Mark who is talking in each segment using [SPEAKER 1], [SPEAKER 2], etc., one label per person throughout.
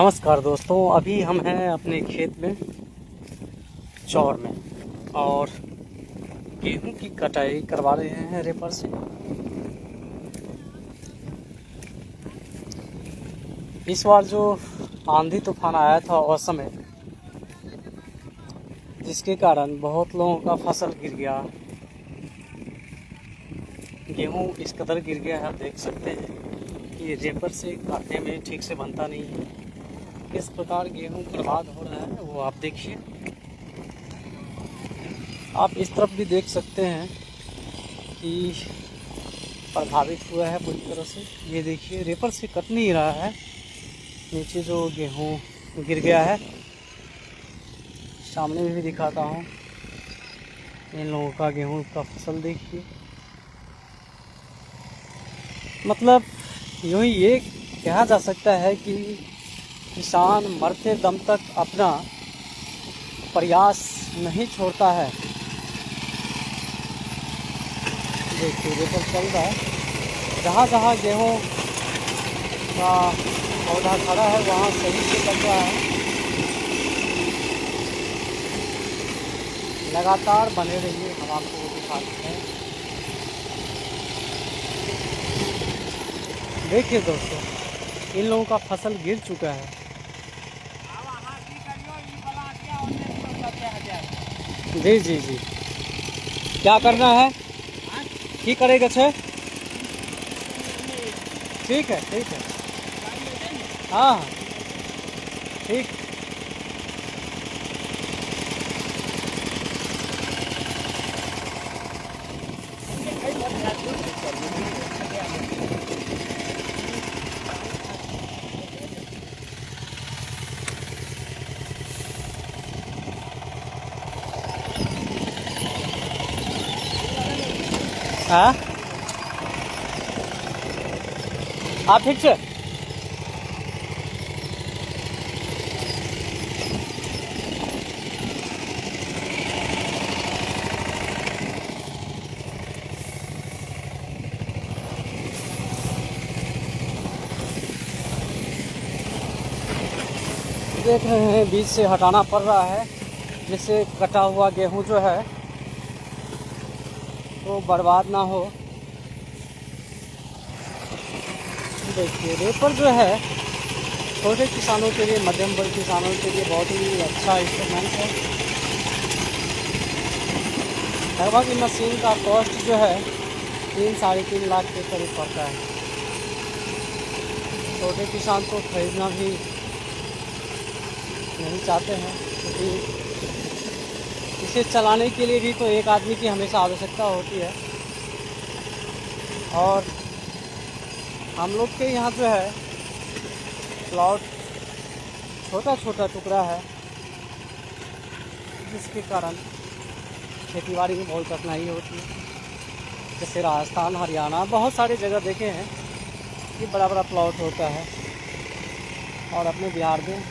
[SPEAKER 1] नमस्कार दोस्तों, अभी हम हैं अपने खेत में चौर में और गेहूं की कटाई करवा रहे हैं रेपर से। इस बार जो आंधी तूफान आया था उस समय, जिसके कारण बहुत लोगों का फसल गिर गया। गेहूं इस कदर गिर गया है, आप देख सकते हैं कि रेपर से काटने में ठीक से बनता नहीं है। किस प्रकार गेहूं बर्बाद हो रहा है वो आप देखिए। आप इस तरफ भी देख सकते हैं कि प्रभावित हुआ है पूरी तरह से। ये देखिए, रेपर से कट नहीं रहा है। नीचे जो गेहूं गिर गया है, सामने में भी दिखाता हूँ। इन लोगों का गेहूं का फसल देखिए। मतलब यूँ ही ये कहा जा सकता है कि किसान मरते दम तक अपना प्रयास नहीं छोड़ता है। देखिए, रेपर चल रहा है। जहाँ जहाँ गेहूँ का पौधा खड़ा है वहाँ सही से कट रहा है। लगातार बने रहिए, हम आपको वो दिखाते हैं। देखिए दोस्तों, इन लोगों का फसल गिर चुका है। जी जी जी, क्या करना है? ठीक करेगा छे? ठीक है, ठीक है। हाँ हाँ, ठीक। हाँ, आप ठीक से देख रहे हैं, बीज से हटाना पड़ रहा है, जिससे कटा हुआ गेहूं जो है वो बर्बाद ना हो। देखिए, रेपर जो है छोटे किसानों के लिए, मध्यम वर्ग किसानों के लिए बहुत ही अच्छा इंस्ट्रूमेंट है। लगभग इन मशीन का कॉस्ट जो है 3-3.5 लाख के करीब पड़ता है। छोटे किसान तो खरीदना भी नहीं चाहते हैं, क्योंकि इसे चलाने के लिए भी तो एक आदमी की हमेशा आवश्यकता होती है। और हम लोग के यहाँ जो है प्लॉट छोटा छोटा टुकड़ा है, जिसके कारण खेतीबाड़ी में बहुत कठिनाई होती है। जैसे राजस्थान, हरियाणा, बहुत सारी जगह देखे हैं कि बड़ा बड़ा प्लॉट होता है, और अपने बिहार में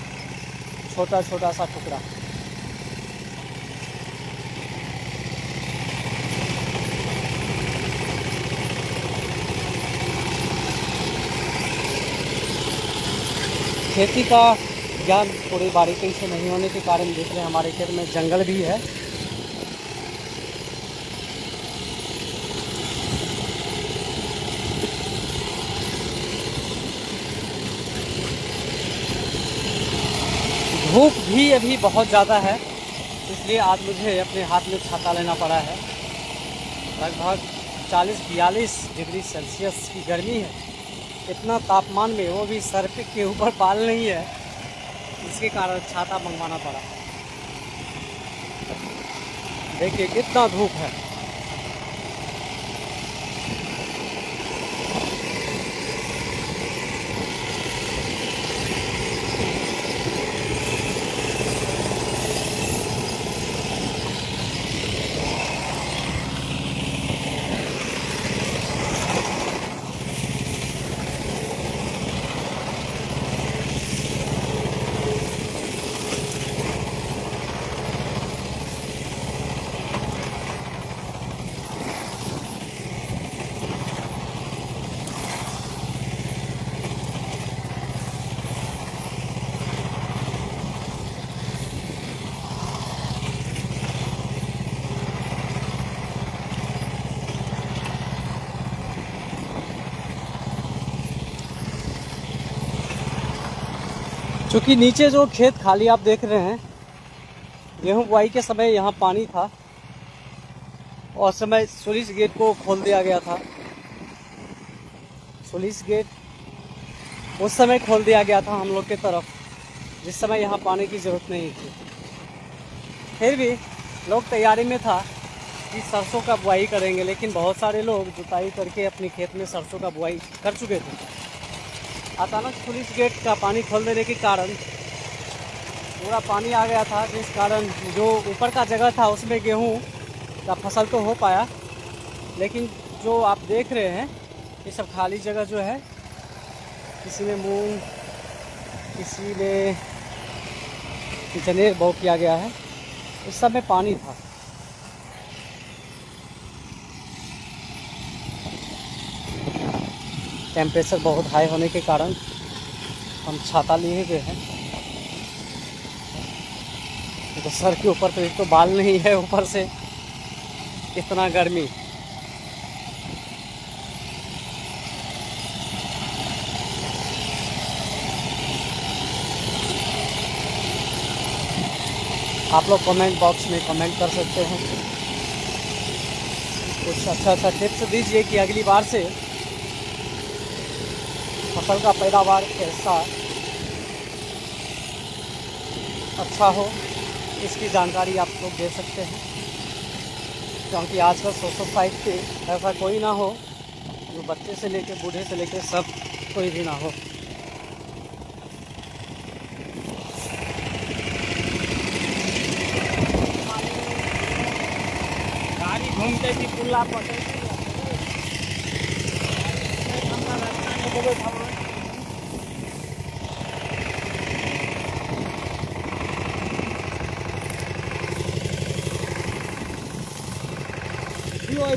[SPEAKER 1] छोटा छोटा सा टुकड़ा। खेती का ज्ञान पूरी बारीकी से नहीं होने के कारण देख रहे हैं हमारे खेत में जंगल भी है। धूप भी अभी बहुत ज़्यादा है, इसलिए आज मुझे अपने हाथ में छाता लेना पड़ा है। लगभग 40-42 डिग्री सेल्सियस की गर्मी है। इतना तापमान में वो भी सर पे के ऊपर बाल नहीं है, इसके कारण छाता मंगवाना पड़ा। देखिए कितना धूप है। चूँकि नीचे जो खेत खाली आप देख रहे हैं, गेहूं बुआई के समय यहाँ पानी था और समय स्लुइस गेट को खोल दिया गया था। स्लुइस गेट उस समय खोल दिया गया था हम लोग के तरफ, जिस समय यहाँ पानी की ज़रूरत नहीं थी। फिर भी लोग तैयारी में था कि सरसों का बुआई करेंगे, लेकिन बहुत सारे लोग जुताई करके अपने खेत में सरसों का बुआई कर चुके थे। अचानक स्लुइस गेट का पानी खोल देने के कारण पूरा पानी आ गया था, जिस कारण जो ऊपर का जगह था उसमें गेहूं का फसल तो हो पाया, लेकिन जो आप देख रहे हैं ये सब खाली जगह जो है, किसी में मूंग, किसी में जनेर बो किया गया है, इस सब में पानी था। टेम्परेचर बहुत हाई होने के कारण हम छाता लिए हुए हैं, तो सर के ऊपर तो एक तो बाल नहीं है, ऊपर से इतना गर्मी। आप लोग कमेंट बॉक्स में कमेंट कर सकते हैं, कुछ अच्छा टिप्स दीजिए कि अगली बार से फसल का पैदावार कैसा अच्छा हो, इसकी जानकारी आप लोग दे सकते हैं। क्योंकि आजकल सोसाइटी पे ऐसा कोई ना हो जो बच्चे से लेकर बूढ़े से लेकर सब कोई भी ना हो।
[SPEAKER 2] गाड़ी घूमते थी पुल्ला पटे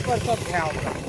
[SPEAKER 2] पर सब ध्यान होगा।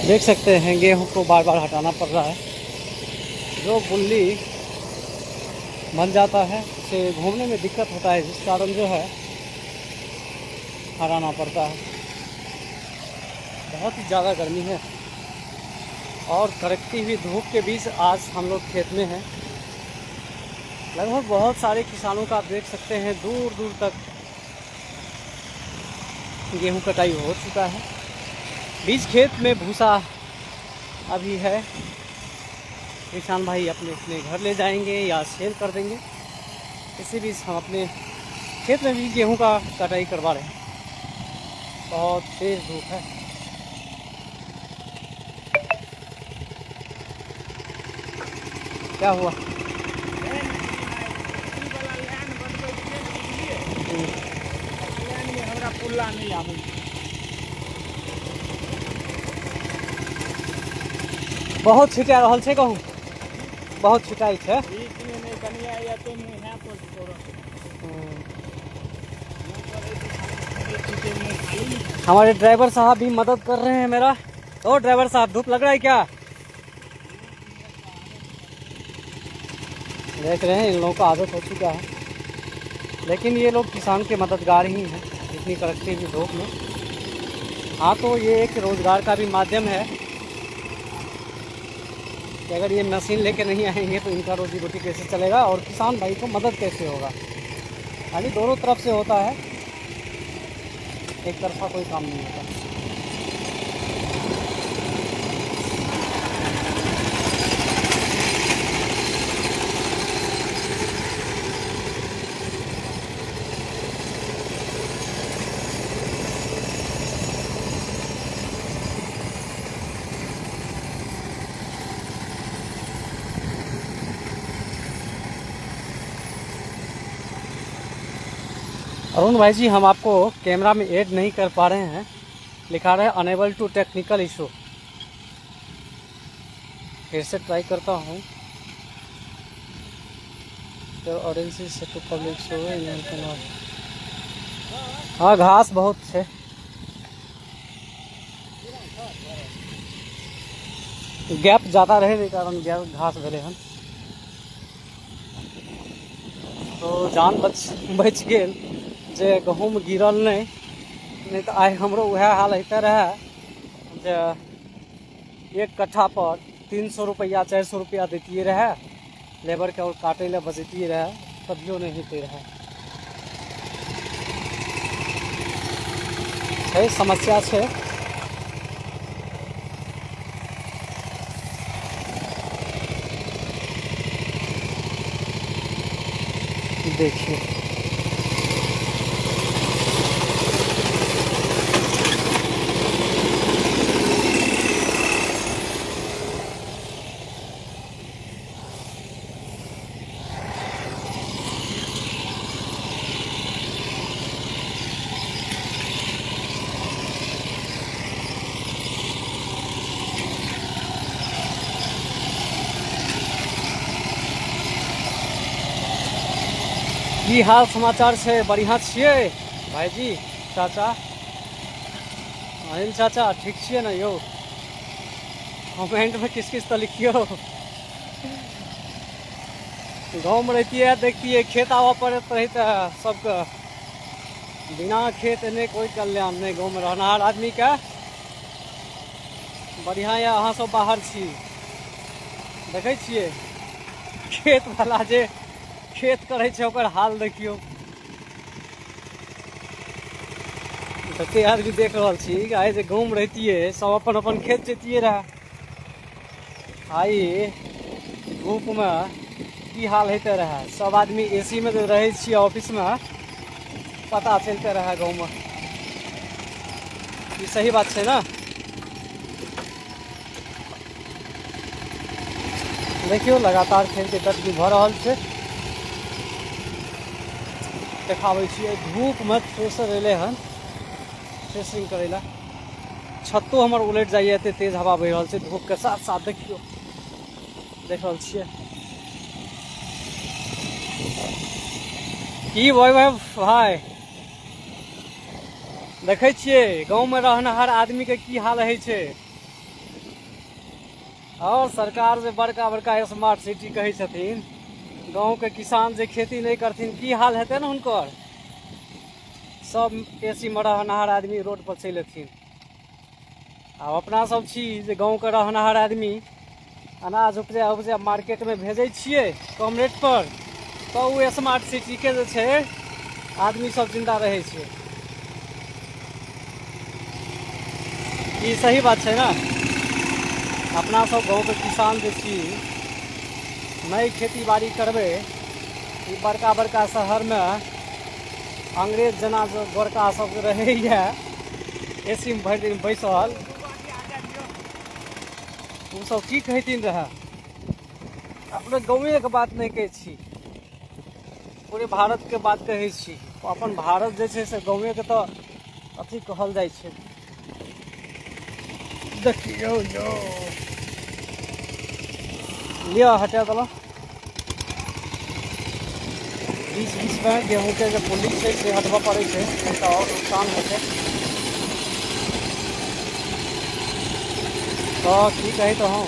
[SPEAKER 1] देख सकते हैं गेहूं को बार बार हटाना पड़ रहा है, जो बुल्ली बन जाता है उसे घूमने में दिक्कत होता है, जिस कारण जो है हटाना पड़ता है। बहुत ही ज़्यादा गर्मी है और कड़कती हुई धूप के बीच आज हम लोग खेत में हैं। लगभग बहुत सारे किसानों का आप देख सकते हैं दूर दूर तक गेहूं कटाई हो चुका है। बीच खेत में भूसा अभी है, किसान भाई अपने अपने घर ले जाएंगे या सेल कर देंगे। इसी बीच हम अपने खेत में भी गेहूं का कटाई करवा रहे हैं। बहुत तेज़ धूप है। क्या हुआ?
[SPEAKER 2] पुल्ला नहीं आवे।
[SPEAKER 1] बहुत छिटा रहल छे, कहूँ बहुत छिटाई है। हमारे ड्राइवर साहब भी मदद कर रहे हैं मेरा। तो ड्राइवर साहब धूप लग रहा है क्या? देख रहे हैं इन लोगों का आदत हो चुका है, लेकिन ये लोग किसान के मददगार ही हैं इतनी कड़कती हुई धूप में। हाँ, तो ये एक रोज़गार का भी माध्यम है कि अगर ये मशीन लेके नहीं आएंगे तो इनका रोजी रोटी कैसे चलेगा और किसान भाई को मदद कैसे होगा। यानी दोनों तरफ से होता है, एक तरफा कोई काम नहीं होता। अरुण भाई जी, हम आपको कैमरा में ऐड नहीं कर पा रहे हैं लिखा रहा है अनेबल टू टेक्निकल इशू। फिर से ट्राई करता हूँ। तो ऑरेंज से तो पब्लिक शो है। हाँ घास बहुत है। गैप ज़्यादा रहे के कारण घास भेले हन तो जान बच गेल जे गहूम गिरल नहीं तो आइ हमरो वह हाल होते रहे जे 1 कट्ठा पर 300 रुपया 400 रुपया देती रहे लेबर के और काटे ला बचती रहे तभियो नहीं होते रहे। है समस्या है। देखिए की हाल समाचार है? बढ़िया छिए भाईजी चाचा अनिल चाचा ठीक छिए ना यो? कमेंट में किस तो लिखियो। गाँव में रहती देखती खेत आवा पड़त रही तो सबके बिना खेत ने कोई कल्याण नहीं। गाँव में रहनार आदमी के बढ़िया या अहाँ सब बाहर छी देखे छिए खेत वाला जे खेत करे छे ओकर हाल देखियो। कते आदमी देख रहल छी आइ जे गाँव में रहती सब अपन अपन खेत जेतिए रहे। आई धूप में की हाल होते रहे सब आदमी एसी में जो रहे छी ऑफिस में पता चलते रहे गाँव में। ये सही बात है ना? देखियो लगातार खेत के गति भ रहल छे। देखाबै छियै धूप में थ्रेसर एले हन थ्रेसिंग करे ला। छत्तो हमर उलट जाइए एते तेज हवा बह रहल छै धूप के साथ साथ। देखियो देख रहल छियै की भाई देखे छियै गाँव में रहनहार आदमी के की हाल है छे। और सरकार जे बड़का बड़का स्मार्ट सिटी कहे छथिन गाँव के किसान जे खेती नहीं करथिन की हाल हेतै ना हुनकर। सब एसी में रहनहार आदमी रोड पर चल एथिन। आ अपना सब छी जे गाँव के रहनहार आदमी अनाज उपजा मार्केट में भेजे छिए कम रेट पर तो वो स्मार्ट सिटी के जे छै आदमी सब जिंदा रहे छे। ई सही बात है ना? अपना सब गाँव के किसान जे छी नहीं खेती बाड़ी करबे बड़का बड़का शहर में अंग्रेज जना जो गोरका सब रहे एसी में भर दिन बैसल वो सब की कहतीन रहे। अपने गाँवे के बात नहीं कहे छी पूरे भारत के बात कहे छी। अपन भारत जे से गाँवे के तो अथी कहल जाय छे। देखियो यो लिया हटा दलो बीच बीच में गेहूं के जो पुली से हटवा पड़े छे तो और नुकसान होते। तो की कही तो हम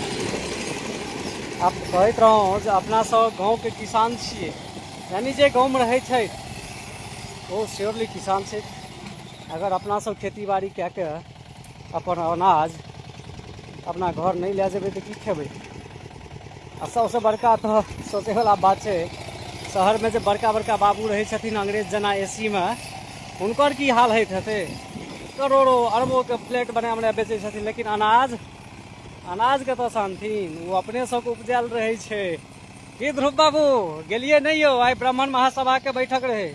[SPEAKER 1] आप कहते रहो जो अपना सब गाँव के किसान छिए यानी जे गाँव में रहे छे वो श्योरली किसान छे। अगर अपना सब खेती बाड़ी कह के अपन अनाज अपना घर नहीं ले जेबे तो की खेबे। आ सबसे बड़का तो सोचे वाला बात है शहर में जो बड़का बड़का बाबू रहे छथिन अंग्रेज जना एसी में हुनकर की हाल होते हेते। करोड़ों अरबों के प्लेट बना बेचे छथिन लेकिन अनाज के तो शांतिन वो अपने सबके उपजायल रहे छे। की ध्रुव बाबू गेलिए नहीं हो? आई ब्राह्मण महासभा के बैठक रहे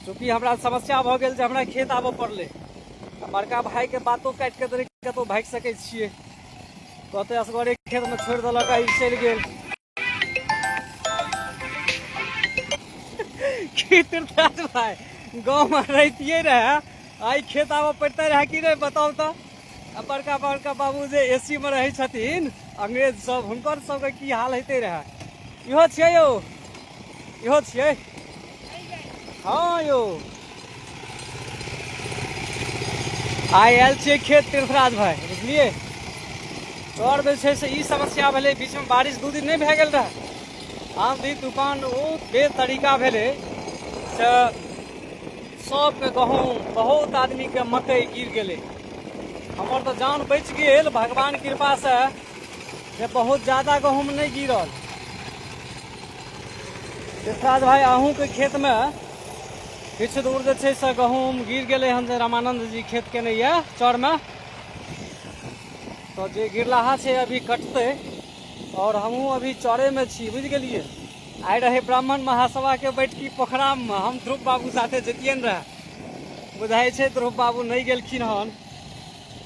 [SPEAKER 1] चूँकि हमरा समस्या भ गेल जे हमरा खेत आबऽ पड़ले। बड़का भाई के बातों काट के तरी कतौ भाग सके छिए कहते असगरे खेत में छोड़ देलक आई चल गेल। की तीर्थराज भाई गाँव में रहतिए रहे आई खेत आबऽ पड़ते रहे कि नहीं बताओ तो। बड़का बड़का बाबू जे एसी में रहे छथिन अंग्रेज सब, हुनकर सबके की हाल हेते रहे। इहो छियै यौ, इहो छियै। हाँ यौ, आइ आयल छियै खेत तीर्थराज भाई, बुझलिए। और जे छै से ई समस्या भेलै, बीच में बारिश 2 दिन नहीं भए गेल रहे, आंधी तूफान ओ बेतरीका भेलै से सबके गहूम, बहुत आदमी के मकई गिर गेलै। हमर तो जान बच गेल भगवान कृपा से, जे बहुत ज्यादा गहूम नहीं गिरल। तीर्थराज भाई अहूँ के खेत में किछु दूर जे छै से गहूम गिर गेलै हन, जे रामानंद जी खेत केने ये चर में। तो जे गिरलाहा छै अभी कटते, और हमहूँ अभी चरे में छी, बुझ गेलिए। आइ रहे ब्राह्मण महासभा के बैठकी पोखरा में, हम ध्रुव बाबू साथे जतियन रहे। बुझाई छै ध्रुव बाबू नहीं गेलखिन हन,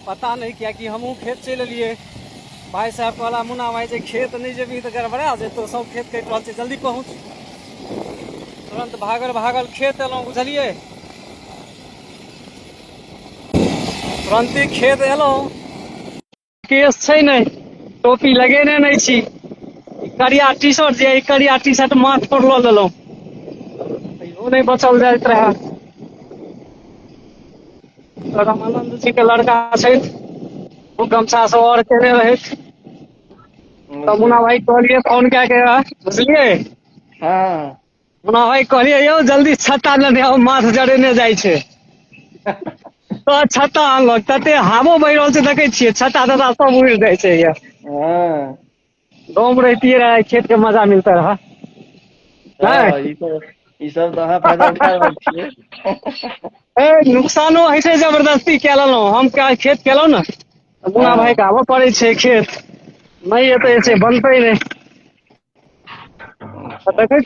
[SPEAKER 1] पता नहीं, क्या कि हमहूँ खेत चल एलिए। भाई साहब कहला मुन्ना भाई जे खेत नहीं जेबी तो गड़बड़ा जेतो, सब खेत कटि रहल छै, जल्दी पहुँच। तुरंत भागल भागल खेत एलहुँ, बुझलिए। तुरंते खेत एलहुँ, केस छै नहीं, टोपी लगेने नहीं छी, करिया टी शर्ट जे करिया टी शर्ट माथ पर लऽ लेलहुँ, इहो नहीं बचल जाइत रहे। रामानंद जी के लड़का छै, वो गमछा से और केने रहे। तो मुन्ना भाई कहलिए फोन क्या के, बुझलिए।
[SPEAKER 2] हाँ
[SPEAKER 1] मुन्ना भाई कहलिए यौ जल्दी छत्ता लेने आओ, माथ जरेने जाइ छै। तो छत्ता आनलक, तते हावो बहि रहल छै, देखे छियै छत्ता तत्ता सब उड़ि जाइ छै। ये
[SPEAKER 2] हाँ
[SPEAKER 1] गाँव में रहतिए रहे, खेत के मजा मिलता रहा।
[SPEAKER 2] हाँ,
[SPEAKER 1] नहीं
[SPEAKER 2] ई सब तो अहाँ फायदा उठा रहल छियै।
[SPEAKER 1] नुकसानो होइ छै, जबरदस्ती कए लेलहुँ। हम खेत केलहुँ ने, मुन्ना भाई के आबऽ पड़ै छै खेत, नहीं एतै से बनतै नहीं। देखे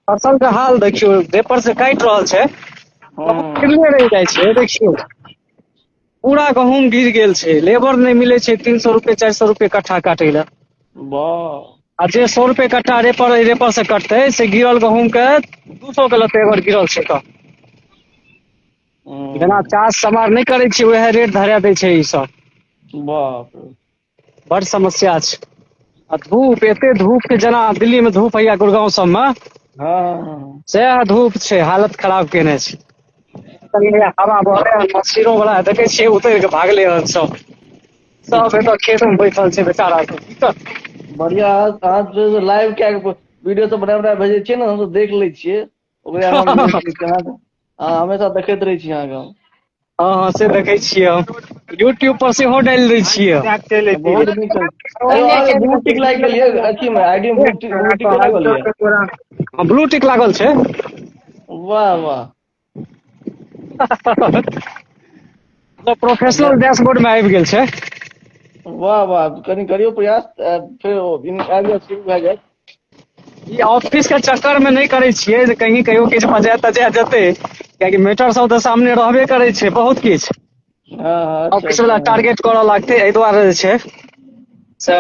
[SPEAKER 1] फसल के हाल देखियो, पेपर से काटि रहल छै, गिरले रहि जाइ छै। देखियो पूरा गहूम गिर गेल छै, लेबर नहीं मिले छै, 300 रुपए 400 रुपए कट्ठा काटे ला।
[SPEAKER 2] वाह,
[SPEAKER 1] आ जे 100 रुपए कट्ठा रेपर से कटते, से गिरल गहूम के 200 के लेते अगर गिरल छै तो। जेना चाष समार नहीं करे छियै, वएह रेट धरा दै छै ई सब।
[SPEAKER 2] बाप रे,
[SPEAKER 1] बड़ समस्या छै। आ धूप, एते धूप के, जेना दिल्ली में धूप होइया गुड़गांव सब में,
[SPEAKER 2] हाँ
[SPEAKER 1] सएह धूप छै, हालत खराब केने छै। हवा बहले, मशीनो वाला देखे छियै उतर के भागले हन सब। सब एतऽ खेत में बैठल छै बेचारा सब, की करतै।
[SPEAKER 2] बढ़िया। अहाँ जो लाइव क्या वीडियो सब बना भेजे छियै ने, हम सब देख लै छियै, ओकरे आनंद ले छियै। हमेशा देखैत रहै छी अहाँके हम।
[SPEAKER 1] हाँ हाँ, से देखे छियै हम, यूट्यूब पर सेहो डालि दै छियै।
[SPEAKER 2] बहुत नीक। एगो अहाँके ब्लू टिक लागि गेल ये अथी में, आईडी में ब्लू टिक केना गेल ये?
[SPEAKER 1] ब्लू टिक लागल छै।
[SPEAKER 2] वाह वाह,
[SPEAKER 1] मतलब प्रोफेशनल डैशबोर्ड में आबि गेल छै।
[SPEAKER 2] वाह वाह, कनि करियो प्रयास, फिर आबि जायत, शुरू भए जायत।
[SPEAKER 1] ई ऑफिस के चक्कर में नहीं करे छियै, जे कहीं कहियो किछु बजा तजा जेतै, कियाकि मैटर सब तऽ सामने रहबे करे छै बहुत किछु।
[SPEAKER 2] हाँ अच्छा
[SPEAKER 1] ऑफिस वाला
[SPEAKER 2] अच्छा,
[SPEAKER 1] टारगेट करऽ लागतै, एहि दुआरे जे छै से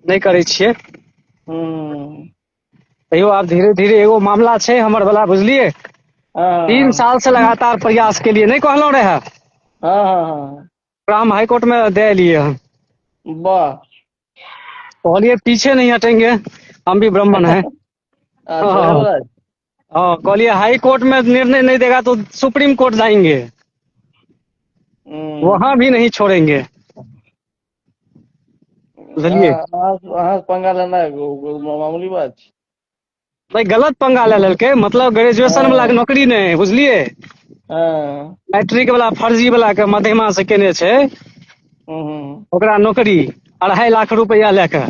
[SPEAKER 1] नहीं करे छियै।
[SPEAKER 2] हम्म,
[SPEAKER 1] तैयो आब धीरे धीरे एगो मामला छै हमर वाला, बुझलिए। तीन
[SPEAKER 2] हाँ
[SPEAKER 1] साल से लगातार प्रयास के लिए, नहीं कहलौं रहे,
[SPEAKER 2] हाँ हाँ,
[SPEAKER 1] ओकरा हम हाई कोर्ट में दे एलियै हन।
[SPEAKER 2] वाह,
[SPEAKER 1] कहलिए पीछे नहीं हटेंगे, हम भी ब्राह्मण हैं।
[SPEAKER 2] अच्छा
[SPEAKER 1] हाँ
[SPEAKER 2] एवं।
[SPEAKER 1] हाँ, कहलिए हाई कोर्ट में निर्णय नहीं देगा तो सुप्रीम कोर्ट जाएंगे, वहां भी नहीं छोड़ेंगे, बुझलिए।
[SPEAKER 2] अहाँ पंगा लेना मामूली बात छै।
[SPEAKER 1] भाई गलत पंगा ले लेलकै, मतलब ग्रेजुएशन वाला के नौकरी नहीं, बुझलिए।
[SPEAKER 2] हाँ,
[SPEAKER 1] मैट्रिक वाला फर्जी वाला के मध्यमा से केने छै, ओकरा नौकरी 2.5 लाख रुपया लेके।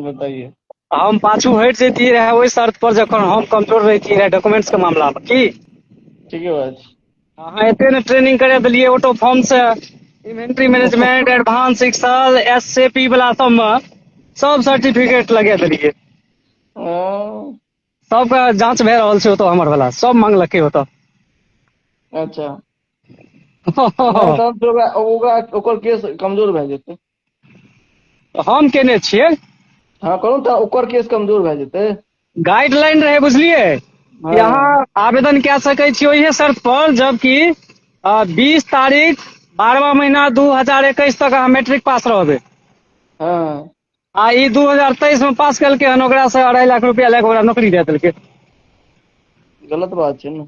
[SPEAKER 2] बताइए।
[SPEAKER 1] हम पाछू हटि जैतियै रहे ओहि शर्त पर, जखन हम कमजोर रहितियै रहे डॉक्यूमेंट्स के मामला में, की
[SPEAKER 2] ठीके बात छै।
[SPEAKER 1] अहाँ एते ने ट्रेनिंग करा देलियै ऑटो फॉर्म से, inventory management, advance excel, SAP वाला सब में सब सर्टिफिकेट लगा देलियै।
[SPEAKER 2] हाँ,
[SPEAKER 1] सबके जांच भए रहल छै ओतऽ, हमर वाला सब मांगलकै ओतऽ।
[SPEAKER 2] अच्छा, नहीं तहन तो ओकर केस कमजोर भए जेतै।
[SPEAKER 1] हम केने छियै।
[SPEAKER 2] हाँ कहूँ तऽ ओकर केस कमजोर भए जेतै।
[SPEAKER 1] गाइडलाइन रहे, बुझलिए।
[SPEAKER 2] हाँ
[SPEAKER 1] यहाँ आवेदन कए सकै छी ओहि शर्त पर जबकि 20 तारीख 12वां महीना 2021 तक अहाँ मैट्रिक पास रहबै
[SPEAKER 2] हाँ
[SPEAKER 1] आ ई 2023 में पास केलकै हन ओकरा से 2.5 लाख रुपया लए के ओकरा नौकरी दे देलकै।
[SPEAKER 2] गलत बात छै ने।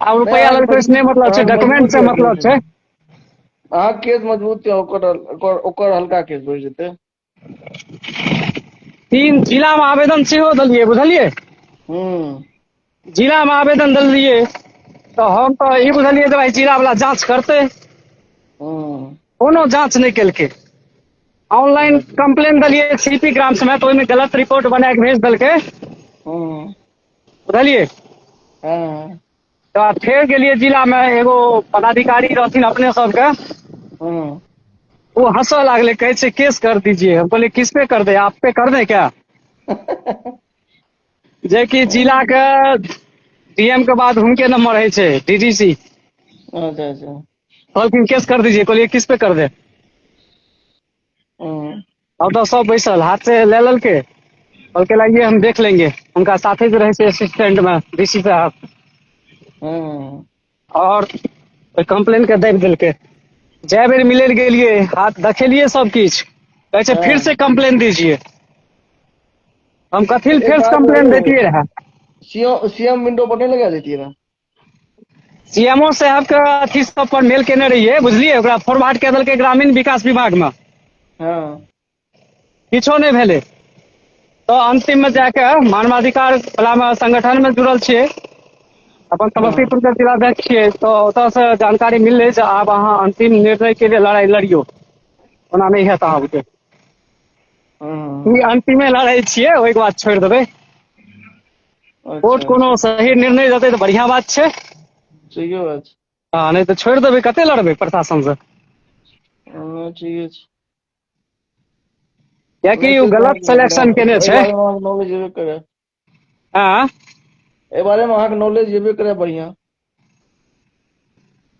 [SPEAKER 1] आब
[SPEAKER 2] नहीं
[SPEAKER 1] रुपया
[SPEAKER 2] अहाँके
[SPEAKER 1] लेलकै से नहीं मतलब छै,
[SPEAKER 2] अहाँके
[SPEAKER 1] डॉक्यूमेंट
[SPEAKER 2] मजबूत
[SPEAKER 1] से
[SPEAKER 2] यऽ
[SPEAKER 1] मतलब
[SPEAKER 2] केस,
[SPEAKER 1] छै।
[SPEAKER 2] अहाँके केस मजबूत यऽ, ओकर हल्का केस बढ़ि जेतै।
[SPEAKER 1] 3 जिला में आवेदन सेहो देलियै बुझलियै।
[SPEAKER 2] हम्म
[SPEAKER 1] जिला में आवेदन देलियै तो हम तो ई बुझलियै जे भाई जिला वाला जांच करतै,
[SPEAKER 2] हम्म
[SPEAKER 1] कोनो जांच नहीं केलकै। ऑनलाइन कंप्लेन देलियै सीपी ग्राम में तो ओहिमे गलत रिपोर्ट बना के भेज देलकै
[SPEAKER 2] हम्म
[SPEAKER 1] बुझलियै।
[SPEAKER 2] हाँ
[SPEAKER 1] तो फेर गेलियै जिला में, एगो पदाधिकारी रहथिन अपने सबके,
[SPEAKER 2] हम्म
[SPEAKER 1] वो हंसने लागले, कहे छै केस कर दीजिए। हम बोले किस पे कर दे, आप पे कर दे क्या? जे कि जिला के डीएम के बाद हुनके नंबर है छै, डीडीसी।
[SPEAKER 2] अच्छा अच्छा।
[SPEAKER 1] कहलखिन केस कर दीजिए, कहलिए किस पे कर दे।
[SPEAKER 2] हम्म
[SPEAKER 1] अब तो सब बैसल हाथ से ले ललके, कहलकै लाइए हम देख लेंगे। उनका साथी जो रहे छै असिस्टेंट में डीसी साहब,
[SPEAKER 2] हम्म
[SPEAKER 1] और कंप्लेन के दाबि देलकै। जै बेर मिलै ले गेलियै हाथ देखेलिए सब किछ, कहै छै फिर
[SPEAKER 2] हाँ
[SPEAKER 1] से कंप्लेन दीजिए। हम कथी
[SPEAKER 2] तो
[SPEAKER 1] ले
[SPEAKER 2] एक
[SPEAKER 1] फेर से
[SPEAKER 2] बात
[SPEAKER 1] कंप्लेन देतियै रहे।
[SPEAKER 2] सीएम विंडो पर नहीं लगा देती है ना।
[SPEAKER 1] सीएमओ साहब के अथी सब पर मेल केने रहिए बुझलियै, ओकरा फॉरवर्ड कए देलकै ग्रामीण विकास विभाग में,
[SPEAKER 2] हाँ
[SPEAKER 1] किछो नहीं भेलै। तो अंतिम में जाके मानवाधिकार वाला में संगठन में जुड़ल छियै, अपन
[SPEAKER 2] हाँ
[SPEAKER 1] समस्तीपुर के जिलाध्यक्ष छियै, तो ओतऽ से जानकारी मिललै जे आब अहाँ अंतिम निर्णय के लिए लड़ाई लड़ियो, ओना नहीं हेत अहाँके।
[SPEAKER 2] हाँ
[SPEAKER 1] ई अंतिमे लड़ाई छियै, ओहिके बाद छोड़ि देबै। कोर्ट
[SPEAKER 2] अच्छा
[SPEAKER 1] कोनो
[SPEAKER 2] अच्छा।
[SPEAKER 1] सही निर्णय देतै तऽ बढ़िया बात छै,
[SPEAKER 2] सही बात छै।
[SPEAKER 1] हाँ नहीं तो छोड़ि देबै, कते लड़बै प्रशासन से।
[SPEAKER 2] हाँ ठीक है।
[SPEAKER 1] कियाकि
[SPEAKER 2] नहीं
[SPEAKER 1] ओ
[SPEAKER 2] फिर तो
[SPEAKER 1] गलत सिलेक्शन केने
[SPEAKER 2] एहि
[SPEAKER 1] छै।
[SPEAKER 2] बारे में अहाँके नॉलेज हेबे करे,
[SPEAKER 1] हाँ
[SPEAKER 2] एहि बारे में अहाँके नॉलेज हेबे करे बढ़िया।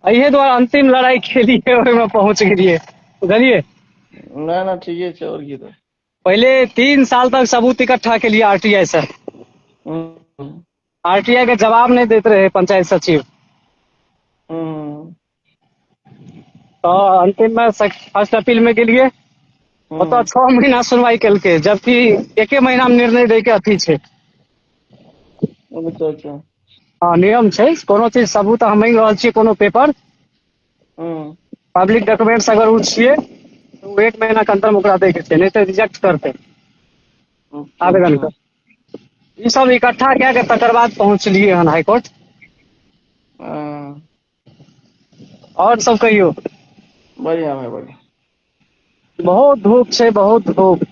[SPEAKER 1] इहे दुआरे अंतिम लड़ाई के लिए ओहिमे पहुंच गेलियै बुझलियै।
[SPEAKER 2] ना ना ठीके छै, और की तो।
[SPEAKER 1] पहले 3 साल तक सबूत इकट्ठा केलिए आरटीआई से,
[SPEAKER 2] हम्म
[SPEAKER 1] आरटीआई के जवाब नहीं देते रहे पंचायत सचिव।
[SPEAKER 2] हम्म
[SPEAKER 1] तो अंतिम में फर्स्ट अपील में गेलिए, ओतऽ
[SPEAKER 2] हम्म
[SPEAKER 1] 6 महीना सुनवाई केलकै, जबकि 1 महीना में निर्णय दै के अथी छै।
[SPEAKER 2] अच्छा अच्छा।
[SPEAKER 1] हाँ नियम छै, कोनो चीज सबूत अहाँ मांगि रहल छियै, कोनो पेपर
[SPEAKER 2] हम्म
[SPEAKER 1] पब्लिक डॉक्यूमेंट्स अगर उ छियै तो 1 महीना के अंदर में ओकरा दै के छै, नहीं तो रिजेक्ट करतै
[SPEAKER 2] अच्छा
[SPEAKER 1] आवेदन
[SPEAKER 2] अच्छा।
[SPEAKER 1] के। ई सब इकट्ठा कए के तकर बाद पहुँचलियै हन हाई कोर्ट।
[SPEAKER 2] हाँ
[SPEAKER 1] और सब कहियौ।
[SPEAKER 2] बढ़िया भाई बढ़िया।
[SPEAKER 1] बहुत धूप छै, बहुत धूप।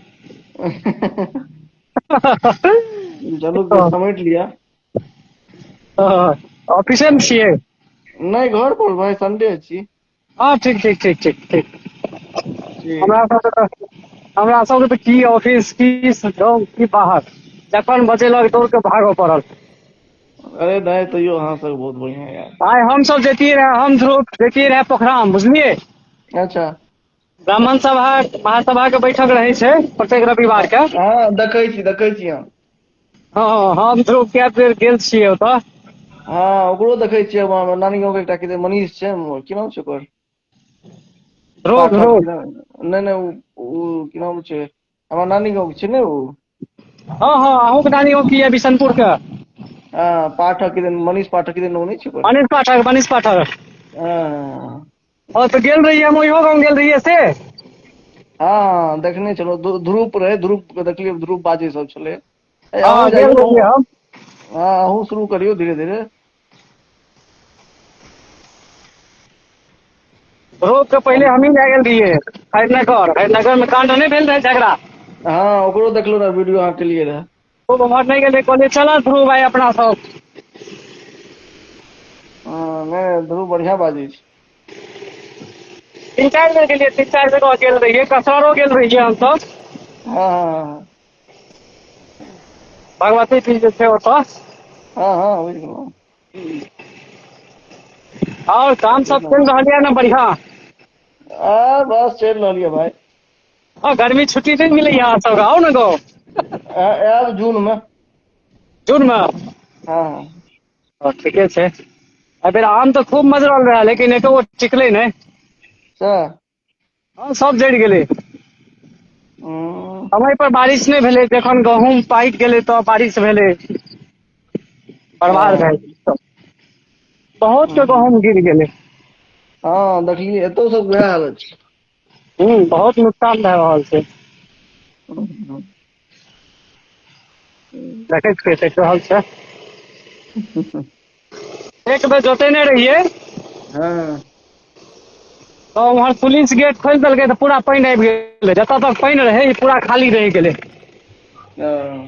[SPEAKER 2] चलू समेट लिया।
[SPEAKER 1] ऑफिसे में छियै।
[SPEAKER 2] नहीं घर पर भाई, संडे छी।
[SPEAKER 1] हाँ ठीक ठीक ठीक ठीक ठीक।
[SPEAKER 2] ठीक।
[SPEAKER 1] हमरा सबके तऽ की ऑफिस की गाँव की बाहर, जखन बजेलक दौड़ के भागऽ पड़ल।
[SPEAKER 2] अरे नहीं तैयो अहाँ सब बहुत बढ़िया यार।
[SPEAKER 1] आइ हमसब जैतियै रहे, हम ध्रुव जैतियै रहे पोखराम बुझलियै।
[SPEAKER 2] अच्छा।
[SPEAKER 1] ब्राह्मण सभा महासभा के बैठक रहे छै प्रत्येक रविवार के।
[SPEAKER 2] हाँ देखै छी हम।
[SPEAKER 1] हाँ हम ध्रुव कए बेर गेल छियै ओतऽ।
[SPEAKER 2] हाँ ओकरो देखै छियै, नानी गाँव के एकटा किदेन मनीष छै, की नाम छै ओकर
[SPEAKER 1] ध्रुव
[SPEAKER 2] पाठक
[SPEAKER 1] ध्रुव
[SPEAKER 2] की नाम, नहीं उ की नाम छै, हमर नानी गाँव के छै ने उ।
[SPEAKER 1] हाँ हाँ अहूँ के नानी गाँव की ये बिशनपुर के।
[SPEAKER 2] हाँ पाठक किदेन, मनीष पाठक किदेन नाम नहीं छै ओकर।
[SPEAKER 1] मनीष पाठक।
[SPEAKER 2] हाँ
[SPEAKER 1] हाँ तऽ गेल रहियै, हम ओहियो गाँव गेल रहियै से।
[SPEAKER 2] हाँ देखने छलहुँ, ध्रुव रहे, ध्रुव के देखलियै, ध्रुव बाजी सब छलै।
[SPEAKER 1] हाँ
[SPEAKER 2] अहूँ
[SPEAKER 1] गेल
[SPEAKER 2] जाइयौ,
[SPEAKER 1] रहियै हम।
[SPEAKER 2] हाँ अहूँ शुरू करियौ धीरे धीरे।
[SPEAKER 1] ध्रुव के पहिले हमही लए गेल रहियै हरिनगर में कांड नहीं भेल रहे झगड़ा।
[SPEAKER 2] हाँ ओकरो देखलहुँ रह वीडियो अहाँ केलियै रहे।
[SPEAKER 1] खूब उम्हर नहीं गेल रहियै, कहलियै चलऽ ध्रुव भाई अपना सब।
[SPEAKER 2] हाँ नहीं ध्रुव बढ़िया बाजी छै।
[SPEAKER 1] 3-4 बेर गेलियै, 3-4 जगह गेल रहियै, कसरो गेल रहियै हमसब।
[SPEAKER 2] हाँ हाँ हाँ
[SPEAKER 1] भगवती जी जे छै ओतऽ।
[SPEAKER 2] हाँ हाँ बुझि गेलहुँ।
[SPEAKER 1] और काम सब चलि रहल ये ने बढ़िया।
[SPEAKER 2] बस चलि रहल ये भाई।
[SPEAKER 1] हाँ गर्मी छुट्टी नहीं मिलैया अहाँ सबके, आउ ने गाँव।
[SPEAKER 2] आयब जून में।
[SPEAKER 1] जून में।
[SPEAKER 2] हाँ
[SPEAKER 1] ठीके छै। एहि बेर आम तऽ खूब मजरल रहे, लेकिन एको गो टिकले नहीं।
[SPEAKER 2] सर।
[SPEAKER 1] हाँ, सब जरि गेलै।
[SPEAKER 2] हम्म,
[SPEAKER 1] समय पर बारिश नहीं भेलै, जखन गहूँम पाकि गेलै तऽ बारिश भेलै, बर्बाद भए
[SPEAKER 2] हाँ
[SPEAKER 1] गेलै सब। बहुत के
[SPEAKER 2] हम्म,
[SPEAKER 1] गहूँम गिर गेलै।
[SPEAKER 2] हाँ देखलिए एतो सब वएह हालत छै।
[SPEAKER 1] बहुत नुकसान भए रहल छै।
[SPEAKER 2] हम्म,
[SPEAKER 1] देखै छियै कटि रहल छै। एक बेर जोतेने रहियै
[SPEAKER 2] हाँ
[SPEAKER 1] तऽ वहाँ पुलिस गेट खोलि देलकै तऽ पूरा पानि आबि गेलै, जतऽ तक पानि रहै पूरा खाली रहि गेलै।
[SPEAKER 2] हाँ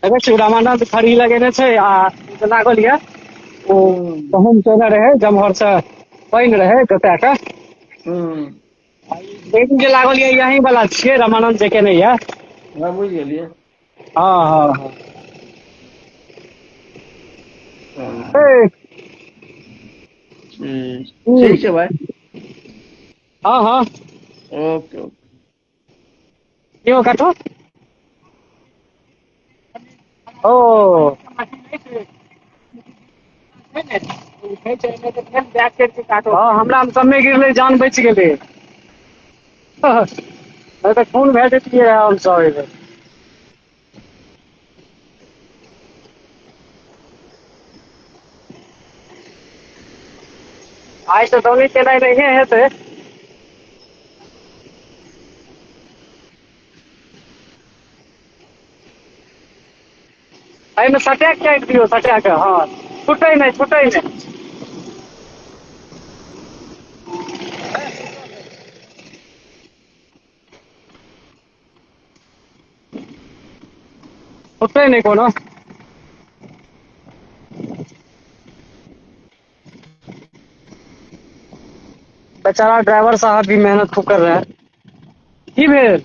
[SPEAKER 1] देखै छियै रामानन्द खड़ी लगेने छै, आ जे लागल ये ओ
[SPEAKER 2] हम्म,
[SPEAKER 1] गहूँम केने रहै जमहर से पानि रहै जोता के।
[SPEAKER 2] हम्म,
[SPEAKER 1] लेकिन जे लागल ये यहीं वाला छियै, रामानन्द जे केने ये।
[SPEAKER 2] हाँ बुझि गेलियै।
[SPEAKER 1] हाँ हाँ हाँ।
[SPEAKER 2] हाँ,
[SPEAKER 1] ए,
[SPEAKER 2] ठीक छै भाई।
[SPEAKER 1] हाँ हाँ।
[SPEAKER 2] Okay okay.
[SPEAKER 1] क्यों कटो ओ हाँ, हमरा में कमे गिरलै, जान बचि गेलै। नहीं तऽ खून भए जैतियै हम सब एहि बेर। आइ तऽ दौनी केनाइ नहिये हेतै। एहिमे सटाए के काटि दियौ, सटाए के, हाँ छुटै नहीं छुटै नहीं। छुटै नहीं कोनो। बेचारा ड्राइवर साहब भी मेहनत खूब कर रहे हैं। की भेल?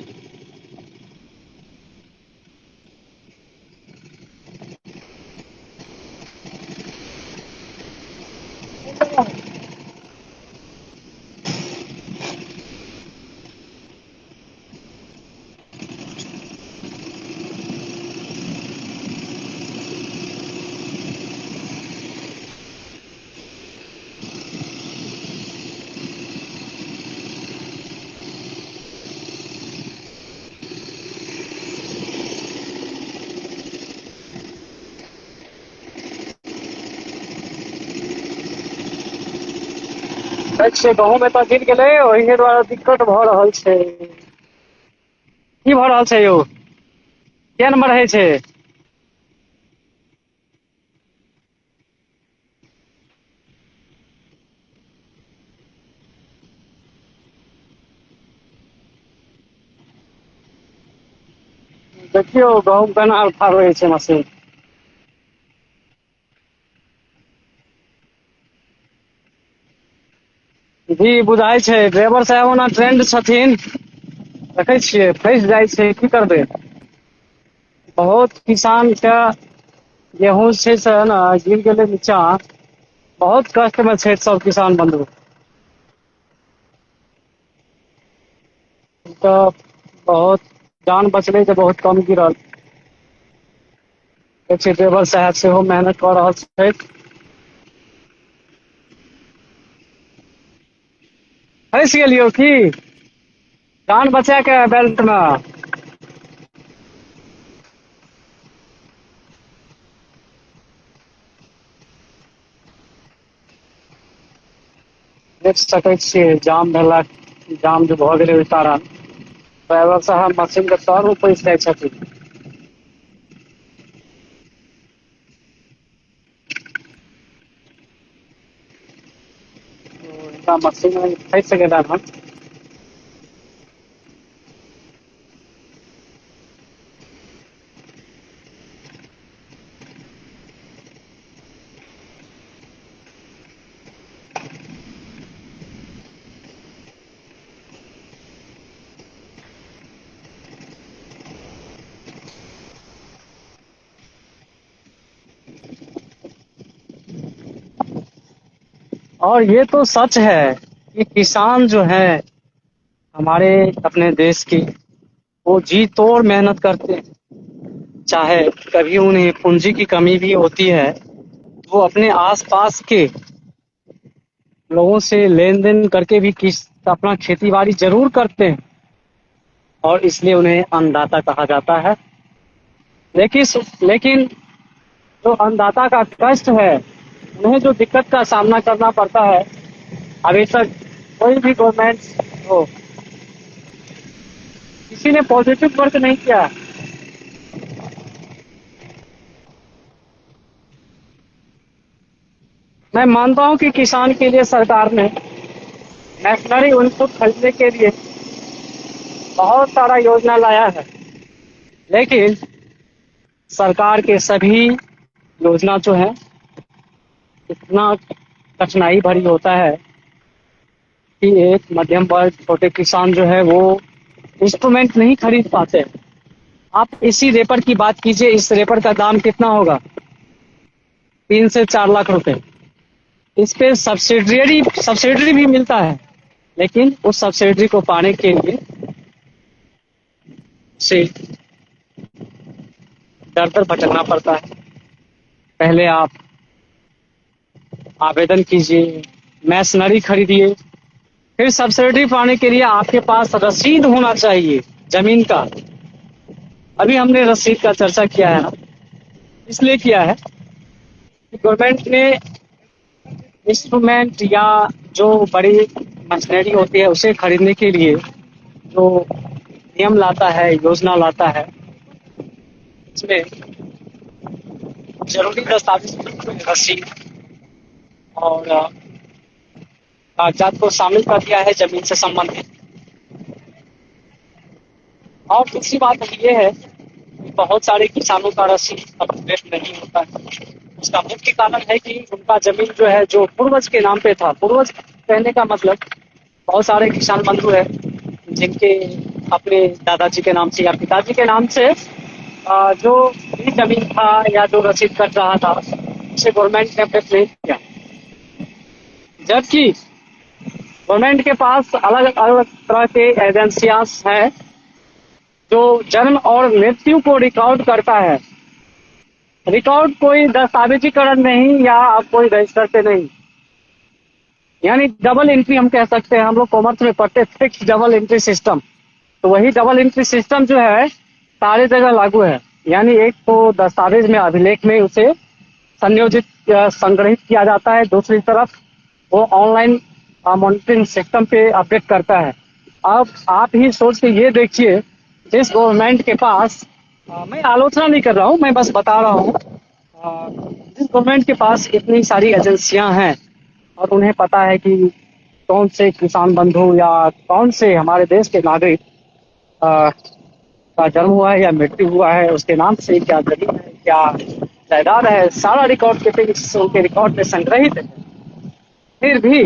[SPEAKER 1] छै गहूँम एतऽ गिर गेलै, ओहिने दुआरे दिक्कत भऽ रहल छै। की भऽ रहल छै यौ? के नम्बर रहै छै? देखियौ गहूँम केना उठाबै छै मशीन। जी बुझाइ छै, ड्राइवर साहब ओना ट्रेंड छथिन। देखै छियै फँसि जाइ छै, की करबै। बहुत किसान के गेहूँ छै से ने गिर गेलै नीचाँ। बहुत कष्ट में छै सब किसान बंधु। तऽ बहुत जान बचलै तऽ बहुत कम गिरल। देखै ड्राइवर साहब सेहो मेहनत कऽ रहल छथि। फँसि गेलियौ की? जान बचा के बेल्ट मे। देख सकै छियै जाम भेला, जाम जे भऽ गेलै ओहि कारण ड्राइवर साहब मशीन के तर में फँसि जाइ छथिन। मशीन में फँसि गेलन हन। और ये तो सच है कि किसान जो है हमारे अपने देश की, वो जी तोड़ मेहनत करते हैं। चाहे कभी उन्हें पूंजी की कमी भी होती है, वो अपने आसपास के लोगों से लेन देन करके भी किस अपना खेती बाड़ी जरूर करते हैं, और इसलिए उन्हें अन्नदाता कहा जाता है। लेकिन जो अन्नदाता का कष्ट है, उन्हें जो दिक्कत का सामना करना पड़ता है, अभी तक कोई भी गवर्नमेंट हो, किसी ने पॉजिटिव वर्क नहीं किया। मैं मानता हूं कि किसान के लिए सरकार ने नेशनली इनपुट खरीदने के लिए बहुत सारा योजना लाया है, लेकिन सरकार के सभी योजना जो है इतना कठिनाई भरी होता है कि एक मध्यम वर्ग छोटे किसान जो है वो इंस्ट्रूमेंट नहीं खरीद पाते। आप इसी रेपर की बात कीजिए, इस रेपर का दाम कितना होगा? 3 से 4 लाख रुपए। इस पे सब्सिडी भी मिलता है, लेकिन उस सब्सिडी को पाने के लिए से दर दर भटकना पड़ता है। पहले आप आवेदन कीजिए, मशीनरी खरीदिए, फिर सब्सिडी पाने के लिए आपके पास रसीद होना चाहिए जमीन का। अभी हमने रसीद का चर्चा किया है ना, इसलिए किया है कि गवर्नमेंट ने इंस्ट्रूमेंट या जो बड़ी मशीनरी होती है उसे खरीदने के लिए जो नियम लाता है, योजना लाता है, इसमें जरूरी दस्तावेज, रसीद और कागजात को शामिल कर दिया है जमीन से संबंधित। और दूसरी बात ये है कि बहुत सारे किसानों का रसीद अपडेट नहीं होता है। उसका मुख्य कारण है कि उनका जमीन जो है जो पूर्वज के नाम पे था, पूर्वज कहने का मतलब बहुत सारे किसान बंधु है जिनके अपने दादाजी के नाम से या पिताजी के नाम से जो भी जमीन था या जो रसीद कट रहा था उसे गवर्नमेंट ने अपडेट नहीं किया। जबकि गवर्नमेंट के पास अलग अलग तरह के एजेंसियां हैं जो जन्म और मृत्यु को रिकॉर्ड करता है। रिकॉर्ड कोई दस्तावेजीकरण नहीं या आप कोई रजिस्टर पे नहीं, यानी डबल एंट्री हम कह सकते हैं। हम लोग कॉमर्स में पढ़ते फिक्स डबल एंट्री सिस्टम, तो वही डबल एंट्री सिस्टम जो है सारी जगह लागू है। यानी एक तो दस्तावेज में अभिलेख में उसे संयोजित संग्रहित किया जाता है, दूसरी तरफ वो ऑनलाइन मॉनिटरिंग सिस्टम पे अपडेट करता है। अब आप ही सोच के ये देखिए, जिस गवर्नमेंट के पास मैं आलोचना नहीं कर रहा हूँ, मैं बस बता रहा हूँ, जिस गवर्नमेंट के पास इतनी सारी एजेंसियां हैं और उन्हें पता है कि कौन से किसान बंधु या कौन से हमारे देश के नागरिक का जन्म हुआ है या मृत्यु हुआ है, उसके नाम से क्या जमीन है, क्या जायदाद है, सारा रिकॉर्ड के उनके रिकॉर्ड में संग्रहित है, फिर भी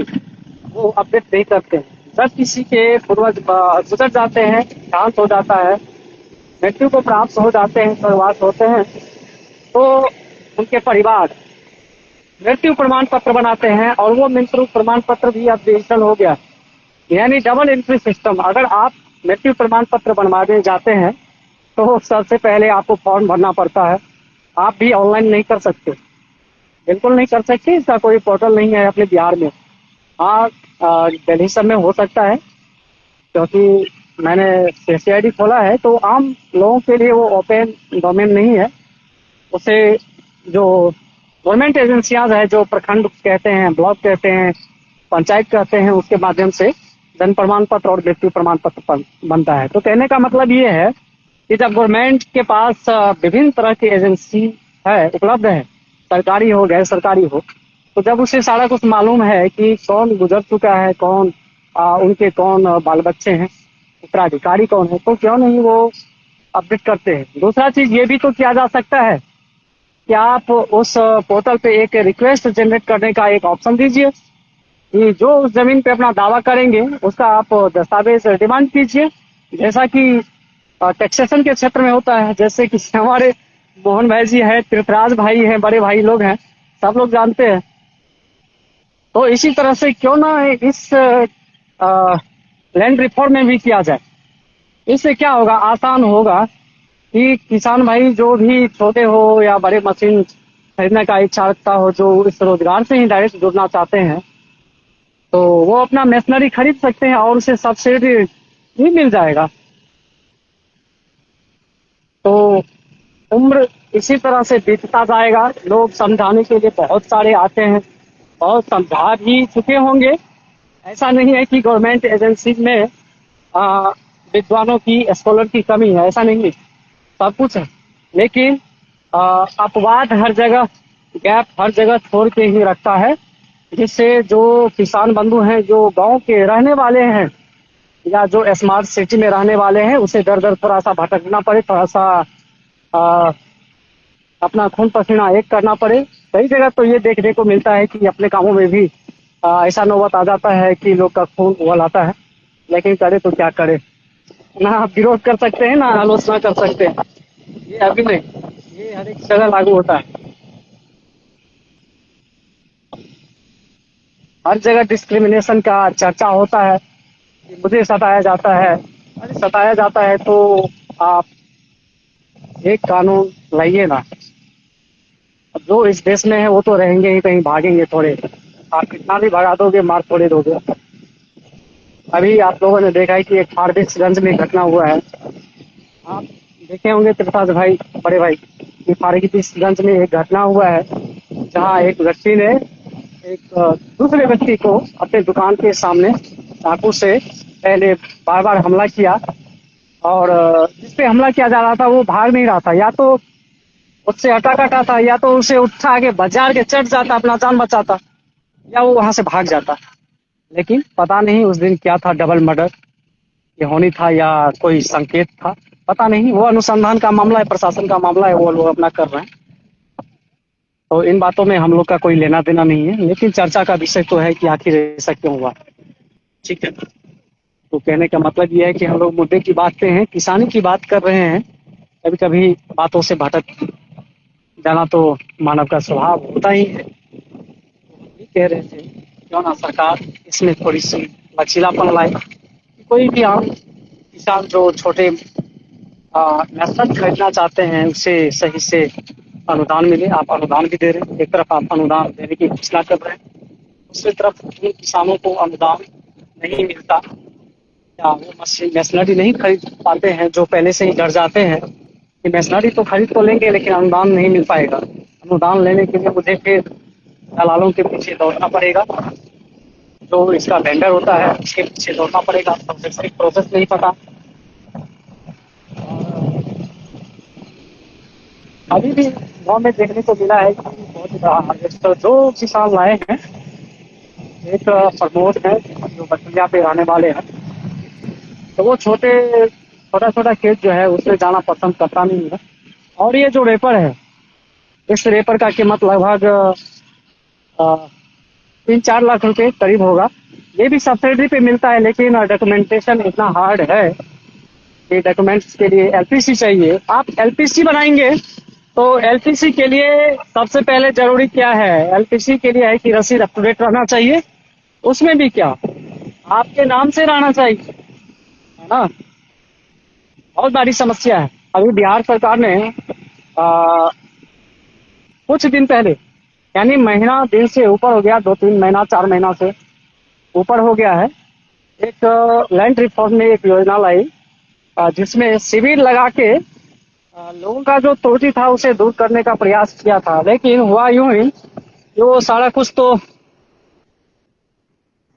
[SPEAKER 1] वो अपडेट नहीं करते हैं। जब किसी के पूर्वज गुजर जाते हैं, देहांत हो जाता है, मृत्यु को प्राप्त हो जाते हैं, स्वर्गवास होते हैं, तो उनके परिवार मृत्यु प्रमाण पत्र बनाते हैं और वो मृत्यु प्रमाण पत्र भी अब डिजिटल हो गया, यानी डबल एंट्री सिस्टम। अगर आप मृत्यु प्रमाण पत्र बनवाने जाते हैं तो सबसे पहले आपको फॉर्म भरना पड़ता है। आप भी ऑनलाइन नहीं कर सकते, बिल्कुल नहीं कर सकते, इसका कोई पोर्टल नहीं है अपने बिहार में। हाँ, दिल्ली सब में हो सकता है, क्योंकि मैंने CCID खोला है तो आम लोगों के लिए वो ओपन डोमेन नहीं है। उसे जो गवर्नमेंट एजेंसियां है, जो प्रखंड कहते हैं, ब्लॉक कहते हैं, पंचायत कहते हैं, उसके माध्यम से जन्म प्रमाण पत्र और मृत्यु प्रमाण पत्र बनता है। तो कहने का मतलब ये है कि जब गवर्नमेंट के पास विभिन्न तरह की एजेंसी है, उपलब्ध है, सरकारी हो गैर सरकारी हो, तो जब उसे सारा कुछ मालूम है कि कौन गुजर चुका है, कौन उनके कौन बाल बच्चे हैं, उत्तराधिकारी कौन है, तो क्यों नहीं वो अपडेट करते हैं। दूसरा चीज ये भी तो किया जा सकता है कि आप उस पोर्टल पे एक रिक्वेस्ट जनरेट करने का एक ऑप्शन दीजिए कि जो उस जमीन पे अपना दावा करेंगे उसका आप दस्तावेज डिमांड कीजिए, जैसा कि टैक्सेशन के क्षेत्र में होता है। जैसे कि हमारे मोहन भाई जी है, तीर्थराज भाई हैं, बड़े भाई लोग हैं, सब लोग जानते हैं। तो इसी तरह से क्यों ना इस लैंड रिफॉर्म में भी किया जाए। इससे क्या होगा, आसान होगा कि किसान भाई जो भी छोटे हो या बड़े मशीन खरीदने का इच्छा रखता हो, जो इस रोजगार से ही डायरेक्ट जुड़ना चाहते हैं, तो वो अपना मशीनरी खरीद सकते हैं और उसे सब्सिडी भी मिल जाएगा। तो उम्र इसी तरह से बीतता जाएगा। लोग समझाने के लिए बहुत सारे आते हैं, बहुत समझा भी चुके होंगे। ऐसा नहीं है कि गवर्नमेंट एजेंसी में आ, विद्वानों की, स्कॉलर की कमी है, ऐसा नहीं है, सब कुछ है। लेकिन अपवाद हर जगह, गैप हर जगह छोड़ के ही रखता है, जिससे जो किसान बंधु हैं, जो गांव के रहने वाले हैं या जो स्मार्ट सिटी में रहने वाले हैं, उसे दर दर थोड़ा सा भटकना पड़े, थोड़ा सा आ, अपना खून पसीना एक करना पड़े। कई जगह तो ये देखने को मिलता है कि अपने कामों में भी ऐसा नौबत आ जाता है कि लोग का खून उबल आता है। लेकिन करे तो क्या करे, ना आप विरोध कर सकते हैं ना आलोचना कर सकते हैं। ये अभी नहीं, ये हर एक जगह लागू होता है। हर जगह डिस्क्रिमिनेशन का चर्चा होता है कि मुझे सताया जाता है। अरे सताया जाता है तो आप एक कानून लाइए ना। अब जो इस देश में है वो तो रहेंगे ही, कहीं भागेंगे थोड़े। आप कितना भी भगा दोगे, मार थोड़े दोगे। अभी आप लोगों ने देखा है कि एक फारबिसगंज में घटना हुआ है। आप देखे होंगे त्रिपाठ भाई, बड़े भाई, कि फारबिसगंज में एक घटना हुआ है जहाँ एक व्यक्ति ने एक दूसरे व्यक्ति को अपने दुकान के सामने चाकू से पहले बार बार हमला किया। और जिस पे हमला किया जा रहा था वो भाग नहीं रहा था, या तो उससे हटा कटा था, या तो उसे उठा के बाजार के चढ़ जाता, अपना जान बचाता, या वो वहां से भाग जाता। लेकिन पता नहीं उस दिन क्या था, डबल मर्डर ये होनी था या कोई संकेत था, पता नहीं। वो अनुसंधान का मामला है, प्रशासन का मामला है, वो लोग अपना कर रहे हैं। तो इन बातों में हम लोग का कोई लेना देना नहीं है, लेकिन चर्चा का विषय तो है कि आखिर ऐसा क्यों हुआ। ठीक है, तो कहने का मतलब ये है कि हम लोग मुद्दे की बात पे हैं, किसानी की बात कर रहे हैं। कभी कभी बातों से भटक जाना तो मानव का स्वभाव होता ही है। ये कह रहे थे क्यों ना सरकार इसमें थोड़ी सी लचीलापन लाए, कोई भी आम किसान जो छोटे नेशनल खरीदना चाहते हैं उसे सही से अनुदान मिले। आप अनुदान भी दे रहे हैं, एक तरफ आप अनुदान देने की घोषणा कर रहे हैं, दूसरी तरफ जिन किसानों को अनुदान नहीं मिलता या वो मशीनरी नहीं खरीद पाते हैं, जो पहले से ही डर जाते हैं कि मशीनरी तो खरीद तो लेंगे लेकिन अनुदान नहीं मिल पाएगा। अनुदान लेने के लिए मुझे फिर दलालों के पीछे दौड़ना पड़ेगा, जो इसका वेंडर होता है उसके पीछे दौड़ना पड़ेगा, प्रोसेस नहीं पता। अभी भी गाँव में देखने को मिला है कि बहुत हार्वेस्टर जो किसान लाए हैं, एक प्रमोद है जो बटिया पे रहने वाले हैं, तो वो छोटा छोटा खेत जो है उसमें जाना पसंद करता नहीं है। और ये जो रेपर है, इस रेपर का कीमत लगभग 3-4 लाख रुपए करीब होगा। ये भी सब्सिडी पे मिलता है, लेकिन डॉक्यूमेंटेशन इतना हार्ड है कि डॉक्यूमेंट्स के लिए एलपीसी चाहिए। आप एलपीसी बनाएंगे तो एलपीसी के लिए सबसे पहले जरूरी क्या है, एलपीसी के लिए है कि रसीद अप टू डेट रहना चाहिए। उसमें भी क्या, आपके नाम से रहना चाहिए, है ना। बहुत बड़ी समस्या है। अभी बिहार सरकार ने कुछ दिन पहले, यानी महीना दिन से ऊपर हो गया, 2-3 महीना 4 महीना से ऊपर हो गया है, एक लैंड रिफॉर्म में एक योजना लाई जिसमें शिविर लगा के लोगों का जो त्रुटि था उसे दूर करने का प्रयास किया था। लेकिन हुआ यूं ही कि वो सारा कुछ तो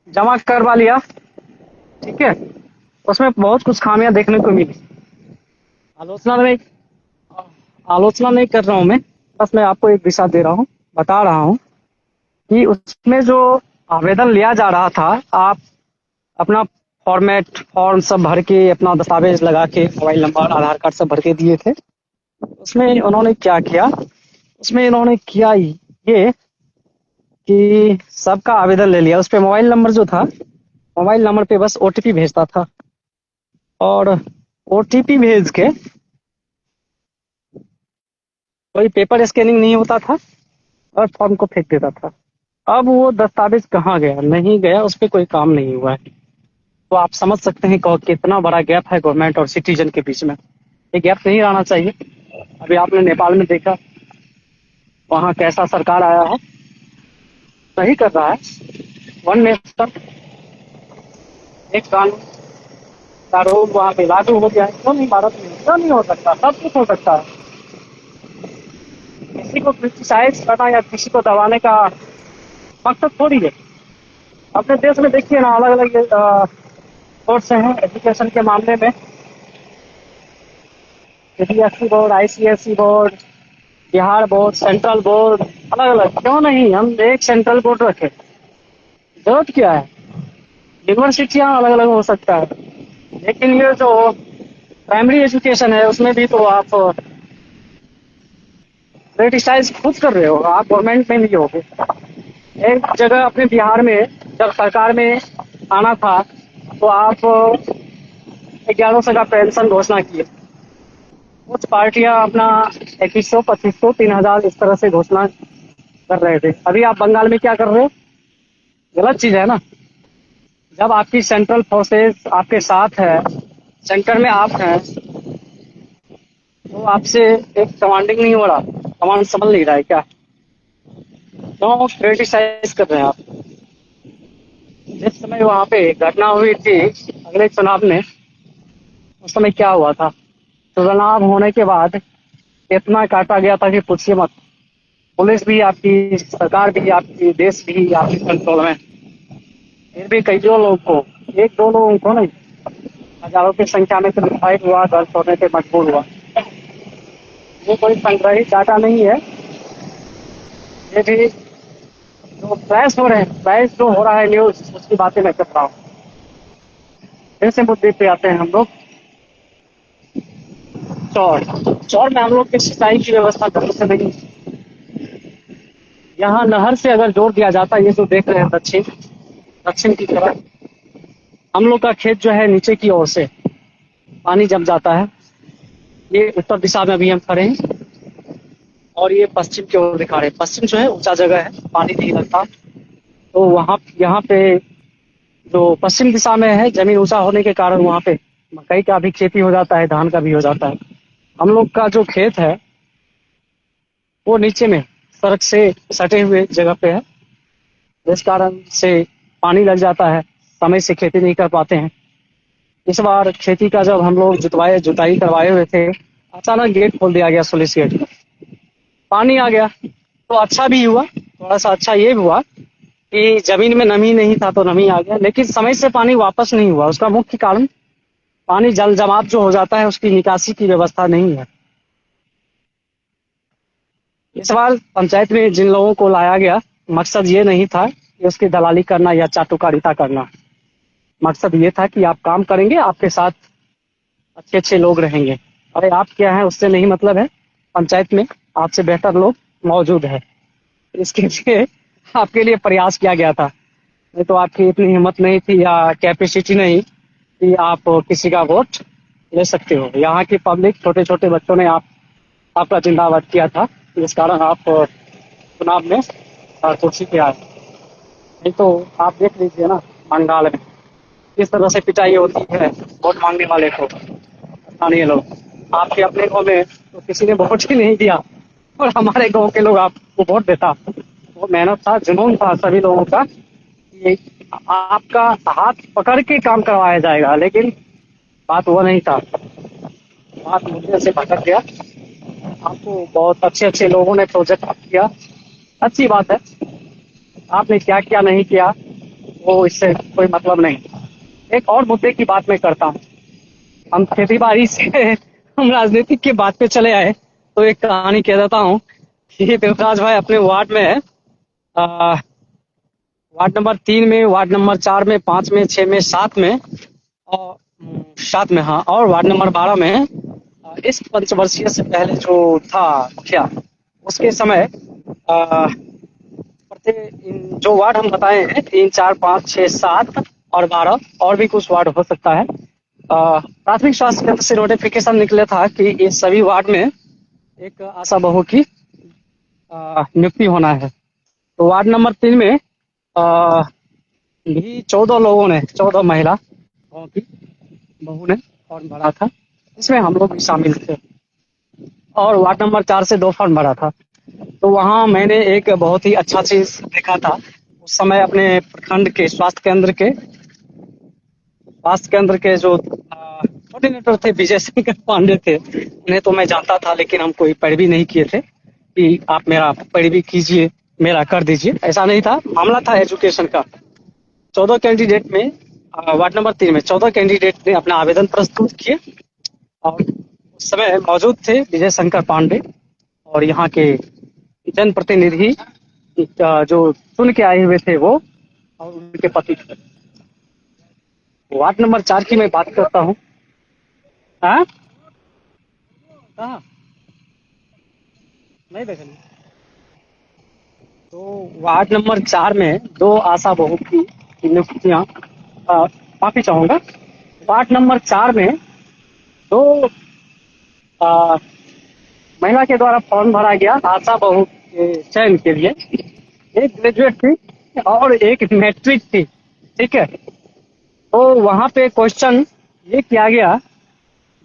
[SPEAKER 1] जमा करवा लिया, ठीक है। उसमें बहुत कुछ खामियां देखने को मिली। आलोचना नहीं कर रहा हूं मैं, बस मैं आपको एक दिशा दे रहा हूं, बता रहा हूं कि उसमें जो आवेदन लिया जा रहा था, आप अपना फॉर्म सब भर के, अपना दस्तावेज लगा के, मोबाइल नंबर, आधार कार्ड सब भर के दिए थे। उसमें उन्होंने क्या किया, उसमें इन्होंने किया ये कि सबका आवेदन ले लिया। उस पर मोबाइल नंबर जो था, मोबाइल नंबर पे बस ओटीपी भेजता था, और ओटीपी भेज के कोई पेपर स्कैनिंग नहीं होता था और फॉर्म को फेंक देता था। अब वो दस्तावेज कहाँ गया, नहीं गया, उस पर कोई काम नहीं हुआ है। तो आप समझ सकते हैं कि कितना बड़ा गैप है गवर्नमेंट और सिटीजन के बीच में। ये गैप नहीं रहना चाहिए। अभी आपने नेपाल में देखा वहाँ कैसा सरकार आया है, सही कर रहा है। वन नेशन एक कानून का रूल वहाँ पे लागू हो गया है। क्यों नहीं भारत में? क्यों नहीं हो सकता? सब कुछ हो सकता है। किसी को क्रिटिसाइज करना या किसी को दबाने का मकसद थोड़ी है। अपने देश में देखिए ना, अलग अलग कोर्स हैं एजुकेशन के मामले में, CBSE board, ICSE board, Bihar board, central board, अलग अलग। क्यों नहीं हम एक सेंट्रल बोर्ड रखें? जरूरत क्या है? यूनिवर्सिटियाँ अलग अलग हो सकता है, लेकिन ये जो प्राइमरी एजुकेशन है उसमें भी तो आप क्रिटिसाइज खुद कर रहे हो। आप गवर्नमेंट में भी होगे। एक जगह अपने बिहार में जब सरकार में आना था तो आप 1100 का पेंशन घोषणा किए। कुछ पार्टियां अपना 2100, 2500, 3000 इस तरह से घोषणा कर रहे थे। अभी आप बंगाल में क्या कर रहे हो? गलत चीज है ना। जब आपकी सेंट्रल फोर्सेस आपके साथ है, सेंटर में आप हैं, तो आपसे एक कमांडिंग नहीं हो रहा, कमांड संभल नहीं रहा है क्या? क्यों क्रिटिसाइज कर रहे हैं आप? जिस समय वहां पे घटना हुई थी अगले चुनाव में, उस समय क्या हुआ था? चुनाव होने के बाद इतना काटा गया था कि पूछिए मत। पुलिस भी आपकी, सरकार भी आपकी, देश भी आपके कंट्रोल में। फिर भी कई लोगों को, एक दो लोगों को नहीं, हजारों की संख्या में क्रिटिसाइज हुआ, घर छोड़ने पे मजबूर हुआ। ये कोई संग्रहित डाटा नहीं है। ये भी जो फ्लैश हो रहे हैं, फ्लैश जो हो रहा है न्यूज, उसकी बातें मैं कर रहा हूँ। फिर से मुद्दे पे आते हैं हम लोग। चौर चौर में हम लोग की सिंचाई की व्यवस्था कहीं से नहीं। यहाँ नहर से अगर जोड़ दिया जाता, ये जो देख रहे हैं दक्षिण दक्षिण की तरफ, हम लोग का खेत जो है नीचे की ओर से पानी जम जाता है। ये उत्तर दिशा में अभी हम खड़े हैं और ये पश्चिम की ओर दिखा रहे हैं। पश्चिम जो है ऊंचा जगह है, पानी नहीं लगता, तो वहाँ यहाँ पे जो पश्चिम दिशा में है, जमीन ऊंचा होने के कारण वहाँ पे मकई का भी खेती हो जाता है, धान का भी हो जाता है। हम लोग का जो खेत है वो नीचे में सड़क से सटे हुए जगह पे है, जिस कारण से पानी लग जाता है, समय से खेती नहीं कर पाते हैं। इस बार खेती का जब हम लोग जुताई करवाए हुए थे, अचानक गेट खोल दिया गया, स्लुइस गेट, पानी आ गया। तो अच्छा भी हुआ, थोड़ा सा अच्छा ये भी हुआ कि जमीन में नमी नहीं था तो नमी आ गया, लेकिन समय से पानी वापस नहीं हुआ। उसका मुख्य कारण पानी जल जमाव जो हो जाता है, उसकी निकासी की व्यवस्था नहीं है। इस बार पंचायत में जिन लोगों को लाया गया, मकसद ये नहीं था कि उसकी दलाली करना या चाटुकारिता करना। मकसद ये था कि आप काम करेंगे, आपके साथ अच्छे अच्छे लोग रहेंगे। अरे आप क्या हैं उससे नहीं मतलब है, पंचायत में आपसे बेहतर लोग मौजूद है, इसके लिए आपके लिए प्रयास किया गया था। नहीं तो आपकी इतनी हिम्मत नहीं थी या कैपेसिटी नहीं कि आप किसी का वोट ले सकते हो। यहाँ की पब्लिक, छोटे छोटे बच्चों ने आपका जिंदाबाद किया था, इस कारण आप चुनाव में कुर्सी पे आए। नहीं तो आप देख लीजिए ना, बंगाल में किस तरह से पिटाई होती है वोट मांगने वाले को, स्थानीय लोग। आपके अपने गाँव में तो किसी ने वोट ही नहीं दिया, और हमारे गाँव के लोग आपको वोट देता। वो मेहनत था, जुनून था सभी लोगों का, ये आपका हाथ पकड़ के काम करवाया जाएगा, लेकिन बात वो नहीं था। बात मुद्दे से भटक गया। आपको बहुत अच्छे अच्छे लोगों ने प्रोजेक्ट किया, अच्छी बात है। आपने क्या किया नहीं किया वो इससे कोई मतलब नहीं। एक और मुद्दे की बात मैं करता हूँ। हम खेती बाड़ी से हम राजनीतिक की बात पे चले आए, तो एक कहानी कह देता हूँ कि देवराज भाई अपने वार्ड में है, वार्ड नंबर 3 में, वार्ड नंबर 4 में, 5 में, 6 में, 7 में और 7 में, हाँ, और वार्ड नंबर 12 में इस पंचवर्षीय से पहले जो था मुखिया, उसके समय जो वार्ड हम बताए हैं 3, 4, 5, 6, 7 और 12, और भी कुछ वार्ड हो सकता है, प्राथमिक स्वास्थ्य केंद्र से नोटिफिकेशन निकला था कि इस सभी वार्ड में एक आशा बहू की नियुक्ति होना है। तो वार्ड नंबर 3 में भी 14 लोगों ने, 14 महिला गाँव की बहू ने फॉर्म भरा था।
[SPEAKER 3] इसमें हम लोग भी शामिल थे। और वार्ड नंबर 4 से 2 फॉर्म भरा था। तो वहाँ मैंने एक बहुत ही अच्छा चीज देखा था। उस समय अपने प्रखंड के स्वास्थ्य केंद्र के जो कोऑर्डिनेटर थे, विजय शंकर पांडे थे। उन्हें तो मैं जानता था, लेकिन हम कोई पैरवी नहीं किए थे कि आप मेरा पैरवी कीजिए, मेरा कर दीजिए। ऐसा नहीं था, मामला था एजुकेशन का। 14 कैंडिडेट में वार्ड नंबर 3 में 14 कैंडिडेट ने अपना आवेदन प्रस्तुत किए। और उस समय मौजूद थे विजय शंकर पांडे और यहाँ के जनप्रतिनिधि जो चुन के आए हुए थे वो, और उनके पति थे। वार्ड नंबर 4 की मैं बात करता हूँ। हाँ, कहाँ नहीं देखनी। तो वार्ड नंबर 4 में 2 आशा बहू की नियुक्तियां, माफी चाहूंगा, वार्ड नंबर 4 में 2 आ, महिला के द्वारा फॉर्म भरा गया आशा बहू के चयन के लिए। एक ग्रेजुएट थी और एक मैट्रिक थी, ठीक है। तो वहां पे क्वेश्चन ये किया गया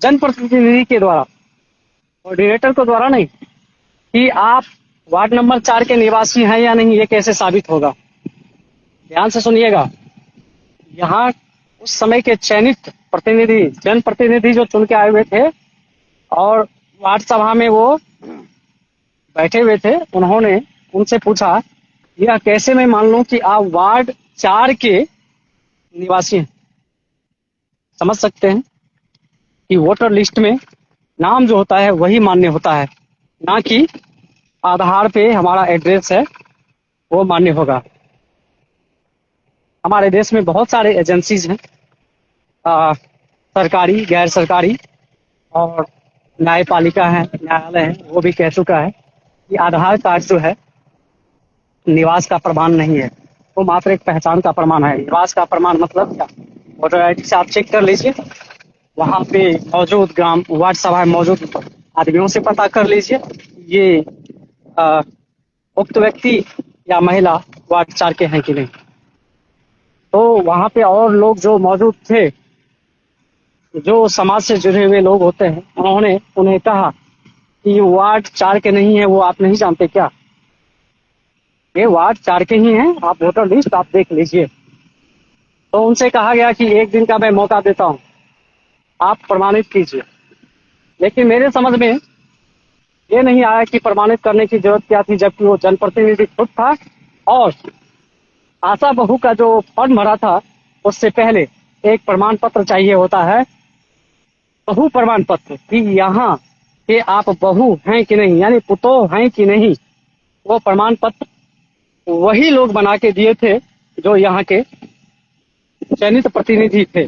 [SPEAKER 3] जनप्रतिनिधि के द्वारा, कोऑर्डिनेटर के द्वारा नहीं, कि आप वार्ड नंबर 4 के निवासी हैं या नहीं, ये कैसे साबित होगा। ध्यान से सुनिएगा। यहाँ उस समय के चयनित प्रतिनिधि, जनप्रतिनिधि जो चुन के आए हुए थे और वार्ड सभा में वो बैठे हुए थे, उन्होंने उनसे पूछा, यह कैसे मैं मान लूं कि आप वार्ड 4 के निवासी हैं। समझ सकते हैं कि वोटर लिस्ट में नाम जो होता है वही मान्य होता है, ना कि आधार पे हमारा एड्रेस है वो मान्य होगा। हमारे देश में बहुत सारे एजेंसीज हैं, सरकारी, गैर सरकारी और न्यायपालिका है, न्यायालय है, वो भी कह चुका है कि आधार कार्ड जो है निवास का प्रमाण नहीं है, वो मात्र एक पहचान का प्रमाण है। निवास का प्रमाण मतलब क्या? वोटर आईडी से आप चेक कर लीजिए, वहाँ पे मौजूद ग्राम वार्ड सभा में मौजूद आदमियों से पता कर लीजिए ये उक्त व्यक्ति या महिला वार्ड 4 के हैं कि नहीं। तो वहाँ पे और लोग जो मौजूद थे, जो समाज से जुड़े हुए लोग होते हैं, उन्होंने उन्हें कहा कि वार्ड 4 के नहीं है, वो आप नहीं जानते क्या? ये वार्ड 4 के ही हैं, आप वोटर लिस्ट आप देख लीजिए। तो उनसे कहा गया कि 1 दिन का मैं मौका देता हूँ, आप प्रमाणित कीजिए। लेकिन मेरे समझ में ये नहीं आया कि प्रमाणित करने की जरूरत क्या थी, जबकि वो जनप्रतिनिधि खुद था और आशा बहू का जो फॉर्म भरा था उससे पहले एक प्रमाण पत्र चाहिए होता है, बहू प्रमाण पत्र, कि यहाँ के आप बहू हैं कि नहीं, यानी पुतोह हैं कि नहीं। वो प्रमाण पत्र वही लोग बना के दिए थे जो यहाँ के चयनित प्रतिनिधि थे।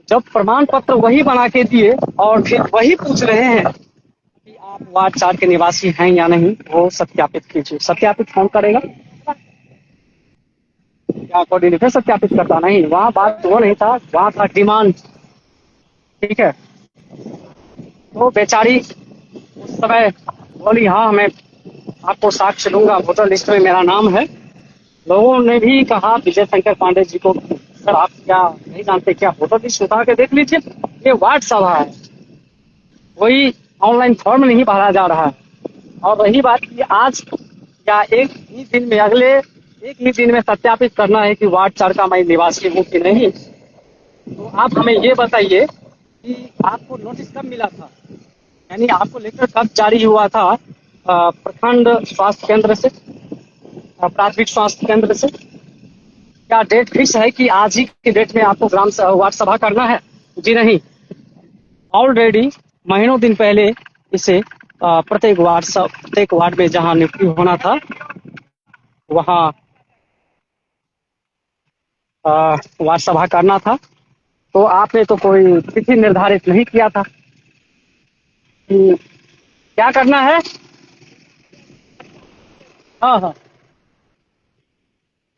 [SPEAKER 3] जब प्रमाण पत्र वही बना के दिए और फिर वही पूछ रहे हैं कि आप वार्ड 4 के निवासी हैं या नहीं, वो सत्यापित कीजिए। सत्यापित कौन करेगा? क्या कोऑर्डिनेटर सत्यापित करता? नहीं, वहाँ बात वो नहीं था, वहाँ था डिमांड, ठीक है। तो बेचारी उस समय बोली, हाँ मैं आपको साक्ष्य दूंगा, वोटर लिस्ट में मेरा नाम है। लोगों ने भी कहा विजय शंकर पांडे जी को, सर आप क्या नहीं जानते क्या, वोटर लिस्ट उतार के देख लीजिए, ये वार्ड सभा है, कोई ऑनलाइन फॉर्म नहीं भरा जा रहा है। और रही बात कि आज या एक ही दिन में, अगले एक ही दिन में सत्यापित करना है कि वार्ड 4 का मैं निवासी हूँ कि नहीं, तो आप हमें ये बताइए कि आपको नोटिस कब मिला था, यानी आपको लेटर कब जारी हुआ था प्रखंड स्वास्थ्य केंद्र से, प्राथमिक स्वास्थ्य केंद्र से? क्या डेट फिक्स है कि आज ही की डेट में आपको वार्ड सभा करना है? जी नहीं, ऑलरेडी महीनों दिन पहले इसे प्रत्येक वार्ड में जहां नियुक्ति होना था वहां वार्ड सभा करना था। तो आपने तो कोई तिथि निर्धारित नहीं किया था कि क्या करना है। हाँ हाँ,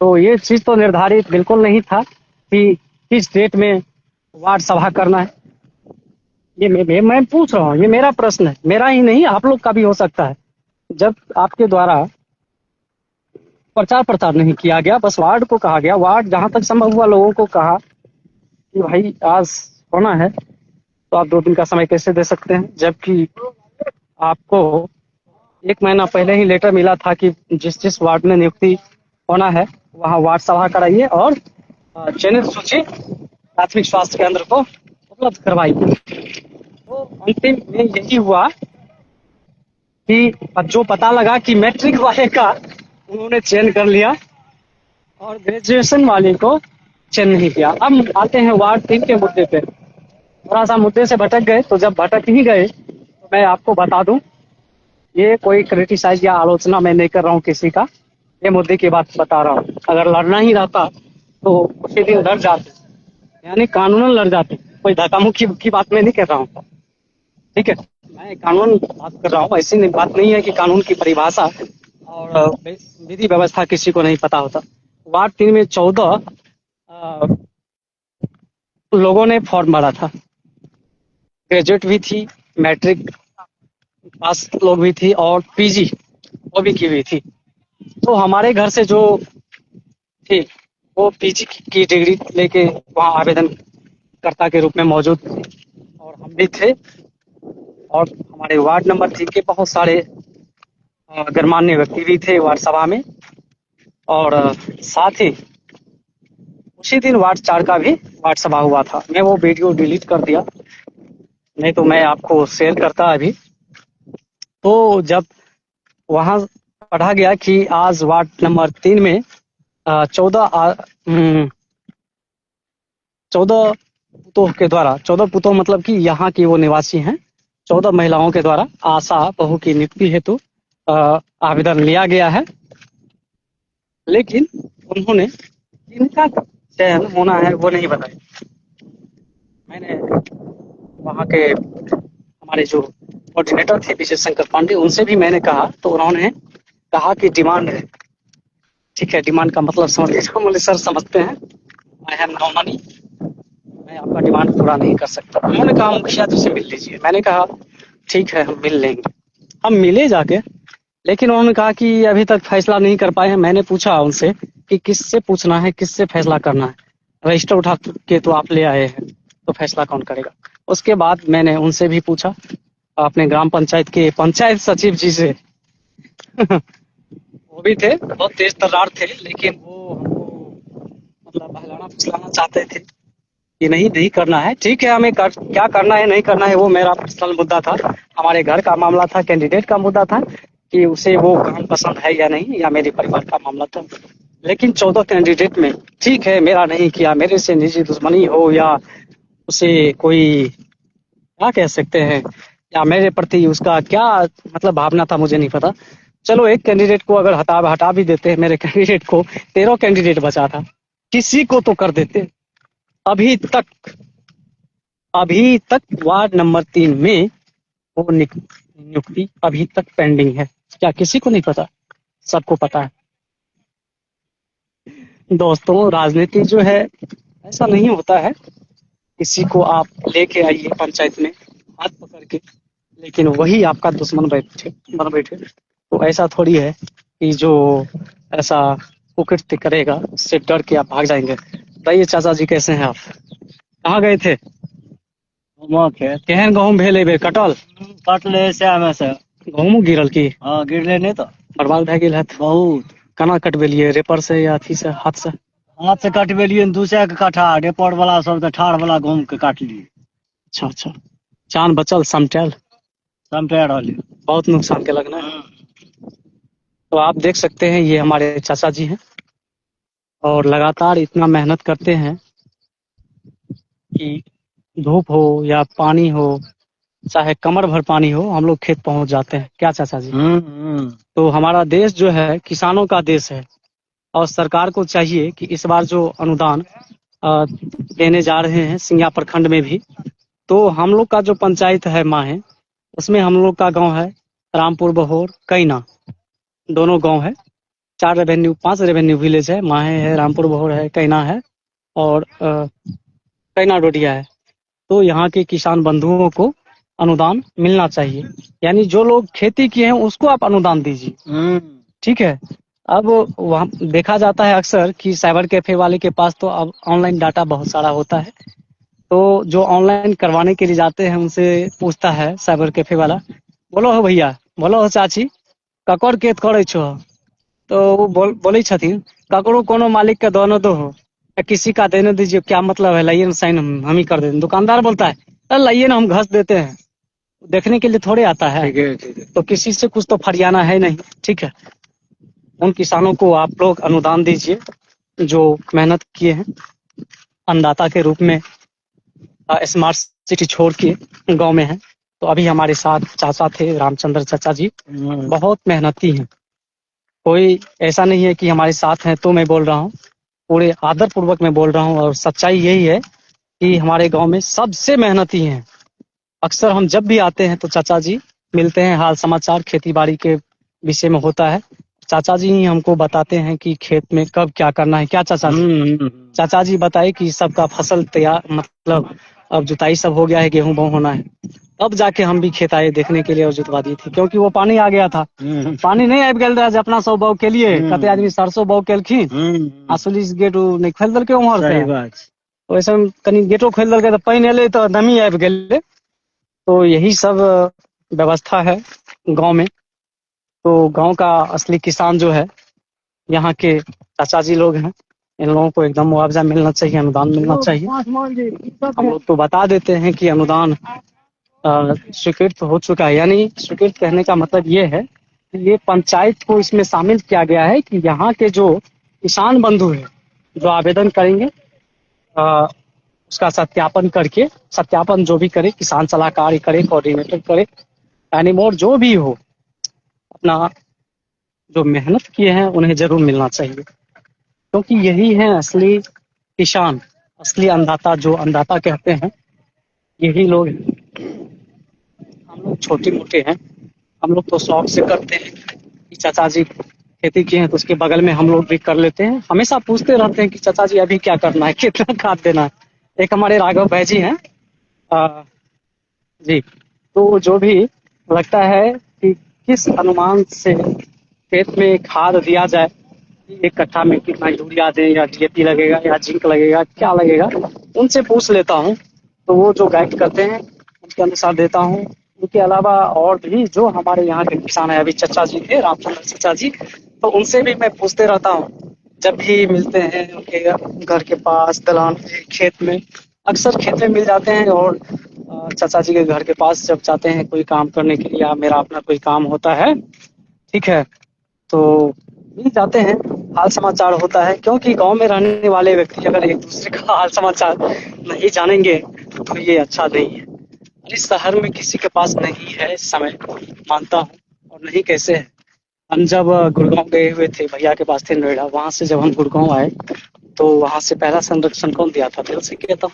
[SPEAKER 3] तो ये चीज तो निर्धारित बिल्कुल नहीं था कि किस डेट में वार्ड सभा करना है। ये मैं पूछ रहा हूँ, ये मेरा प्रश्न है, मेरा ही नहीं आप लोग का भी हो सकता है। जब आपके द्वारा प्रचार प्रसार नहीं किया गया, बस वार्ड को कहा गया, वार्ड जहां तक संभव हुआ लोगों को कहा कि भाई आज होना है, तो आप 2 दिन का समय कैसे दे सकते हैं, जबकि आपको 1 महीना पहले ही लेटर मिला था कि जिस जिस वार्ड में नियुक्ति होना है वहाँ वार्ड सभा कराइए और चयनित सूची प्राथमिक स्वास्थ्य केंद्र को उपलब्ध करवाइए। तो अंतिम में यही हुआ कि जो पता लगा कि मैट्रिक वाले का उन्होंने चयन कर लिया और ग्रेजुएशन वाले को चयन नहीं किया। अब आते हैं वार्ड 3 के मुद्दे पे। थोड़ा सा मुद्दे से भटक गए, तो जब भटक ही गए तो मैं आपको बता दूं, ये कोई क्रिटिसाइज या आलोचना मैं नहीं कर रहा हूँ किसी का, ये मुद्दे की बात बता रहा हूँ। अगर लड़ना ही रहता तो उसी दिन लड़ जाते, यानी कानूनन लड़ जाते। कोई धक्का मुक्की की बात मैं नहीं कर रहा हूँ, ठीक है। मैं कानून बात कर रहा हूँ, ऐसी बात नहीं है कि कानून की परिभाषा और विधि व्यवस्था किसी को नहीं पता होता। वार्ड 3 में 14 लोगों ने फॉर्म भरा था, ग्रेजुएट भी थी, मैट्रिक पास लोग भी थी और पीजी वो भी की हुई थी। तो हमारे घर से जो थी वो पीजी की डिग्री लेके वहाँ आवेदन कर्ता के रूप में मौजूद थे और हम भी थे। और हमारे वार्ड नंबर 3 के बहुत सारे गणमान्य व्यक्ति भी थे वार्ड सभा में। और साथ ही उसी दिन वार्ड 4 का भी वार्ड सभा हुआ था। मैं वो वीडियो डिलीट कर दिया, नहीं तो मैं आपको शेयर करता अभी। तो जब वहाँ पढ़ा गया कि आज वार्ड नंबर 3 में 14 पुतों के द्वारा, 14 पुतों मतलब कि यहाँ की वो निवासी हैं, 14 महिलाओं के द्वारा आशा बहू की नियुक्ति हेतु आवेदन लिया गया है। लेकिन उन्होंने किनका चयन होना है वो नहीं बताया। मैंने वहाँ के हमारे जो कोऑर्डिनेटर थे विजय शंकर पांडे, उनसे भी मैंने कहा, तो उन्होंने कहा कि डिमांड है। ठीक है, डिमांड का मतलब समझ लीजिए। बोले सर समझते हैं, आई हैव नो मनी, मैं आपका डिमांड पूरा नहीं कर सकता। उन्होंने कहा मुखिया जी से मिल लीजिए। मैंने कहा ठीक है हम मिल लेंगे। हम मिले जाके, लेकिन उन्होंने कहा कि अभी तक फैसला नहीं कर पाए हैं। मैंने पूछा उनसे कि किससे पूछना है, किससे फैसला करना है, रजिस्टर उठा के तो आप ले आए हैं, तो फैसला कौन करेगा। उसके बाद मैंने उनसे भी पूछा, अपने ग्राम पंचायत के पंचायत सचिव जी से वो भी थे, बहुत तेज तर्रार थे, लेकिन वो हमको मतलब बहलाना फुसलाना चाहते थे कि नहीं नहीं करना है। ठीक है, हमें क्या करना है नहीं करना है वो मेरा पर्सनल मुद्दा था, हमारे घर का मामला था, कैंडिडेट का मुद्दा था कि उसे वो काम पसंद है या नहीं, या मेरे परिवार का मामला था। लेकिन 14 कैंडिडेट में ठीक है मेरा नहीं किया, मेरे से निजी दुश्मनी हो या उसे कोई क्या कह सकते हैं, या मेरे प्रति उसका क्या मतलब भावना था मुझे नहीं पता। चलो एक कैंडिडेट को अगर हटा भी देते हैं, मेरे कैंडिडेट को 13 कैंडिडेट बचा था, किसी को तो कर देते। अभी तक वार्ड नंबर 3 में वो नियुक्ति अभी तक पेंडिंग है। क्या किसी को नहीं पता? सबको पता है। दोस्तों, राजनीति जो है ऐसा नहीं होता है किसी को आप लेके आइए पंचायत में हाथ पकड़ के, लेकिन वही आपका दुश्मन बन बैठे। तो ऐसा थोड़ी है कि जो ऐसा कुकृत्य करेगा उससे डर के आप भाग जाएंगे। बताइए चाचा जी कैसे हैं आप? कहाँ गए थे? केहन गहूम भेल एबेर कटल?
[SPEAKER 1] कटले श्याम से
[SPEAKER 3] गहूम गिरल की?
[SPEAKER 1] हाँ गिरले नहीं तो
[SPEAKER 3] बर्बाद भए गेल हैत
[SPEAKER 1] बहुत।
[SPEAKER 3] केना कटबेलिए, रेपर से या अथी से, हाथ से?
[SPEAKER 1] हाथ से कटबेलिए 200 के कट्ठा, रेपर वाला सब तो ठाड़ वाला गहूम के काटलिए।
[SPEAKER 3] अच्छा अच्छा, जान बचल समटल?
[SPEAKER 1] समटे रहली
[SPEAKER 3] बहुत नुकसान के लगना है। तो आप देख सकते हैं ये हमारे चाचा जी हैं और लगातार इतना मेहनत करते हैं कि धूप हो या पानी हो, चाहे कमर भर पानी हो, हम लोग खेत पहुंच जाते हैं। क्या चाचा जी? तो हमारा देश जो है किसानों का देश है और सरकार को चाहिए कि इस बार जो अनुदान देने जा रहे हैं सिंघिया प्रखंड में भी, तो हम लोग का जो पंचायत है माहे, उसमें हम लोग का गांव है रामपुर बहोर कैना, दोनों गांव है। 5 रेवेन्यू विलेज है, माहे है, रामपुर बहोर है, कैना है और कैना डोडिया है। तो यहाँ के किसान बंधुओं को अनुदान मिलना चाहिए, यानी जो लोग खेती किए हैं उसको आप अनुदान दीजिए। ठीक है। अब वहाँ देखा जाता है अक्सर कि साइबर कैफे वाले के पास तो अब ऑनलाइन डाटा बहुत सारा होता है, तो जो ऑनलाइन करवाने के लिए जाते हैं उनसे पूछता है साइबर कैफे वाला, बोलो हो भैया, बोलो हो चाची, ककर केत करे छो? तो वो बोले छथिन, ककरो कोनो मालिक का दोनों दो हो या किसी का देने दीजिए, क्या मतलब है, लाइए ना साइन, हम ही कर देते हैं। दुकानदार बोलता है, अरे लाइए ना, हम घस देते हैं। देखने के लिए थोड़े आता है, ठीक है। तो किसी से कुछ तो फरियाना है नहीं, ठीक है। उन किसानों को आप लोग अनुदान दीजिए जो मेहनत किए हैं, अन्नदाता के रूप में। स्मार्ट सिटी छोड़ के गांव में है। तो अभी हमारे साथ चाचा थे, रामचंद्र चाचा जी, बहुत मेहनती हैं। कोई ऐसा नहीं है कि हमारे साथ हैं तो मैं बोल रहा हूँ, पूरे आदर पूर्वक मैं बोल रहा हूँ। और सच्चाई यही है कि हमारे गांव में सबसे मेहनती हैं। अक्सर हम जब भी आते हैं तो चाचा जी मिलते हैं, हाल समाचार खेती बाड़ी के विषय में होता है। चाचा जी ही हमको बताते हैं कि खेत में कब क्या करना है। क्या चाचा जी? चाचा जी बताए कि सबका फसल तैयार, मतलब अब जुताई सब हो गया है, गेहूं बों होना है। अब जाके हम भी खेत आए देखने के लिए और जुतवा दी थी, क्योंकि वो पानी आ गया था। पानी नहीं आबि गेल रहे जे अपना सब बौ के लिए, कते आदमी सरसों बौ केलखिन, आसुलिस गेट नहीं खोल देलकै उम्हर से, वैसे कनी गेटो खोल देलकै तो पानी एलै तो नमी आबि गेलै। तो यही सब व्यवस्था है गांव में। तो गांव का असली किसान जो है यहाँ के चाचा जी लोग हैं। इन लोगों को एकदम मुआवजा मिलना चाहिए, अनुदान मिलना चाहिए। हम लोग तो बता देते हैं कि अनुदान स्वीकृत हो चुका है। यानी स्वीकृत कहने का मतलब ये है कि ये पंचायत को इसमें शामिल किया गया है कि यहाँ के जो किसान बंधु है जो आवेदन करेंगे, उसका सत्यापन करके, सत्यापन जो भी करे, किसान सलाहकार करे, कोऑर्डिनेटर करे, एनीमोर जो भी हो, अपना जो मेहनत किए हैं उन्हें जरूर मिलना चाहिए। क्योंकि यही है असली किसान, असली अन्नदाता, जो अन्नदाता कहते हैं, यही लोग हैं। हम लोग छोटे मोटे हैं, हम लोग तो शौक से करते हैं कि चाचा जी खेती किए हैं तो उसके बगल में हम लोग भी कर लेते हैं। हमेशा पूछते रहते हैं कि चाचा जी अभी क्या करना है, कितना खाद देना है। एक हमारे राघव भाई जी हैं जी, तो जो भी लगता है कि किस अनुमान से खेत में खाद दिया जाए, एक कट्ठा में कितना यूरिया दें या डीएपी लगेगा या जिंक लगेगा, क्या लगेगा, उनसे पूछ लेता हूँ। तो वो जो गाइड करते हैं उनके अनुसार देता हूँ। उनके अलावा और भी जो हमारे यहाँ के किसान है, अभी चचा जी थे, रामचंद्र चचा जी, तो उनसे भी मैं पूछते रहता हूँ। जब भी मिलते हैं उनके घर के पास, दलान पे, खेत में, अक्सर खेत में मिल जाते हैं। और चाचा जी के घर के पास जब जाते हैं कोई काम करने के लिए, या मेरा अपना कोई काम होता है, ठीक है, तो मिल जाते हैं, हाल समाचार होता है। क्योंकि गांव में रहने वाले व्यक्ति अगर एक दूसरे का हाल समाचार नहीं जानेंगे तो ये अच्छा नहीं है। इस शहर में किसी के पास नहीं है समय, मानता हूँ, और नहीं कैसे है। हम जब गुड़गांव गए हुए थे, भैया के पास थे नोएडा, वहां से जब हम गुड़गांव आए तो वहां से पहला संरक्षण कौन दिया था, दिल से किया था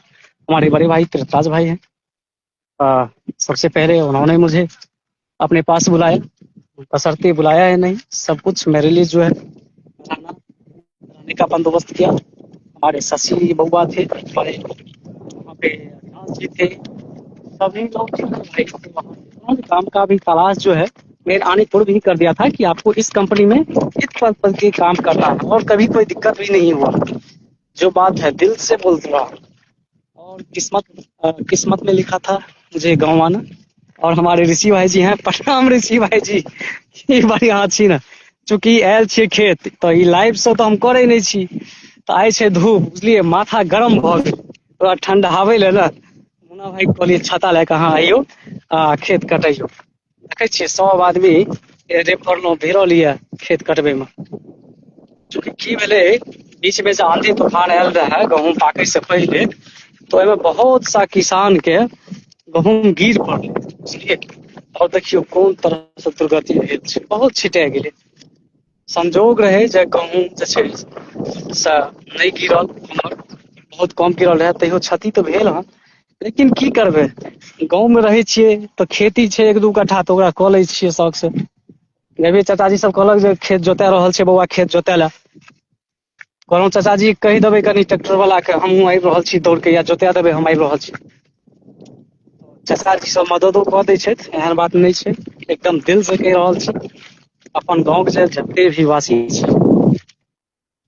[SPEAKER 3] हमारे बड़े भाई पृथ्वीराज भाई हैं। सबसे पहले उन्होंने मुझे अपने पास बुलाया, बशर्ते बुलाया है नहीं, सब कुछ मेरे लिए जो है रहने का बंदोबस्त किया। हमारे शशि बउआ थे, हमारे वहाँ पे अविनाश जी थे, सभी लोग थे भाई। वहाँ काम का भी तलाश जो है मेरे आने पूर्व ही कर दिया था कि आपको इस कंपनी में इस पद पर के काम करना है, और कभी कोई दिक्कत भी नहीं हुआ। जो बात है दिल से बोलते रहा। और किस्मत में लिखा था मुझे गाँव आना। और हमारे ऋषि भाई जी हैं, प्रणाम ऋषि भाई जी, ई बारी अहाँ छी ने, चूँकि आयल छियै खेत तो ई लाइव से तो हम करे नहीं छी, तो आइ छै धूप, बुझलिए, माथा गरम भ गेल, थोड़ा ठंडावे ले ना मुन्ना भाई कहलिए छाता लेके अहाँ आइयो आ खेत कटैयो। देखै छियै सब आदमी रेफरलहुँ भिड़ल ये खेत कटबे में। चूँकि की भेलै, बीच में जे आंधी तूफान आयल रहे गहूँम पाकै से पहले, तो एहिमे बहुत सा किसान के गहूँम गिर पड़लै, बुझलिए। और देखियो कोन तरह से दुर्गति भेल छै, बहुत छिटा गेलै। संजोग रहे जे गहूँम जे छै से नहीं गिरल, हमर बहुत कम गिरल रहे, तैयो क्षति तो भेल हँ। लेकिन की करबै, गाँव में रहै छियै तो खेती छै एक दू कट्ठा तो ओकरा कऽ लै छियै शौक से। अभी चाचाजी सब कहलक जे खेत जोता रहल छै बौआ, खेत जोता ला। कहलहुँ चाचा जी कहि देबै कनि ट्रैक्टर वाला के हमहूँ आबि रहल छी दौड़ के, या जोता देबै हम आबि रहल छी। चाचा जी सब मददो कऽ दै छथि, एहन बात नहीं छै, एकदम दिल से कहि रहल छी। अपन गाँव के जते भी वासी छै,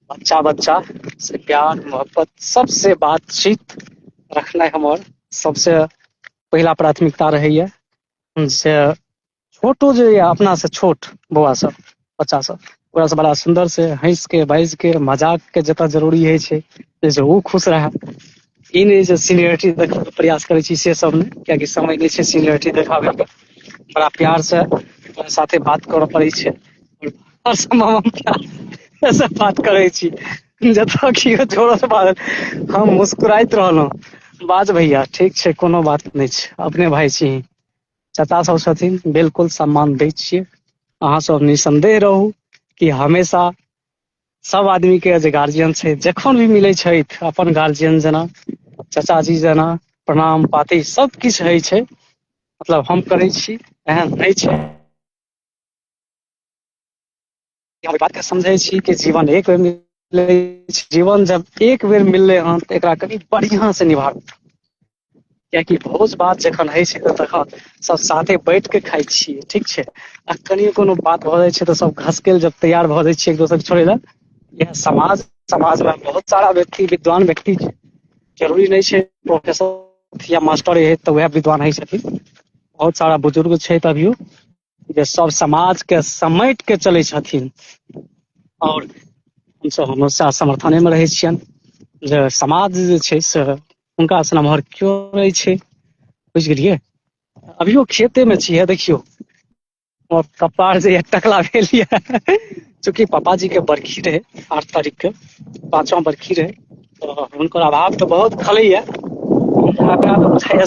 [SPEAKER 3] बच्चा बच्चा से प्यार मोहब्बत सबसे बातचीत रखनाइ हमर सबसे पहिला प्राथमिकता रहैया। जे छोटो जे यऽ अपना से छोट बौआ सब, बच्चा सब, ओकरा से बड़ा सुंदर से हंस के बाजि के मजाक के जतऽ जरूरी होइ छै जैसे ओ खुश रहे। ई नहि जे सीनियरिटी देखाबे के प्रयास करै छी से सब नहि, कियाकि समय नहि छै सीनियरिटी देखाबे के। बड़ा प्यार से ओकरा साथे बात करऽ पड़ै छै, हर समय हम प्यार से बात करै छी। जतऽ किओ जोरसँ बाजल हम मुस्कुराइत रहलहुँ, बाज भैया ठीक छै कोनो बात नहि छै, अपने भाय छी। चाचा सब छथिन बिल्कुल सम्मान दै छियै। अहाँ सब निसंदेह रहू कि हमेशा सब आदमी के जे गार्जियन छै जखन भी मिलै छथि अपन गार्जियन जेना, चाचाजी जेना प्रणाम पाती सब किछु होइ छै। मतलब हम करै छी, एहन नहि छै। हम बात के समझै छी कि जीवन एक बेर मिलै छै, जीवन जब एक बेर मिललै हन तऽ एकरा कनि बढ़िआं से निभाबू। कियाकि भोज भात जखन होइ छै तखन सब साथे बैठ के खाइ छियै, ठीक छै। आ कनियो कोनो बात भऽ जाइ छै तऽ सब घसकै ल जब तैयार भऽ जाइ छियै एक दोसर के छोड़ै लए। यह समाज में बहुत सारा व्यक्ति, विद्वान व्यक्ति छै। जरूरी नहि छै प्रोफेसर या मास्टर है तऽ वएह विद्वान होइ छथिन। बहुत सारा बुजुर्ग छै अभियो जे सब समाज के समेट के चलै छथिन। और हमसब हमेशा समर्थने मे रहै छियनि जे समाज जे छै से हुनका स नमहर केओ नहि छै, बुझि गेलियै। अभियो खेते मे छियै देखियौ, कपार जे टकला भेल ये चूँकि पापाजी के बरखी रहे 8 तारीख के, 5वाँ बरखी रहे तऽ हुनकर अभाव तऽ बहुत खलैया।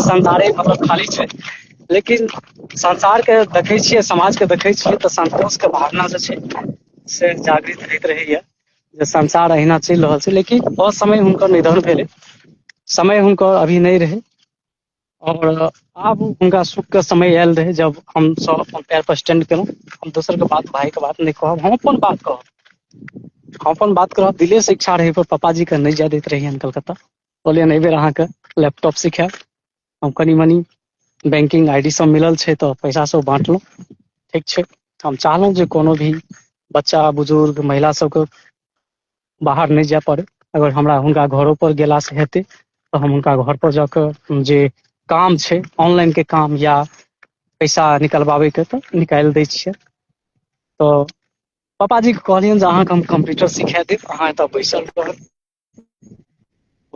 [SPEAKER 3] संसारे मतलब खाली छै, लेकिन संसार के देखै छियै, समाज के देखै छियै तऽ संतोष के भावना जे छै से जागृत होइत रहैया जे संसार अहिना चलि रहल छै। लेकिन असमय हुनकर निधन भेलै, समय हुनकर अभी नहि रहै। और आब हुनका सुख के समय आयल रहे जब हम सब अपन पैर पर स्टैंड केलहुँ। हम दोसर के बात, भाय के बात नहि कहब, हम अपन बात कहब। हम अपन बात करब, दिले से इच्छा रहै पर पापाजी के नहि जाय दैत रहियैन कलकत्ता। कहलियनि एहि बेर अहाँके लैपटॉप सिखायब। हम कनी मनी बैंकिंग आईडी सब मिलल छै तऽ पैसा सब बांटलहुँ, ठीक छै। हम चाहलहुँ जे कोनो भी बच्चा बुजुर्ग महिला सबके बाहर नहि जाय पड़ै। अगर हमरा हुनका घरो पर गेलासँ हेतै तऽ हम हुनका घर पर जाकऽ जे काम छै ऑनलाइन के काम या पैसा निकलबाबे के तऽ निकालि दै छियै। तऽ पापाजी के कहलियनि जे अहाँके हम कंप्यूटर सिखा देब, अहाँ एतऽ बैसल रहब।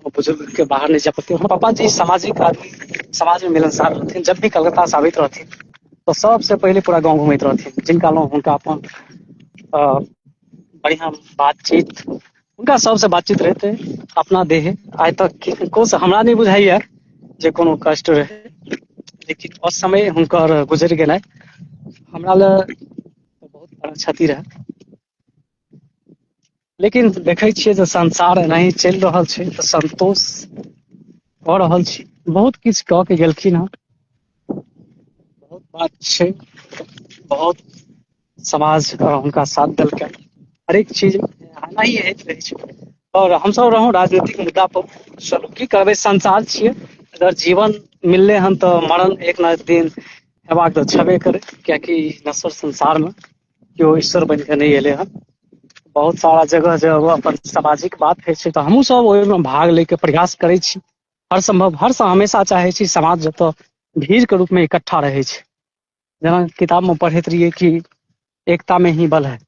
[SPEAKER 3] बुजुर्ग के बाहर नहि जाय पड़तै। हमर पापाजी सामाजिक आदमी, समाज में मिलनसार रहथिन। जब भी कलकत्ता से आबैत रहथिन तऽ सबसे पहिले पूरा गाँव घुमैत रहथिन, जिनका लग हुनका अपन बढ़िआँ बातचीत, हुनका सबसे बातचीत रहितै अपना देहे। आइ तक किनको से हमरा नहि बुझाइया जे कोनो कष्ट रहै, लेकिन असमय हुनकर गुजरि गेनाइ हमरा ले बहुत बड़ा क्षति रहै। लेकिन देखै छियै जे संसार एनाही चलि रहल छै तऽ संतोष कऽ रहल छी। बहुत किछु कऽ के गेलखिन हँ, बहुत बात छै, बहुत समाज हुनका साथ देलकै, हरेक चीज एनाही होइत रहै छै। और हमसब रहौं राजनीतिक मुद्दा पर, चलू की करबै संसार छियै। अगर जीवन मिललै हन तऽ मरण एक ना एक दिन हेबाक तऽ छेबे करै, कियाकि नश्वर संसार मे केओ ईश्वर बनि कऽ नहि एलै हन। बहुत सारा जगह जगह अपन सामाजिक बात होइ छै तऽ हमहूँ सब ओहिमे भाग ले के प्रयास करै छी। हर सम्भव, हमेशा चाहै छी समाज जतऽ भीड़ के रूप में इकट्ठा रहै छै। जेना किताब में पढ़ैत रहियै कि एकता में ही बल है।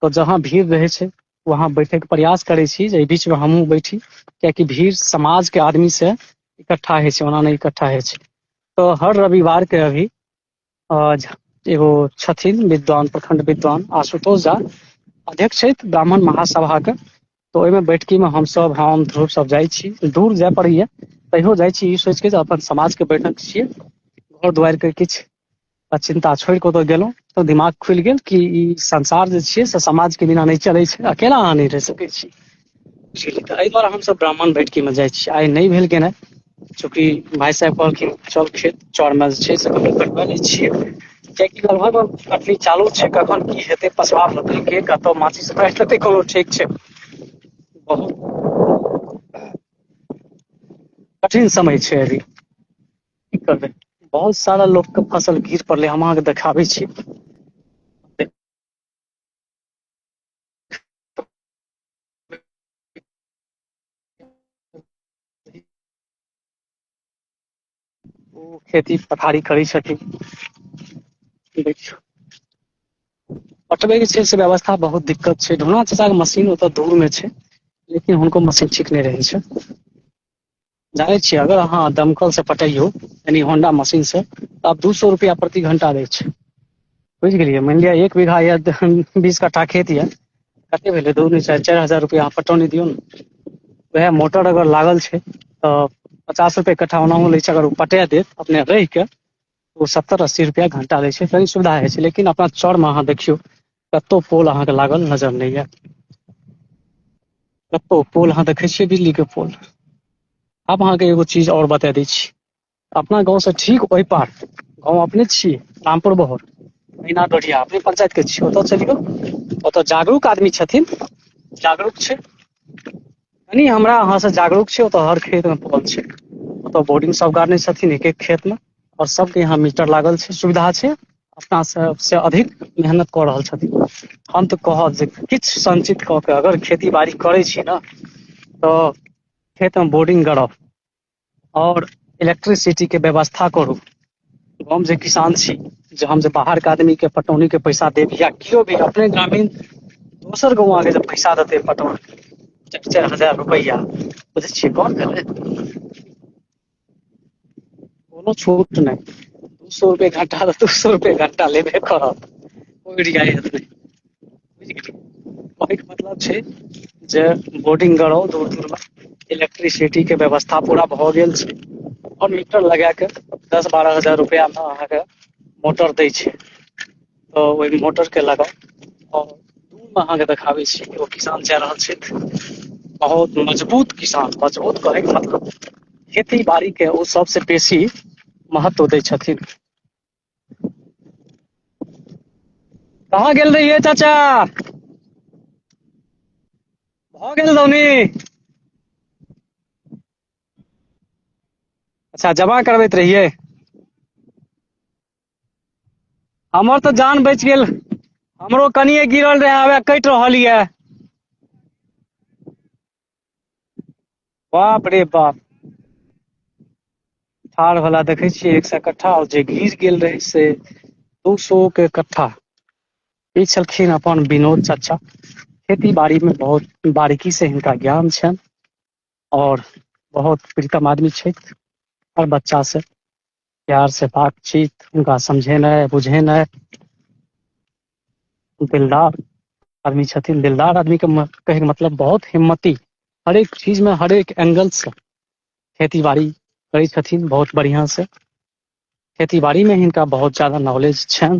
[SPEAKER 3] तऽ जहाँ भीड़ रहै छै वहां बैठे के प्रयास करै छी जे एहि बीच में हमहुँ बैठी, कियाकि भीड़ समाज के आदमी से इकट्ठा होइ छै, ओना नहि इकट्ठा होइ छै। तऽ हर रविवार के अभी एगो छथिन विद्वान, प्रखंड विद्वान आशुतोष झा, अध्यक्ष छथि ब्राह्मण महासभा के। तऽ ओहिमे बैठकी में हमसभ, हम ध्रुव सब जाइ छी, दूर जाय पड़ैया तैयो जाइ छी ई सोचि के जे अपन समाज के बैठक छियै, घर दुआरि के किछु चिन्ता छोड़ि कऽ ओतऽ गेलहुँ तऽ दिमाग खुलि गेल कि ई संसार जे छियै से समाज के बिना नहि चलै छै, अकेला अहाँ नहि रहि सकै छी। तऽ एहि दुआरे हमसभ ब्राह्मण बैठकी में जाइ छी। आइ नहि भेल गेनाइ, चूँकि भाय साहब कहलखिन चल खेत चौर में जे छै से कनि कटबा लै छियै, कियाकि लगभग कटनी चालू छै, कखन की हेतै पसबा लतै के कतऽ माची से काटि लेतै कोनो ठीक छै। बहुत कठिन समय छै अभी, की करबै। बहुत सारा लोक के फसल गिर पड़लै, हम अहाँके देखाबै छी। ओ खेती पथारी करै छथिन। देखियौ पटबै के छै से व्यवस्था बहुत दिक्कत छै। ढोना चाचा के मशीन ओतऽ दूर में छै, लेकिन हुनको मशीन ठीक नहि रहै छै। जानै छियै अगर अहाँ दमकल से पटैयौ यानी होंडा मशीन से, तऽ आब 200 रुपया प्रति घंटा लै छै। बुझि गेलियै, मानि लिअ 1 बीघा या 20 कट्ठा खेत यऽ, कते भेलै 2 दूनी 4, 4,000 रुपया अहाँ पटौनी दियौ ने। वएह मोटर अगर लागल छै तऽ 50 रुपए कट्ठा ओनाहो लै छै। अगर ओ पटा देत अपने रहि के, ओ 70-80 रुपया घंटा लै छै। कनी सुविधा होइ छै, लेकिन अपना चर मे अहाँ देखियौ कतौ पोल अहाँके लागल नजर नहि आयत। कतौ पोल अहाँ देखै छियै बिजली के पोल? आब अहाँके एगो चीज और बता दै छी, अपना गाँव से ठीक ओहि पार गाँव अपने छियै रामपुर बहर, मैना डोढ़िया अपने पंचायत के छियै। ओतऽ चलियौ, ओतऽ जागरूक आदमी छथिन, जागरूक छै कनी हमरा अहाँ से जागरूक छै। ओतऽ हर खेत मे कल छै, ओतऽ बोर्डिंग सब गाड़ने छथिन एक एक खेत मे, और सबके यहाँ मीटर लागल छै, सुविधा छै। अपना सबसे अधिक मेहनत कऽ रहल छथिन। हम तऽ कहब जे किछु संचित कऽ के अगर खेती बाड़ी करै छी ने, तऽ खेत में बोर्डिंग गड़ाउ और इलेक्ट्रिसिटी के व्यवस्था करू। हम जे किसान छी, जे हम जे बाहर के आदमी के पटौनी के पैसा देब, या केओ भी अपने ग्रामीण दोसर गाँव आके जे पैसा देतै पटौनी 4-4 हजार रुपैया, बुझै छियै कम भेलै? कोनो छूट नहि, 200 रुपए घंटा तऽ 200 रुपए घंटा लेबे करत, कोइ रियायत नहि। बुझि गेलियै, कहैके मतलब छै जे बोर्डिंग गड़ाउ दूर दूर मे, इलेक्ट्रिसिटी के व्यवस्था पूरा भऽ गेल छै, और मीटर लगा के 10-12 हजार रुपया मे अहाँके मोटर दै छै। तऽ ओहि मोटर के लगाउ, और दूर मे अहाँके देखाबै छी एगो किसान जा रहल छथि, बहुत मजबूत किसान, मजबूत कहैके मतलब खेती बाड़ी के ओ सबसे बेसी महत्व दै छथिन। कहाँ गेल रहियै चाचा? भऽ गेल दौनी? अच्छा जमा करबैत रहियै? हमर तऽ जान बचि गेल, हमरो कनिये गिरल रहे, हउएह कटि रहल ये। बाप रे बाप, ठार वाला देखै छियै 100 कट्ठा, जे गिर गेल रहे से 200 के कट्ठा। ई छलखिन अपन विनोद चाचा, खेती बाड़ी में बहुत बारीकी से हिनका ज्ञान छनि, और बहुत प्रीतम आदमी छथि। हर बच्चा से प्यार से बातचीत, हुनका समझेनाइ बुझेनाइ, दिलदार आदमी छथिन। दिलदार आदमी के कहैके मतलब बहुत हिम्मती, हरेक चीज में हरेक एंगल से खेती बाड़ी करै छथिन बहुत बढ़िआँ से। खेती बाड़ी में हिनका बहुत ज्यादा नॉलेज छनि।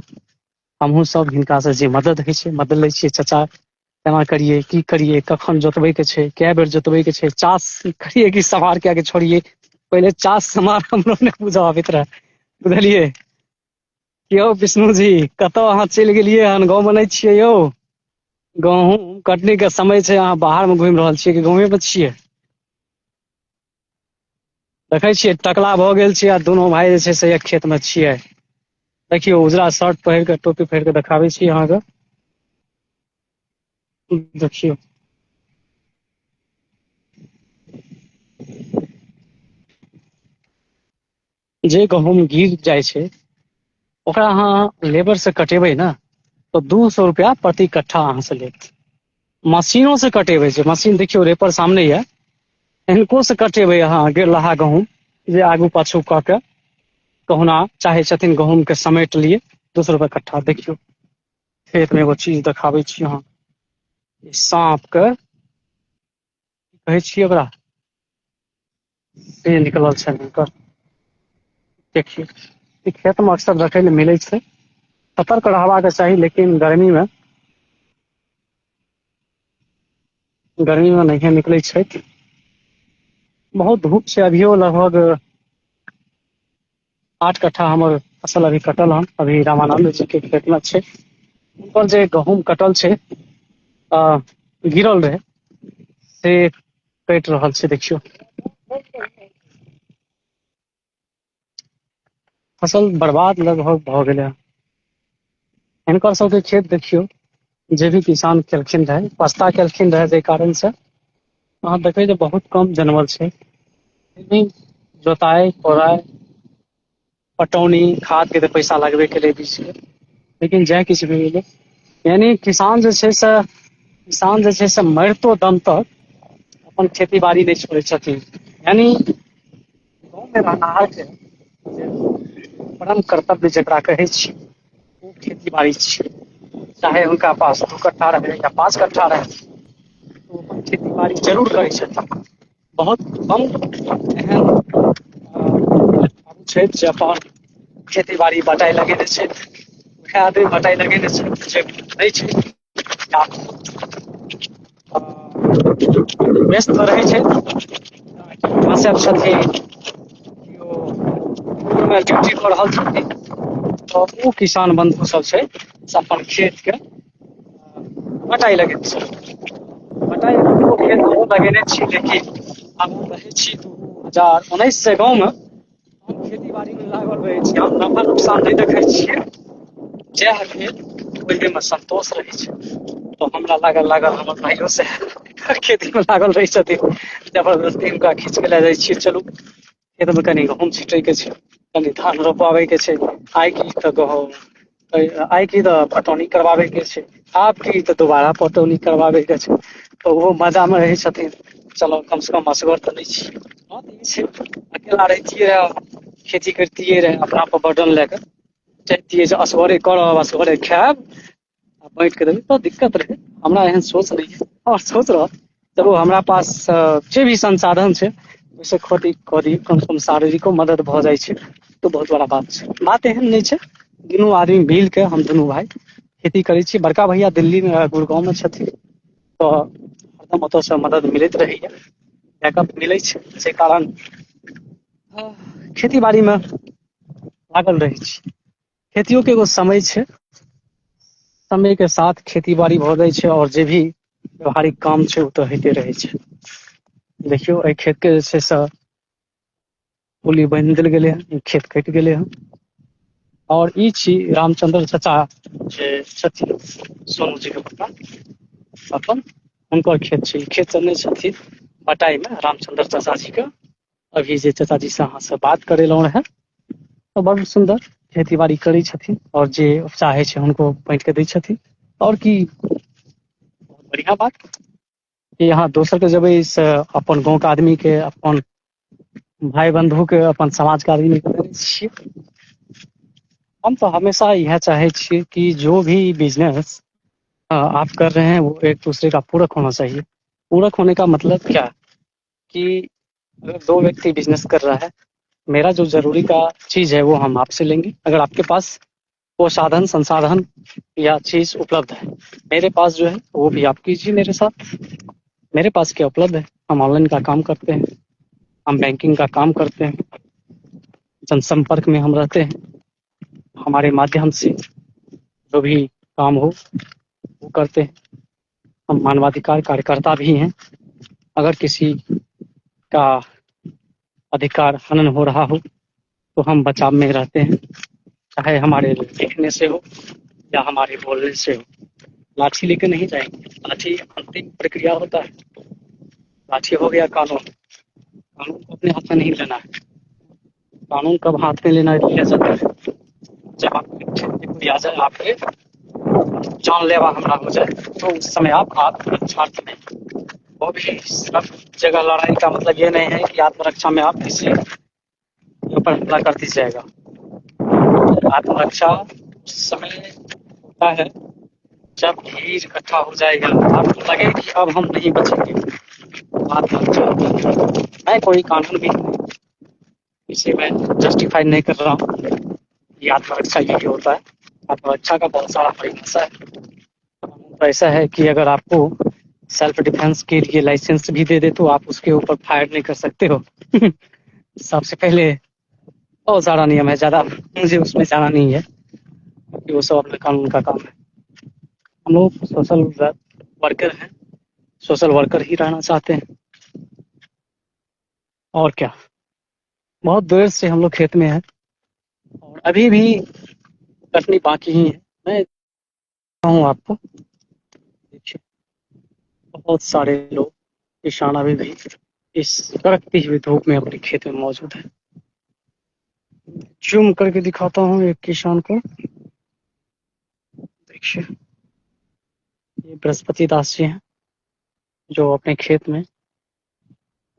[SPEAKER 3] हमहूँ सब हिनका से जे मदद होइ छै मदद लै छियै, चाचा केना करिए, की करिए, कखन जोतबै के छै, कए बेर जोतबै के छै, चास करिए कि समार कए के छोड़िए। पहिले चास समार हमरो नहि बुझऽ आबैत रहे, बुझलियै। यौ विष्णु जी कतऽ अहाँ चलि गेलियै हन, गाँव में नै छियै यौ? गहूँम कटनी के समय छै, अहाँ बाहर में घुमि रहल छियै कि गाँवे में छियै? देखै छियै टकला भऽ गेल छियै, आ दुनू भाय जे छै से एक खेत में छियै। देखियौ उजरा शर्ट पहिर कऽ, टोपी पहिर कऽ देखाबै छी अहाँके, देखियौ जे गहूँम गिर जाइ छै, ओकरा अहाँ लेबर से कटेबै ने तऽ 200 रुपया प्रति कट्ठा अहाँ से लेत। मशीनो से कटेबै, जे मशीन देखियौ रेपर सामने ये, हिनको से कटेबै अहाँ गेलहा गहूँम, जे आगू पाछू कऽ के कहुना चाहे छथिन गहूँम के समेट लिए, 200 रुपया कट्ठा। देखियौ खेत में एगो चीज देखाबै छी अहाँ, साँप के कहै छियै ओकरा, से निकलल छनि हुनकर। देखियौ ई खेत में अक्सर देखै ले मिलै छै, सतर्क रहबाक चाही, लेकिन गर्मी में नहिये निकलै छथि। बहुत धूप छै, अभियो लगभग 8 कट्ठा हमर फसल अभी कटल हन, अभी रामानंद जी के खेत में छै। हुनकर जे गहूँम कटल छै, गिरल रहे से कटि रहल छै, देखियौ फसल बर्बाद लगभग भऽ गेलै हन। हिनकर सबके खेत देखियौ, जे भी किसान केलखिन रहे पस्ता केलखिन रहे, जाहि कारण से अहाँ देखबै जे बहुत कम जनमल छै। जोताई कोड़ाई पटौनी खाद के तो पैसा लगबे केलै बीच के, लेकिन जै किछु भी भेलै, यानी किसान जे छै से मरितो दम तक अपन खेती बाड़ी नहीं छोड़ै छथिन। यानी गाँव में रहनाहर के जे परम कर्तव्य जकरा कहै छी वो खेती बाड़ी छै। चाहे उनका पास 2 कट्ठा रहे या 5 कट्ठा रहे, तो अपन खेती बाड़ी जरूर करै छथिन। बहुत कम एहन छै जे अपन खेती बाड़ी बटाई लगेने छै, वएह आदमी बटाई लगेने छै जे नहीं छै या व्यस्त रहै छै, मास्टर छथिन, केओ ड्यूटी कऽ रहल छथिन, तऽ ओ किसान बंधु सब छै से अपन खेत के बटाई लगेने छै। बटाई खेत हमहुँ लगेने छी, लेकिन हम रहै छी 2019 से गाँव में, हम खेती बाड़ी में लागल रहै छी, हम नफा नुकसान नहीं देखै छियै, जएह भेल ओहिमे संतोष रहै छै। तो हमरा लागल हमर भाइयों से खेती में लागल रहै छथिन, जबरदस्ती हुनका खींच के लए जाइ छियै, चलू खेत में कनि गहूँम छींटै के छै, कनि धान रोपाबै के छै, आइ की तऽ गहूँम, आइ की तऽ पटौनी करवाबे के छै, आब की तऽ दोबारा पटौनी करवाबे के छै, तो ओहो मजा में रहै छथिन, चलो कम से कम असगर तऽ नहीं छी। बात ई छै अकेला रहितियै रहे, खेती करतियै रहे अपना पर बर्डन लए के, चाहतियै जे असगरे करब असगरे खायब आ बांटि के देबै, तो दिक्कत रहे। हमरा एहन सोच नहीं है, और सोच रह चलो हमरा पास जे भी संसाधन छै ओहिसे खोदी खोदी कम से कम शारीरिको मदद भऽ जाइ छै, तो बहुत बड़ा बात छै। बात एहन नहीं छै, दुनू आदमी मिल के हम दुनू भाई खेती करै छी। बड़का भैया दिल्ली में गुड़गांव में छथिन, तो हरदम ओतऽ से मदद मिलैत रहैया, बैकअप मिलै छै, से कारण खेती बाड़ी में लागल रहै छी। खेतियों के एगो समय छै, समय के साथ खेती बाड़ी भऽ जाइ छै, और जे भी व्यवहारिक काम छै ओ तऽ होइते रहै छै। देखियौ एहि खेत के जे छै से पुली बान्हि देल गेलै हन, ई खेत कटि गेलै हन, और ई छी रामचंद्र चाचा जे छथिन सोनू जी के पप्पा, अपन हुनकर खेत छै, ई खेत चलने छथिन बटाई में रामचंद्र चाचा जी के। अभी जे चाचाजी से अहाँ से बात करेलहुँ रहे, तो बड़ सुंदर खेती बाड़ी करै छथिन, और जे चाहे छै हुनको बांटि के दै छथिन, और की बढ़िया बात कि यहाँ दोसर के जेबै से अपन गाँव के आदमी के, अपन भाई बंधु के, अपन समाज के आदमी के देने छियै। हम तो हमेशा यह चाहे छियै कि जो भी बिजनेस आप कर रहे हैं वो एक दूसरे का पूरक होना चाहिए। पूरक होने का मतलब क्या, कि अगर 2 व्यक्ति बिजनेस कर रहा है, मेरा जो जरूरी का चीज है वो हम आपसे लेंगे, अगर आपके पास वो साधन संसाधन या चीज उपलब्ध है, मेरे पास जो है वो भी आप कीजिए मेरे साथ। मेरे पास क्या उपलब्ध है, हम ऑनलाइन का काम करते हैं, हम बैंकिंग का काम करते हैं, जनसंपर्क में हम रहते हैं, हमारे माध्यम से जो भी काम हो वो करते हैं। हम मानवाधिकार कार्यकर्ता भी हैं, अगर किसी का अधिकार हनन हो रहा हो तो हम बचाव में रहते हैं, चाहे हमारे लिखने से हो या हमारे बोलने से हो। लाठी लेके नहीं जाएंगे, लाठी अंतिम प्रक्रिया होता है, लाठी हो गया कानून, कानून को अपने हाथ में नहीं लेना है। कानून कब हाथ में लेना लिया जाता है, जब आपके कोई आ जाए, आपके जानलेवा हमला हो जाए, तो उस समय आप आत्मरक्षार्थ में, वो भी सब जगह लड़ाई का मतलब ये नहीं है कि आत्मरक्षा में आप किसी के ऊपर हमला कर दीजिएगा। आत्मरक्षा उस समय होता है जब भीड़ इकट्ठा हो जाएगा, आपको लगे कि अब हम नहीं बचेंगे, आत्मरक्षा। मैं कोई कानून भी इसे मैं जस्टिफाई नहीं कर रहा हूँ, ये आत्मरक्षा यही होता है। आत्मरक्षा का बहुत सारा परिभाषा है, तो ऐसा है कि अगर आपको सेल्फ डिफेंस के लिए लाइसेंस भी दे दे तो आप उसके ऊपर फायर नहीं कर सकते हो। सबसे पहले बहुत सारा नियम है, ज्यादा मुझे उसमें जाना नहीं है, क्योंकि वो सब अपने कानून का काम है। हम लोग सोशल वर्कर हैं, सोशल वर्कर ही रहना चाहते हैं, और क्या। बहुत देर से हम लोग खेत में हैं, और अभी भी कटनी बाकी ही है। मैं हूँ आपको, देखिए बहुत सारे लोग किसान अभी भी इस कड़कती हुई धूप में अपने खेत में मौजूद है। जूम करके दिखाता हूँ एक किसान को। देखिए, ये बृहस्पति दास जी हैं जो अपने खेत में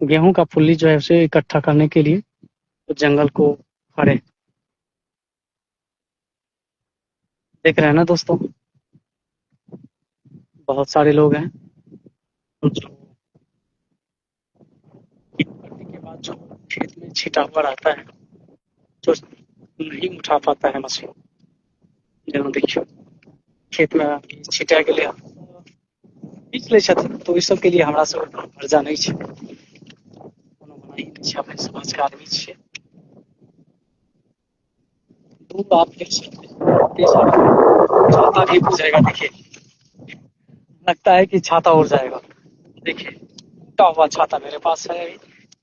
[SPEAKER 3] गेहूं का फुल्ली जो है उसे इकट्ठा करने के लिए तो जंगल को खड़े। देख रहे हैं ना दोस्तों, बहुत सारे लोग हैं जो करने के बाद जो खेत में छिटा हुआ रहता है, जो नहीं उठा पाता है मशीन। जहाँ देखिए खेत में अभी छिटा के लिए बीज ले छथिन, तो इस सब के लिए हमरा सब कर्जा नहीं छै, कोनो मनाही नहीं छै, अपने समाज के आदमी छियै। दूध आप देख सकते हैं, छाता भी उड़ जाएगा। देखिए, लगता है कि छाता उड़ जाएगा। देखिए, टूटा हुआ छाता मेरे पास है अभी,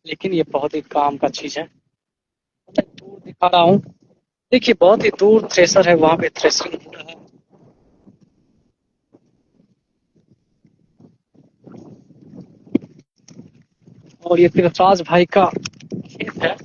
[SPEAKER 3] लेकिन ये बहुत ही काम का चीज है। मैं दूर दिखा रहा हूँ, देखिए बहुत ही दूर थ्रेसर है, वहां पे थ्रेसरिंग हो रहा है। और ये तिरफराज भाई का खेत है।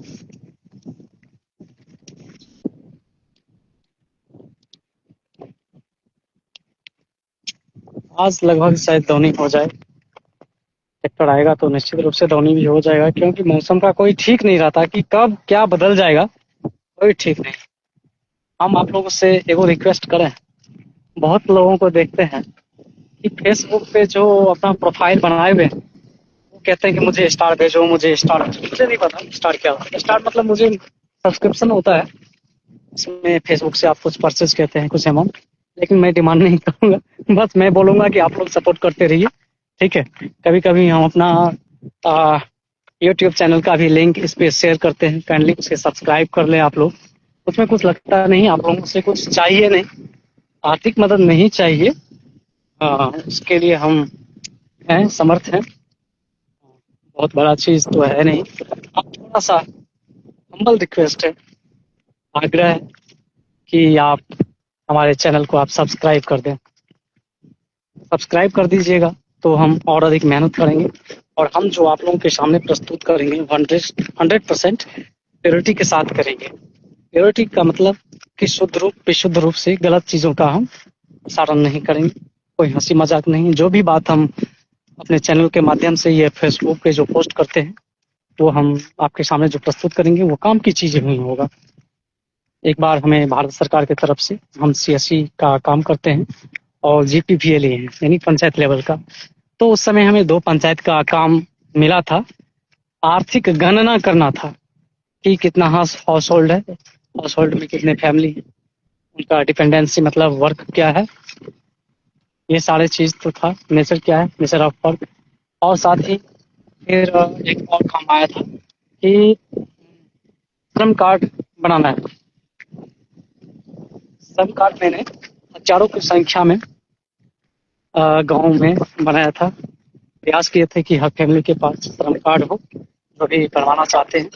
[SPEAKER 3] आज लगभग शायद दौनी हो जाए, ट्रैक्टर आएगा तो निश्चित रूप से दौनी भी हो जाएगा, क्योंकि मौसम का कोई ठीक नहीं रहता कि कब क्या बदल जाएगा, कोई ठीक नहीं। हम आप लोगों से एगो रिक्वेस्ट करें, बहुत लोगों को देखते हैं कि फेसबुक पे जो अपना प्रोफाइल बनाए हुए हैं, वो कहते हैं कि मुझे स्टार भेजो, मुझे स्टार भेजो। मुझे नहीं पता स्टार क्या होता है। स्टार मतलब मुझे सब्सक्रिप्शन होता है, इसमें फेसबुक से आप कुछ परचेज कहते हैं कुछ अमाउंट, लेकिन मैं डिमांड नहीं करूंगा। बस मैं बोलूंगा कि आप लोग सपोर्ट करते रहिए, ठीक है। कभी कभी हम अपना यूट्यूब चैनल का भी लिंक इस पे शेयर करते हैं, काइंडली उसे सब्सक्राइब कर लें आप लोग। उसमें कुछ लगता नहीं, आप लोगों से कुछ चाहिए नहीं, आर्थिक मदद नहीं चाहिए। उसके लिए हम हैं, समर्थ हैं, बहुत बड़ा चीज तो है नहीं। आप थोड़ा सा हम्बल रिक्वेस्ट है, आग्रह है कि आप हमारे चैनल को आप सब्सक्राइब कर दें। सब्सक्राइब कर दीजिएगा तो हम और अधिक मेहनत करेंगे, और हम जो आप लोगों के सामने प्रस्तुत करेंगे 100% प्योरिटी के साथ करेंगे। प्योरिटी का मतलब कि शुद्ध रूप विशुद्ध रूप से गलत चीज़ों का हम प्रसारण नहीं करेंगे, कोई हंसी मजाक नहीं। जो भी बात हम अपने चैनल के माध्यम से ये फेसबुक पे जो पोस्ट करते हैं, वो हम आपके सामने जो प्रस्तुत करेंगे वो काम की चीज़ें ही होगा। एक बार हमें भारत सरकार की तरफ से, हम CSC का काम करते हैं और GPPA लिए हैं, यानी पंचायत लेवल का। तो उस समय हमें 2 पंचायत का काम मिला था, आर्थिक गणना करना था कि कितना हाउस होल्ड है, हाउस होल्ड में कितने फैमिली है, उनका डिपेंडेंसी मतलब वर्क क्या है, ये सारे चीज तो था। नेचर क्या है, नेचर ऑफ वर्क। और साथ ही फिर एक और काम आया था कि श्रम कार्ड बनाना है। श्रम कार्ड मैंने हजारों की संख्या में गांव में बनाया था। प्रयास किए थे कि हर फैमिली के पास श्रम कार्ड हो, जो भी बनवाना चाहते हैं।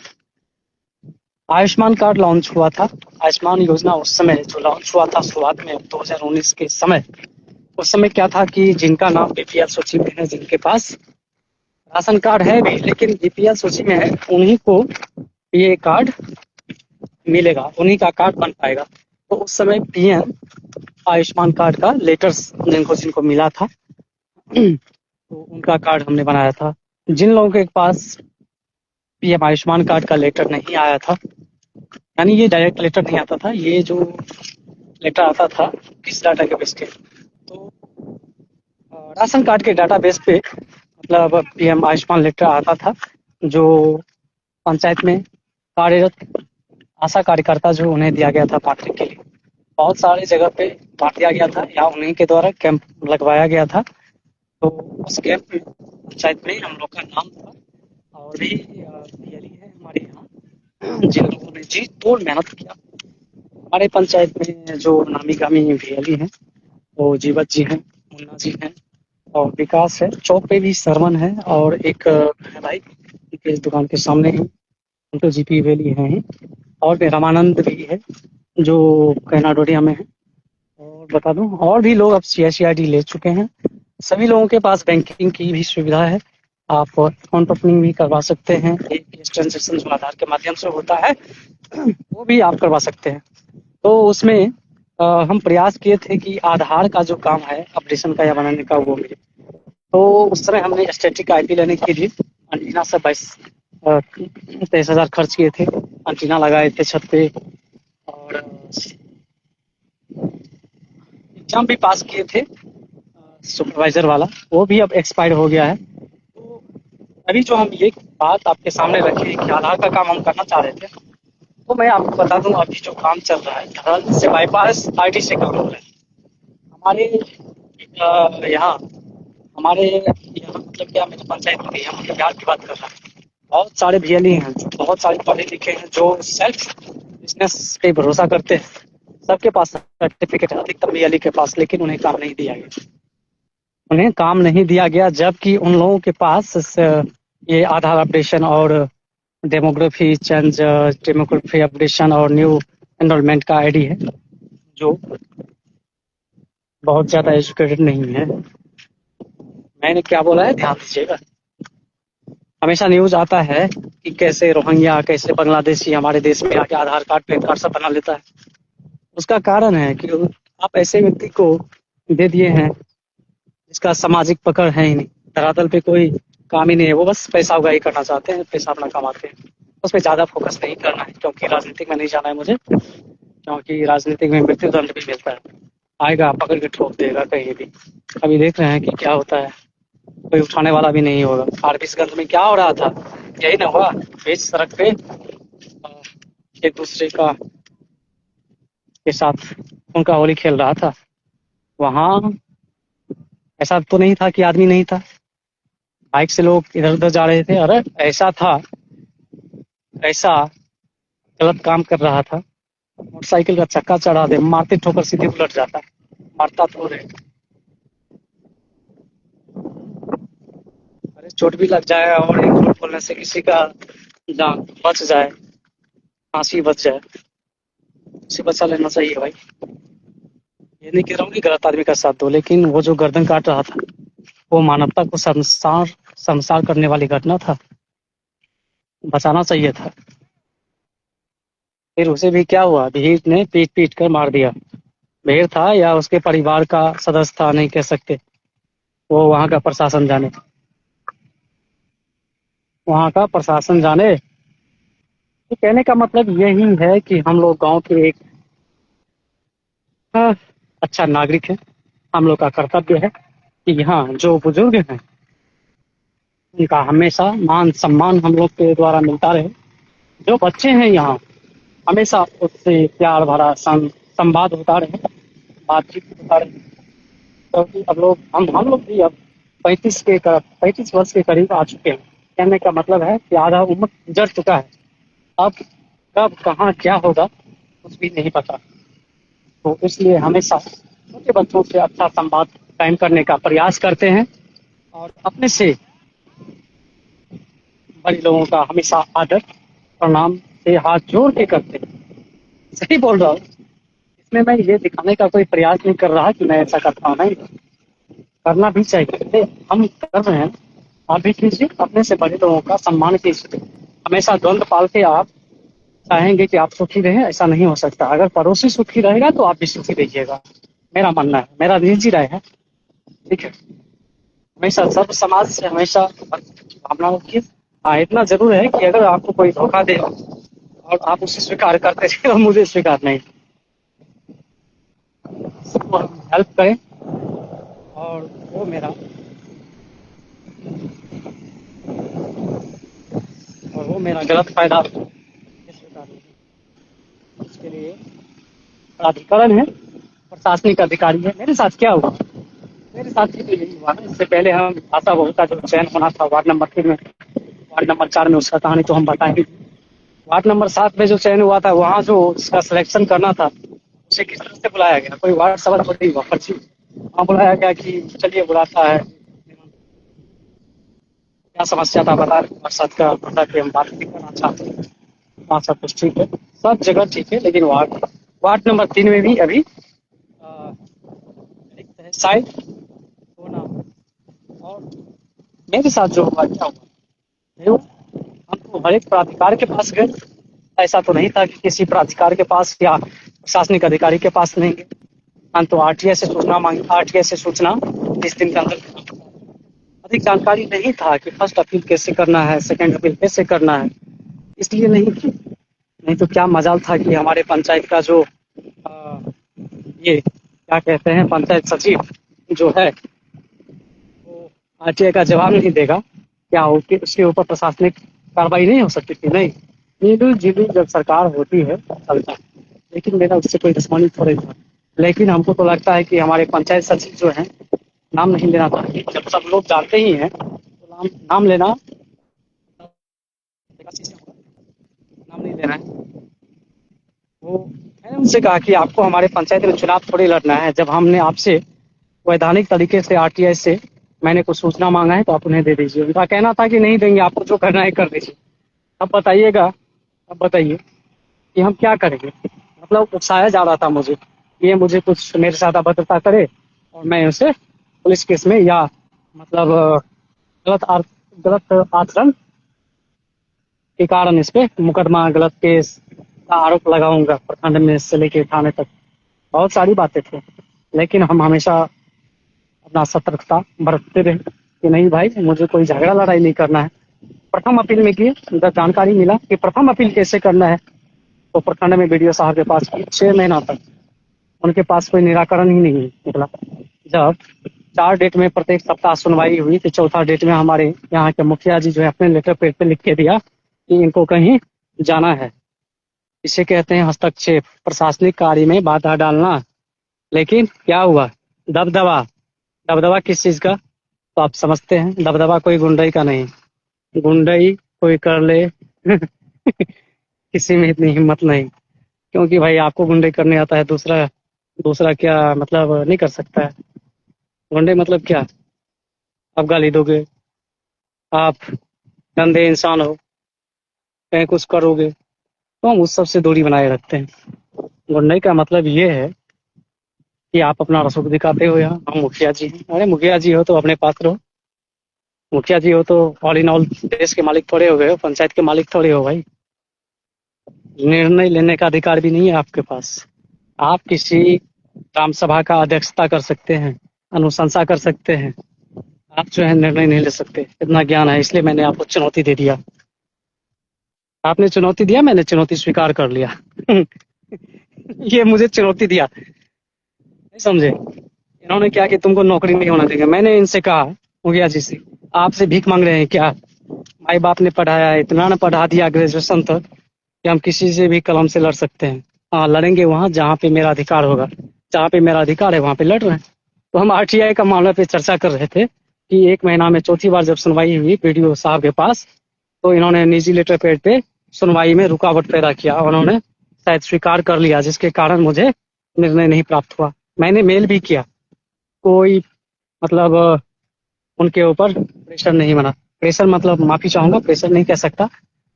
[SPEAKER 3] आयुष्मान कार्ड लॉन्च हुआ था। आयुष्मान योजना उस समय जो लॉन्च हुआ था शुरुआत में 2019 के समय, उस समय क्या था कि जिनका नाम BPL सूची में है, जिनके पास राशन कार्ड है भी लेकिन BPL सूची में है, उन्हीं को ये कार्ड मिलेगा, उन्हीं का कार्ड बन पाएगा। तो उस समय PM आयुष्मान कार्ड का लेटर्स जिनको जिनको मिला था, तो उनका कार्ड हमने बनाया था। जिन लोगों के पास PM आयुष्मान कार्ड का लेटर नहीं आया था, यानी ये डायरेक्ट लेटर नहीं आता था, ये जो लेटर आता था किस डाटा के बेस पे, तो राशन कार्ड के डाटा बेस पे मतलब PM आयुष्मान लेटर आता था, जो पंचायत में कार्यरत आशा कार्यकर्ता जो उन्हें दिया गया था बांटने के लिए। बहुत सारे जगह पे बांट दिया गया था या उन्हीं के द्वारा कैंप लगवाया गया था। तो उस कैंप में पंचायत में हम लोग का नाम था, और भी PLE है हमारे यहाँ जिन लोगों ने जी तोड़ मेहनत किया। हमारे पंचायत में जो नामी गामी PLE हैं वो जीवत जी हैं, मुन्ना जी हैं, और विकास है। चौक पे भी सरवन है, और एक है भाई इस दुकान के सामने ही, उनको GP वैली है ही। और भी रामानंद भी है जो कैनाडोरिया में है। और बता दूं, और भी लोग अब CID ले चुके हैं। सभी लोगों के पास बैंकिंग की भी सुविधा है, आप अकाउंट ओपनिंग भी करवा सकते हैं। एक ट्रांजेक्शन जो आधार के माध्यम से होता है, वो भी आप करवा सकते हैं। तो उसमें हम प्रयास किए थे कि आधार का जो काम है अपडेशन का या बनाने का वो मिले। तो उस समय हमने स्टैटिक आईपी लेने के लिए एंटीना से 23,000 खर्च किए थे। एंटीना लगाए थे छत पे और एग्जाम भी पास किए थे सुपरवाइजर वाला, वो भी अब एक्सपायर हो गया है। तो अभी जो हम ये बात आपके सामने रखे कि आधार का काम हम करना चाह रहे थे, तो मैं आपको बता दूं अभी जो काम चल रहा है धरातल से बाईपास आईटी से काम हो रहा है हमारे यहाँ। हमारे यहाँ मतलब क्या, मेरी पंचायत में यहाँ मतलब बिहार की बात कर रहा हूँ। बहुत सारे VLE हैं जो बहुत सारे पढ़े लिखे हैं जो सेल्फ बिजनेस पे भरोसा करते हैं। सबके पास सर्टिफिकेट है अधिकतर VLE के पास, लेकिन उन्हें काम नहीं दिया गया। उन्हें काम नहीं दिया गया जबकि उन लोगों के पास ये आधार अपडेशन और डेमोग्राफी चेंज, डेमोग्राफी अपडेशन और न्यू एनरोलमेंट का आईडी है, जो बहुत ज्यादा एजुकेटेड नहीं है। मैंने क्या बोला है ध्यान दीजिएगा। हमेशा न्यूज आता है कि कैसे रोहिंग्या, कैसे बांग्लादेशी हमारे देश में आके आधार कार्ड पैन कार्ड सब बना लेता है। उसका कारण है कि आप ऐसे व्यक्ति को दे दिए हैं जिसका सामाजिक पकड़ है ही नहीं, धरातल पे कोई काम ही नहीं है। वो बस पैसा उगाही करना चाहते हैं, पैसा अपना कमाते हैं। उस पर ज्यादा फोकस नहीं करना है, क्योंकि राजनीतिक में नहीं जाना है मुझे, क्योंकि राजनीतिक में मृत्यु दंड भी मिलता है। आएगा पकड़ के ठोक देगा कहीं भी। अभी देख रहे हैं कि क्या होता है, कोई उठाने वाला भी नहीं होगा। फारबिसगंज में क्या हो रहा था, यही ना हुआ, बीच सड़क पे एक दूसरे का के साथ उनका होली खेल रहा था। वहां ऐसा तो नहीं था कि आदमी नहीं था, बाइक से लोग इधर उधर जा रहे थे। अरे ऐसा था, ऐसा गलत काम कर रहा था, मोटरसाइकिल का चक्का चढ़ा दे, मारते ठोकर सीधे उलट जाता, मारता तो रहे। अरे चोट भी लग जाए और एक झूठ बोलने से किसी का जान बच जाए, फांसी बच जाए, उसे बचा लेना चाहिए भाई। ये नहीं कह रहा हूँ कि गलत आदमी का साथ दो, लेकिन वो जो गर्दन काट रहा था वो मानवता को संसार करने वाली घटना था, बचाना चाहिए था। फिर उसे भी क्या हुआ, भीड़ ने पीट पीट कर मार दिया। भीड़ था या उसके परिवार का सदस्य था नहीं कह सकते, वो वहाँ का प्रशासन जाने, वहाँ का प्रशासन जाने। तो कहने का मतलब यही है कि हम लोग गांव के एक हाँ, अच्छा नागरिक है। हम लोग का कर्तव्य है कि यहाँ जो बुजुर्ग हैं उनका हमेशा मान सम्मान हम लोग के द्वारा मिलता रहे। जो बच्चे हैं यहाँ हमेशा उससे प्यार भरा संवाद होता रहे, बातचीत होता रहे। क्योंकि अब लोग हम लोग भी अब 35 वर्ष के करीब आ चुके हैं। कहने का मतलब है कि आधा उम्र गुजर चुका है। अब कब कहाँ क्या होगा कुछ भी नहीं पता। तो इसलिए हमेशा छोटे बच्चों से अच्छा संवाद कायम करने का प्रयास करते हैं और अपने से बड़े लोगों का हमेशा आदर प्रणाम से हाथ जोड़ के करते हैं। सही बोल रहा हूँ, इसमें मैं ये दिखाने का कोई प्रयास नहीं कर रहा कि मैं ऐसा करता हूँ, नहीं। करना भी चाहिए, हम कर रहे हैं। आप भी कीजिए, अपने से बड़े लोगों का सम्मान कीजिए। हमेशा द्वंद्व पाल के आप चाहेंगे कि आप सुखी रहें, ऐसा नहीं हो सकता। अगर पड़ोसी सुखी रहेगा तो आप भी सुखी रहिएगा, मेरा मानना है, मेरा निजी राय है। ठीक है, हमेशा सब समाज से हमेशा भावना रखिए। हाँ, इतना जरूर है कि अगर आपको कोई धोखा दे और आप उसे स्वीकार करते रहे और मुझे स्वीकार नहीं, सबको हेल्प करें और वो मेरा गलत फायदा स्वीकार नहीं। इसके लिए प्राधिकरण है, प्रशासनिक अधिकारी है। मेरे साथ क्या हुआ, मेरे साथ भी तो यही हुआ ना। इससे पहले हम आशा बहु का जो चयन होना था वार्ड नंबर 3 में, वार्ड नंबर 4 में, उसका कहानी तो हम बताएंगे। वार्ड नंबर 7 में जो चयन हुआ था, वहाँ जो उसका सिलेक्शन करना था उसे किस तरह से बुलाया गया, कोई वार्ड सभा थोड़ी हुआ पर्ची, वहाँ बुलाया गया कि चलिए बुलाता है, क्या समस्या था बता रहे वार्ड का बता के हम बात नहीं करना चाहते हैं। हाँ सब कुछ ठीक है, सब जगह ठीक है, लेकिन वार्ड वार्ड नंबर 3 में भी अभी रिक्त है शायद होना। और मेरे साथ जो हुआ क्या हुआ, हम तो हर एक प्राधिकार के पास गए, ऐसा तो नहीं था कि किसी प्राधिकार के पास या प्रशासनिक अधिकारी के पास नहीं गए। हम तो आरटीआई से सूचना मांगी, आरटीआई से सूचना 20 दिन के अंदर। अधिक जानकारी नहीं था कि फर्स्ट अपील कैसे करना है, सेकंड अपील कैसे करना है, इसलिए नहीं की। नहीं तो क्या मजाल था कि हमारे पंचायत का जो ये क्या कहते हैं, पंचायत सचिव जो है वो आरटीआई का जवाब नहीं देगा, क्या उसके ऊपर प्रशासनिक कार्रवाई नहीं हो सकती थी? नहीं, मिली जुली जब सरकार होती है चलता है। लेकिन मेरा उससे कोई दुश्मनी थोड़ी था। लेकिन हमको तो लगता है कि हमारे पंचायत सचिव जो है, नाम नहीं लेना चाहिए, जब सब लोग जानते ही हैं तो नाम लेना, नाम नहीं लेना है। वो मैंने उनसे कहा कि आपको हमारे पंचायत में चुनाव थोड़ी लड़ना है। जब हमने आपसे वैधानिक तरीके से आरटीआई से मैंने कुछ सूचना मांगा है तो आप उन्हें दे दीजिए। उनका कहना था कि नहीं देंगे, आपको जो करना है कर दीजिए। अब बताइएगा, अब बताइए कि हम क्या करेंगे? मतलब उकसाया जा रहा था मुझे, ये मुझे कुछ मेरे साथ अभद्रता करे और मैं उसे पुलिस केस में या मतलब गलत आचरण के कारण इस पे मुकदमा, गलत केस का आरोप लगाऊंगा प्रखंड में से लेके थाने तक। बहुत सारी बातें थी, लेकिन हम हमेशा अपना सतर्कता बरतते रहे कि नहीं भाई, मुझे कोई झगड़ा लड़ाई नहीं करना है। प्रथम अपील में किए, जब जानकारी मिला कि प्रथम अपील कैसे करना है तो प्रखंड में बीडीओ साहब के पास 6 महीना तक उनके पास कोई निराकरण ही नहीं निकला। जब 4 डेट में प्रत्येक सप्ताह सुनवाई हुई तो चौथा डेट में हमारे यहाँ के मुखिया जी जो है अपने लेटर पेड पे लिख के दिया कि इनको कहीं जाना है। इसे कहते हैं हस्तक्षेप, प्रशासनिक कार्य में बाधा डालना। लेकिन क्या हुआ? दबदबा। दबदबा किस चीज का तो आप समझते हैं, दबदबा कोई गुंडई का नहीं। गुंडई कोई कर ले किसी में इतनी हिम्मत नहीं, क्योंकि भाई आपको गुंडई करने आता है, दूसरा दूसरा क्या मतलब नहीं कर सकता है। गुंडे मतलब क्या? आप गाली दोगे, आप गंदे इंसान हो, कहीं कुछ करोगे तो हम उस सब से दूरी बनाए रखते हैं। गुंडई का मतलब ये है कि आप अपना रसूख दिखाते हो। यहाँ हम मुखिया जी हैं। अरे मुखिया जी हो तो अपने पास रहो, मुखिया जी हो तो ऑल इन ऑल देश के मालिक थोड़े हो गए हो, पंचायत के मालिक थोड़े हो भाई। निर्णय लेने का अधिकार भी नहीं है आपके पास। आप किसी ग्राम सभा का अध्यक्षता कर सकते हैं, अनुशंसा कर सकते हैं, आप जो है निर्णय नहीं ले सकते। इतना ज्ञान है, इसलिए मैंने आपको चुनौती दे दिया। आपने चुनौती दिया, मैंने चुनौती स्वीकार कर लिया ये मुझे चुनौती दिया, नहीं समझे? इन्होंने क्या कि तुमको नौकरी नहीं होना देंगे। मैंने इनसे कहा, मुखिया जी से, आपसे भीख मांग रहे हैं क्या? माई बाप ने पढ़ाया है, इतना ना पढ़ा दिया ग्रेजुएशन तक कि हम किसी से भी कलम से लड़ सकते हैं। हाँ, लड़ेंगे वहां जहाँ पे मेरा अधिकार होगा, जहाँ पे मेरा अधिकार है वहां पे लड़ रहे हैं। तो हम आरटीआई का मामला पे चर्चा कर रहे थे कि 1 महीना में चौथी बार जब सुनवाई हुई बीडीओ साहब के पास, तो इन्होंने निजी लेटर पैड पे सुनवाई में रुकावट पैदा किया। उन्होंने शायद स्वीकार कर लिया, जिसके कारण मुझे निर्णय नहीं प्राप्त हुआ। मैंने मेल भी किया, कोई मतलब उनके ऊपर प्रेशर नहीं बना। प्रेशर मतलब माफी चाहूंगा, प्रेशर नहीं कह सकता,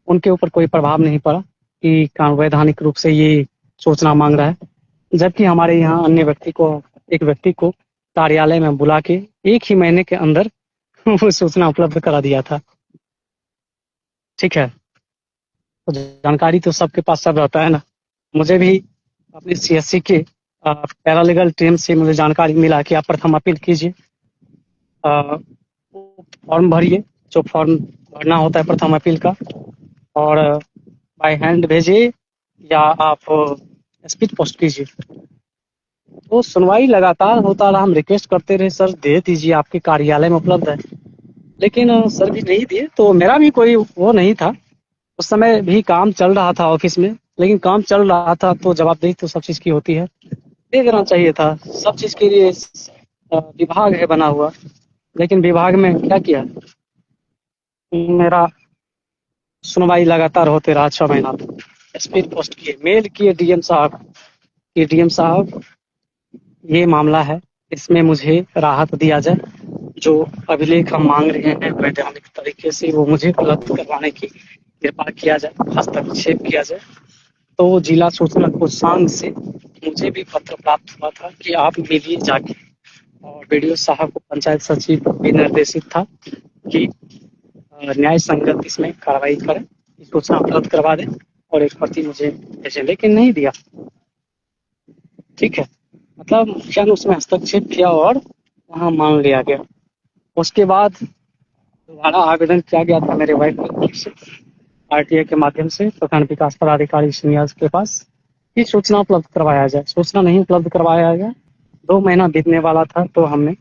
[SPEAKER 3] उनके ऊपर कोई प्रभाव नहीं पड़ा कि वैधानिक रूप से ये सूचना मांग रहा है। जबकि हमारे यहाँ अन्य व्यक्ति को, एक व्यक्ति को कार्यालय में बुला के 1 ही महीने के अंदर वो सूचना उपलब्ध करा दिया था। ठीक है, तो जानकारी तो सबके पास सब रहता है ना। मुझे भी अपने सीएससी के पैरालीगल टीम से मुझे जानकारी मिला कि आप प्रथम अपील कीजिए, फॉर्म भरिए, जो फॉर्म भरना होता है प्रथम अपील का, और बाय हैंड भेजिए या आप स्पीड पोस्ट कीजिए। तो सुनवाई लगातार होता रहा। हम रिक्वेस्ट करते रहे, सर दे दीजिए, आपके कार्यालय में उपलब्ध है, लेकिन सर भी नहीं दिए। तो मेरा भी कोई वो नहीं था, उस समय भी काम चल रहा था ऑफिस में, लेकिन काम चल रहा था तो जवाबदेही तो सब चीज की होती है, दे देना चाहिए था। सब चीज के लिए विभाग है बना हुआ, लेकिन विभाग में क्या किया, मेरा सुनवाई लगातार होते रहा 6 महीना तक। स्पीड पोस्ट किए, मेल किए डीएम साहब कि डीएम साहब ये मामला है, इसमें मुझे राहत दिया जाए, जो अभिलेख हम मांग रहे हैं वैधानिक तरीके से वो मुझे उपलब्ध करवाने की कृपा किया जाए, हस्तक्षेप किया जाए। तो जिला सूचना कोषांग से मुझे भी पत्र प्राप्त हुआ था कि आप मिलिए जाके, और बीडीओ साहब को पंचायत सचिव भी निर्देशित था कि न्याय संगत इसमें कार्रवाई करें, सूचना उपलब्ध करवा दें। और एक प्रति मुझे भेजे, लेकिन नहीं दिया। ठीक है, मतलब मुखिया ने उसमें हस्तक्षेप किया और वहाँ मान लिया गया। उसके बाद दोबारा आवेदन किया गया था मेरे वाइफ की तरफ से आरटीआई के माध्यम से प्रखंड विकास पदाधिकारी सिनियर के पास कि सूचना उपलब्ध करवाया जाए। सूचना नहीं उपलब्ध करवाया गया। 2 महीना बीतने वाला था तो हमने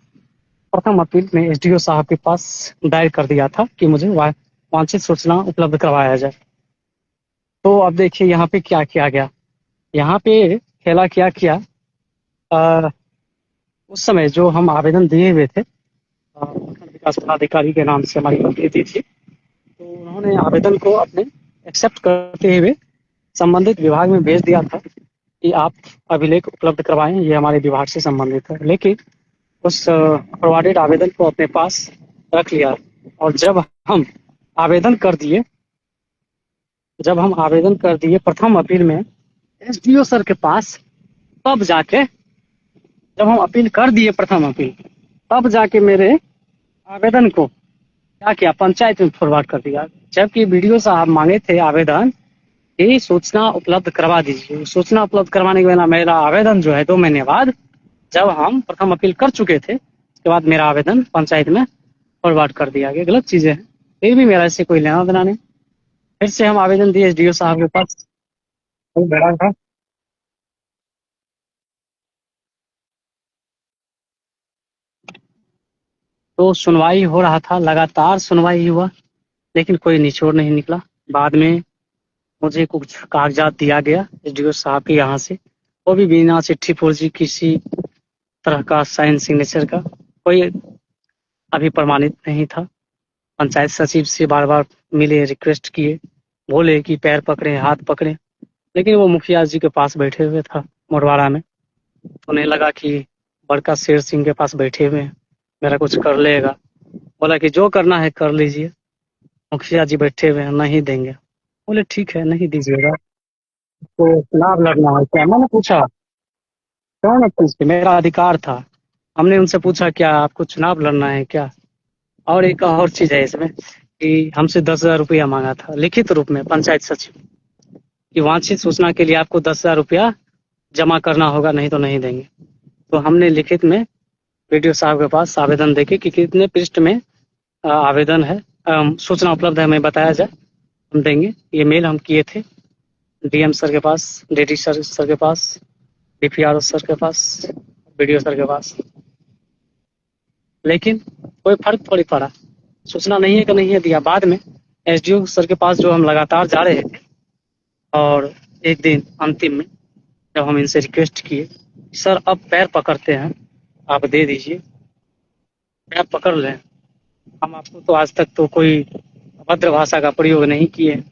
[SPEAKER 3] प्रथम अपील में एसडीओ साहब के पास दायर कर दिया था कि मुझे वांछित सूचना उपलब्ध करवाया जाए। तो अब देखिए यहाँ पे क्या किया गया। यहाँ पे खेला क्या किया, उस समय जो हम आवेदन दिए हुए थे प्रखंड विकास पदाधिकारी के नाम से हमारी कंपनी दी थी, तो उन्होंने आवेदन को अपने एक्सेप्ट करते हुए संबंधित विभाग में भेज दिया था कि आप अभिलेख उपलब्ध करवाएं, ये हमारे विभाग से संबंधित है। लेकिन उस फॉरवर्डेड आवेदन को अपने पास रख लिया और जब हम आवेदन कर दिए प्रथम अपील में एसडीओ सर के पास, तब जाके जब हम अपील कर दिए प्रथम अपील, तब जाके मेरे आवेदन को क्या किया, पंचायत में फॉरवर्ड कर दिया। जबकि वीडियो साहब मांगे थे आवेदन की सूचना उपलब्ध करवा दीजिए। सूचना उपलब्ध करवाने के बाद मेरा आवेदन जो है 2 महीने बाद, जब हम प्रथम अपील कर चुके थे, उसके बाद मेरा आवेदन पंचायत में फॉरवर्ड कर दिया गया। गलत चीजें हैं, फिर भी मेरा इससे कोई लेना देना नहीं। फिर से हम आवेदन दिए एसडीओ साहब के पास, वो बड़ा था। तो सुनवाई हो रहा था, लगातार सुनवाई हुआ, लेकिन कोई निचोड़ नहीं निकला। बाद में मुझे कुछ कागजात दिया गया एसडीओ साहब के यहाँ से, वो भी बिना चिट्ठी फर्जी किसी तरह का साइन सिग्नेचर का कोई अभी प्रमाणित नहीं था। पंचायत सचिव से बार बार मिले, रिक्वेस्ट किए, बोले कि पैर पकड़े हाथ पकड़े, लेकिन वो मुखिया जी के पास बैठे हुए था मोरवाड़ा में। उन्हें लगा कि बड़का शेर सिंह के पास बैठे हुए हैं, मेरा कुछ कर लेगा। बोला कि जो करना है कर लीजिए, मुखिया जी बैठे हुए हैं, नहीं देंगे। बोले ठीक है, नहीं दीजिएगा तो चुनाव लड़ना है क्या? मैंने पूछा क्यों ना पूछे, मेरा अधिकार था। हमने उनसे पूछा क्या आपको चुनाव लड़ना है क्या? और एक और चीज है इसमें कि हमसे 10,000 रुपया मांगा था लिखित रूप में पंचायत सचिव कि वांछित सूचना के लिए आपको 10,000 रुपया जमा करना होगा, नहीं तो नहीं देंगे। तो हमने लिखित में वीडियो साहब के पास आवेदन देके कि कितने पृष्ठ में आवेदन है, सूचना उपलब्ध है, हमें बताया जाए, हम देंगे। ये मेल हम किए थे डीएम सर के पास, डीडी सर के पास, डीपीआरओ सर के पास, वीडियो सर के पास, लेकिन कोई फर्क थोड़ी पड़ा। सूचना नहीं है कि नहीं है दिया। बाद में एसडीओ सर के पास जो हम लगातार जा रहे थे, और एक दिन अंतिम में जब हम इनसे रिक्वेस्ट किए सर अब पैर पकड़ते हैं, आप दे दीजिए, पैर पकड़ लें, हम आपको तो आज तक तो कोई अभद्र भाषा का प्रयोग नहीं किए,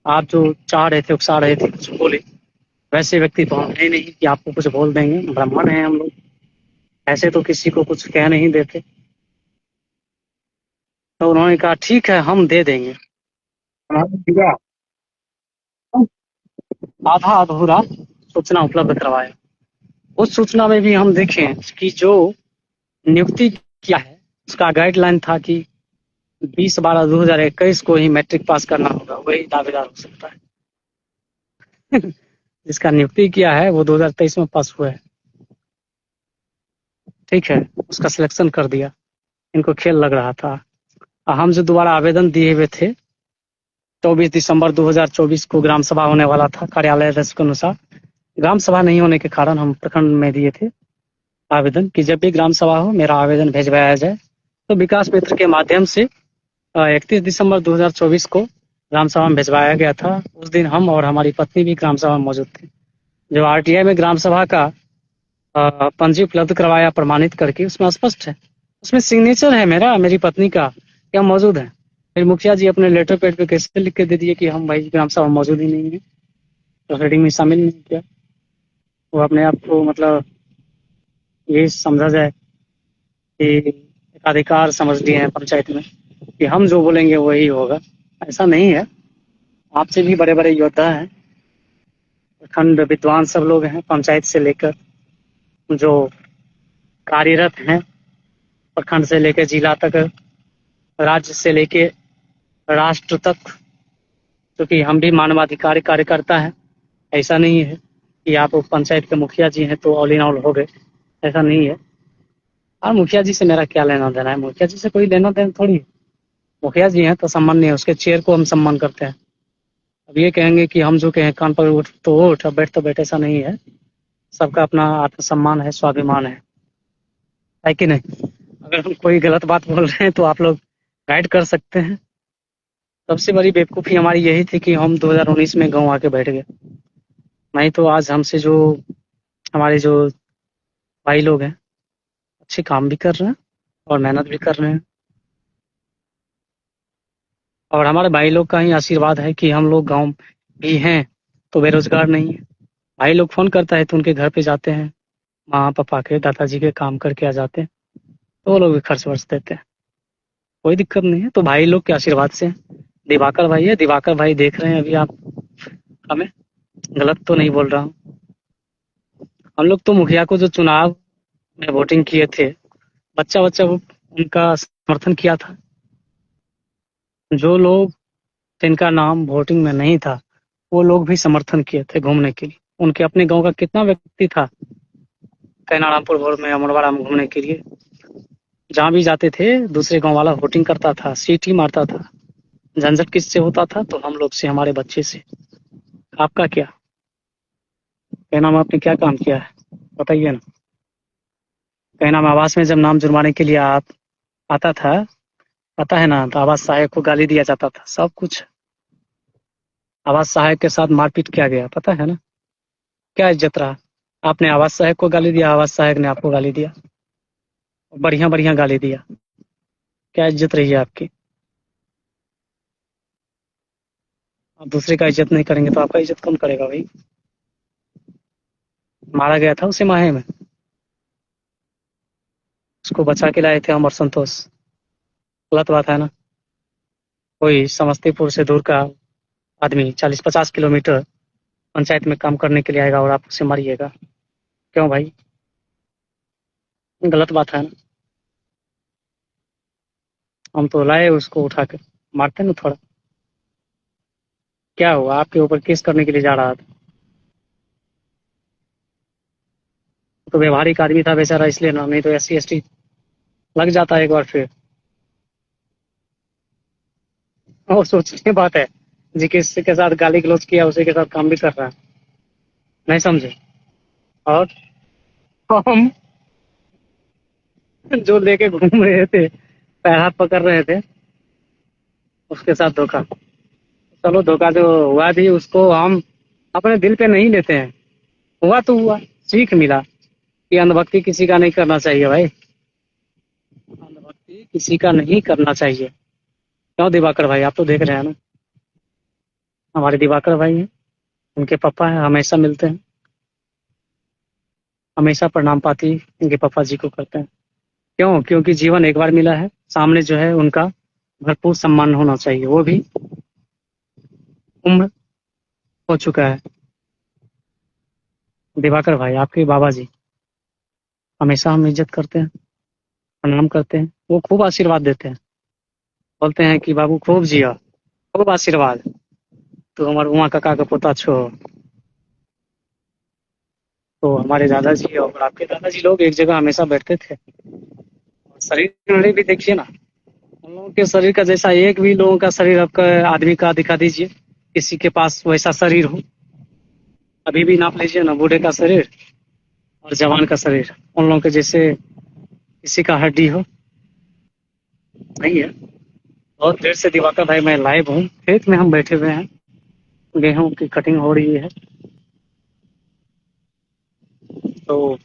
[SPEAKER 3] आप जो चाह रहे थे उकसा रहे थे कुछ बोले, वैसे व्यक्ति तो हम है नहीं कि आपको कुछ बोल देंगे, ब्राह्मण हैं हम लोग, ऐसे तो किसी को कुछ कह नहीं देते। तो उन्होंने कहा ठीक है हम दे देंगे। उन्होंने दिया, आधा अधूरा सूचना उपलब्ध करवाया। उस सूचना में भी हम देखें कि जो नियुक्ति किया है उसका गाइडलाइन था कि 20/12/2021 को ही मैट्रिक पास करना होगा, वही दावेदार हो सकता है। जिसका नियुक्ति किया है वो 2023 में पास हुआ है। ठीक है, उसका सिलेक्शन कर दिया, इनको खेल लग रहा था। हम जो दोबारा आवेदन दिए हुए थे 24 दिसंबर 2024 को ग्राम सभा होने वाला था, कार्यालय आदेश के अनुसार ग्राम सभा नहीं होने के कारण हम प्रखंड में दिए थे आवेदन कि जब भी ग्राम सभा हो मेरा आवेदन भेजवाया जाए। तो विकास मित्र के माध्यम से 31 दिसंबर 2024 को ग्राम सभा में भेजवाया गया था। उस दिन हम और हमारी पत्नी भी ग्राम सभा में मौजूद थे। जो आरटीआई में ग्राम सभा का पंजी उपलब्ध करवाया प्रमाणित करके, उसमें स्पष्ट है, उसमें सिग्नेचर है मेरा, मेरी पत्नी का, कि हम मौजूद हैं। फिर मुखिया जी अपने लेटर पैड पे कैसे लिख के दे दिए कि हम भाई ग्राम सभा में मौजूद ही नहीं है, तो हेडिंग में शामिल नहीं किया। वो अपने आप को मतलब ये समझा जाए कि एकाधिकार समझ लिए हैं पंचायत में कि हम जो बोलेंगे वही होगा। ऐसा नहीं है, आपसे भी बड़े बड़े योद्धा हैं, प्रखंड विद्वान सब लोग हैं, पंचायत से लेकर जो कार्यरत हैं, प्रखंड से लेकर जिला तक, राज्य से लेकर राष्ट्र तक क्योंकि हम भी मानवाधिकार कार्यकर्ता हैं। ऐसा नहीं है कि आप पंचायत के मुखिया जी हैं तो ऑल इन ऑल हो गए, ऐसा नहीं है। और मुखिया जी से मेरा क्या लेना देना है, मुखिया जी से कोई लेना देना थोड़ी है। मुखिया जी हैं तो सम्मान नहीं है, उसके चेयर को हम सम्मान करते हैं। अब ये कहेंगे कि हम जो कहें कान पर उठ तो उठ, अब बैठ तो बैठ, ऐसा नहीं है। सबका अपना आत्मसम्मान है, स्वाभिमान है कि नहीं? अगर हम कोई गलत बात बोल रहे हैं तो आप लोग गाइड कर सकते हैं। सबसे बड़ी बेवकूफ़ी हमारी यही थी कि हम 2019 में गाँव आके बैठ गए। नहीं तो आज हमसे जो हमारे जो भाई लोग हैं, अच्छे काम भी कर रहे हैं और मेहनत भी कर रहे हैं। और हमारे भाई लोग का ही आशीर्वाद है कि हम लोग गाँव भी हैं तो बेरोजगार नहीं है। भाई लोग फ़ोन करता है तो उनके घर पे जाते हैं, माँ पापा के, दादाजी के काम करके आ जाते हैं, तो वो लोग भी खर्च वर्च देते हैं, कोई दिक्कत नहीं है। तो भाई लोग के आशीर्वाद से दिवाकर भाई है, दिवाकर भाई देख रहे हैं अभी आप हमें, गलत तो नहीं बोल रहा हूँ। हम लोग तो मुखिया को जो चुनाव में वोटिंग किए थे, बच्चा बच्चा वो उनका समर्थन किया था। जो लोग जिनका नाम वोटिंग में नहीं था वो लोग भी समर्थन किए थे घूमने के लिए। उनके अपने गांव का कितना व्यक्ति था कैनारामपुर भोर में, अमरवाड़ा में घूमने के लिए, जहाँ भी जाते थे दूसरे गांव वाला वोटिंग करता था, सीटी मारता था। झंझट किससे होता था? तो हम लोग से, हमारे बच्चे से। आपका क्या कहना, में आपने क्या काम किया है बताइए ना। कहना में आवास में जब नाम जुड़वाने के लिए आप आता था, पता है ना, तो आवास सहायक को गाली दिया जाता था, सब कुछ। आवास सहायक के साथ मारपीट किया गया, पता है ना। क्या इज्जत रहा? आपने आवास सहायक को गाली दिया, आवास सहायक ने आपको गाली दिया, बढ़िया बढ़िया गाली दिया। क्या इज्जत रही है आपकी? आप दूसरे का इज्जत नहीं करेंगे तो आपका इज्जत कौन करेगा भाई? मारा गया था उसे माहे में, उसको बचा के लाए थे हम और संतोष। गलत बात है ना। कोई समस्तीपुर से दूर का आदमी 40-50 किलोमीटर पंचायत में काम करने के लिए आएगा और आप उसे मारिएगा? क्यों भाई? गलत बात है ना। हम तो लाए उसको उठा के, मारते ना थोड़ा। क्या हुआ? आपके ऊपर केस करने के लिए जा रहा था, तो व्यवहारिक आदमी था बेचारा, इसलिए ना, नहीं तो SC ST लग जाता है एक बार फिर। और सोचने की बात है, जिसके के साथ गाली गलौज किया उसी के साथ काम भी कर रहा है, नहीं समझे। और हम जो लेके घूम रहे थे, पैर हाथ पकड़ रहे थे, उसके साथ धोखा। चलो, धोखा जो हुआ भी उसको हम अपने दिल पे नहीं लेते हैं। हुआ तो हुआ, सीख मिला कि अंधभक्ति किसी का नहीं करना चाहिए भाई। अंधभक्ति किसी का नहीं करना चाहिए। क्यों दिवाकर भाई? आप तो देख रहे हैं ना, हमारे दिवाकर भाई हैं, उनके पापा हैं, हमेशा मिलते हैं, हमेशा प्रणाम पाती उनके पापा जी को करते हैं। क्यों? क्योंकि जीवन एक बार मिला है, सामने जो है उनका भरपूर सम्मान होना चाहिए। वो भी उम्र हो चुका है। दिवाकर भाई आपके बाबा जी, हमेशा हम इज्जत करते हैं, प्रणाम करते हैं, वो खूब आशीर्वाद देते हैं, बोलते हैं कि बाबू खूब जिया, खूब आशीर्वाद, तो हमारे उमा काका का पोता छो। तो हमारे दादाजी और आपके दादाजी लोग एक जगह हमेशा बैठते थे। शरीर उन्हें भी देखिए ना, उन लोगों के शरीर का जैसा एक भी लोगों का शरीर आपका आदमी का दिखा दीजिए, किसी के पास वैसा शरीर हो। अभी भी नाप लीजिए ना, बूढ़े का शरीर और जवान का शरीर, उन लोगों के जैसे किसी का हड्डी हो, नहीं है। बहुत देर से दिवाकर भाई मैं लाइव हूँ, खेत में हम बैठे हुए हैं, गेहूं की कटिंग हो रही है, तो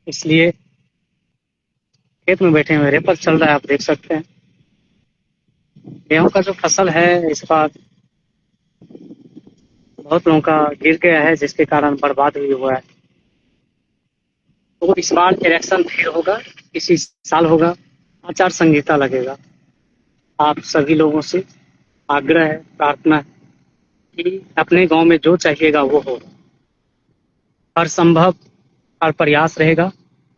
[SPEAKER 3] इसलिए खेत में बैठे हुए, रेपक चल रहा है, आप देख सकते हैं। गेहूं का जो फसल है इस बार बहुत लोगों का गिर गया है, जिसके कारण बर्बाद भी हुआ है। तो इस बार इलेक्शन फिर होगा, इसी साल होगा, आचार संहिता लगेगा। आप सभी लोगों से आग्रह है, प्रार्थना है कि अपने गांव में जो चाहिएगा वो हो। हर संभव, हर प्रयास रहेगा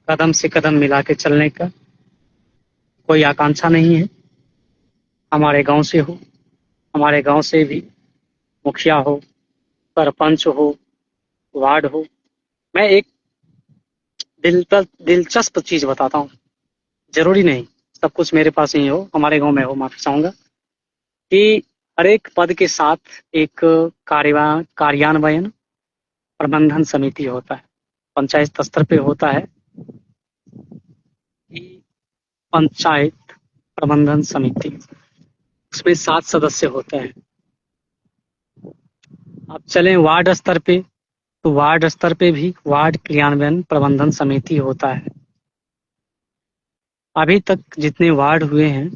[SPEAKER 3] कदम से कदम मिला के चलने का। कोई आकांक्षा नहीं है हमारे गांव से हो, हमारे गांव से भी मुखिया हो, सरपंच हो, वार्ड हो। मैं एक दिलचस्प चीज बताता हूँ, जरूरी नहीं सब कुछ मेरे पास ही हो, हमारे गांव में हो, माफी चाहूंगा, कि हर एक पद के साथ एक कार्यान्वयन प्रबंधन समिति होता है। पंचायत स्तर पे होता है कि पंचायत प्रबंधन समिति, उसमें 7 सदस्य होते हैं। अब चलें वार्ड स्तर पे, तो वार्ड स्तर पे भी वार्ड क्रियान्वयन प्रबंधन समिति होता है। अभी तक जितने वार्ड हुए हैं,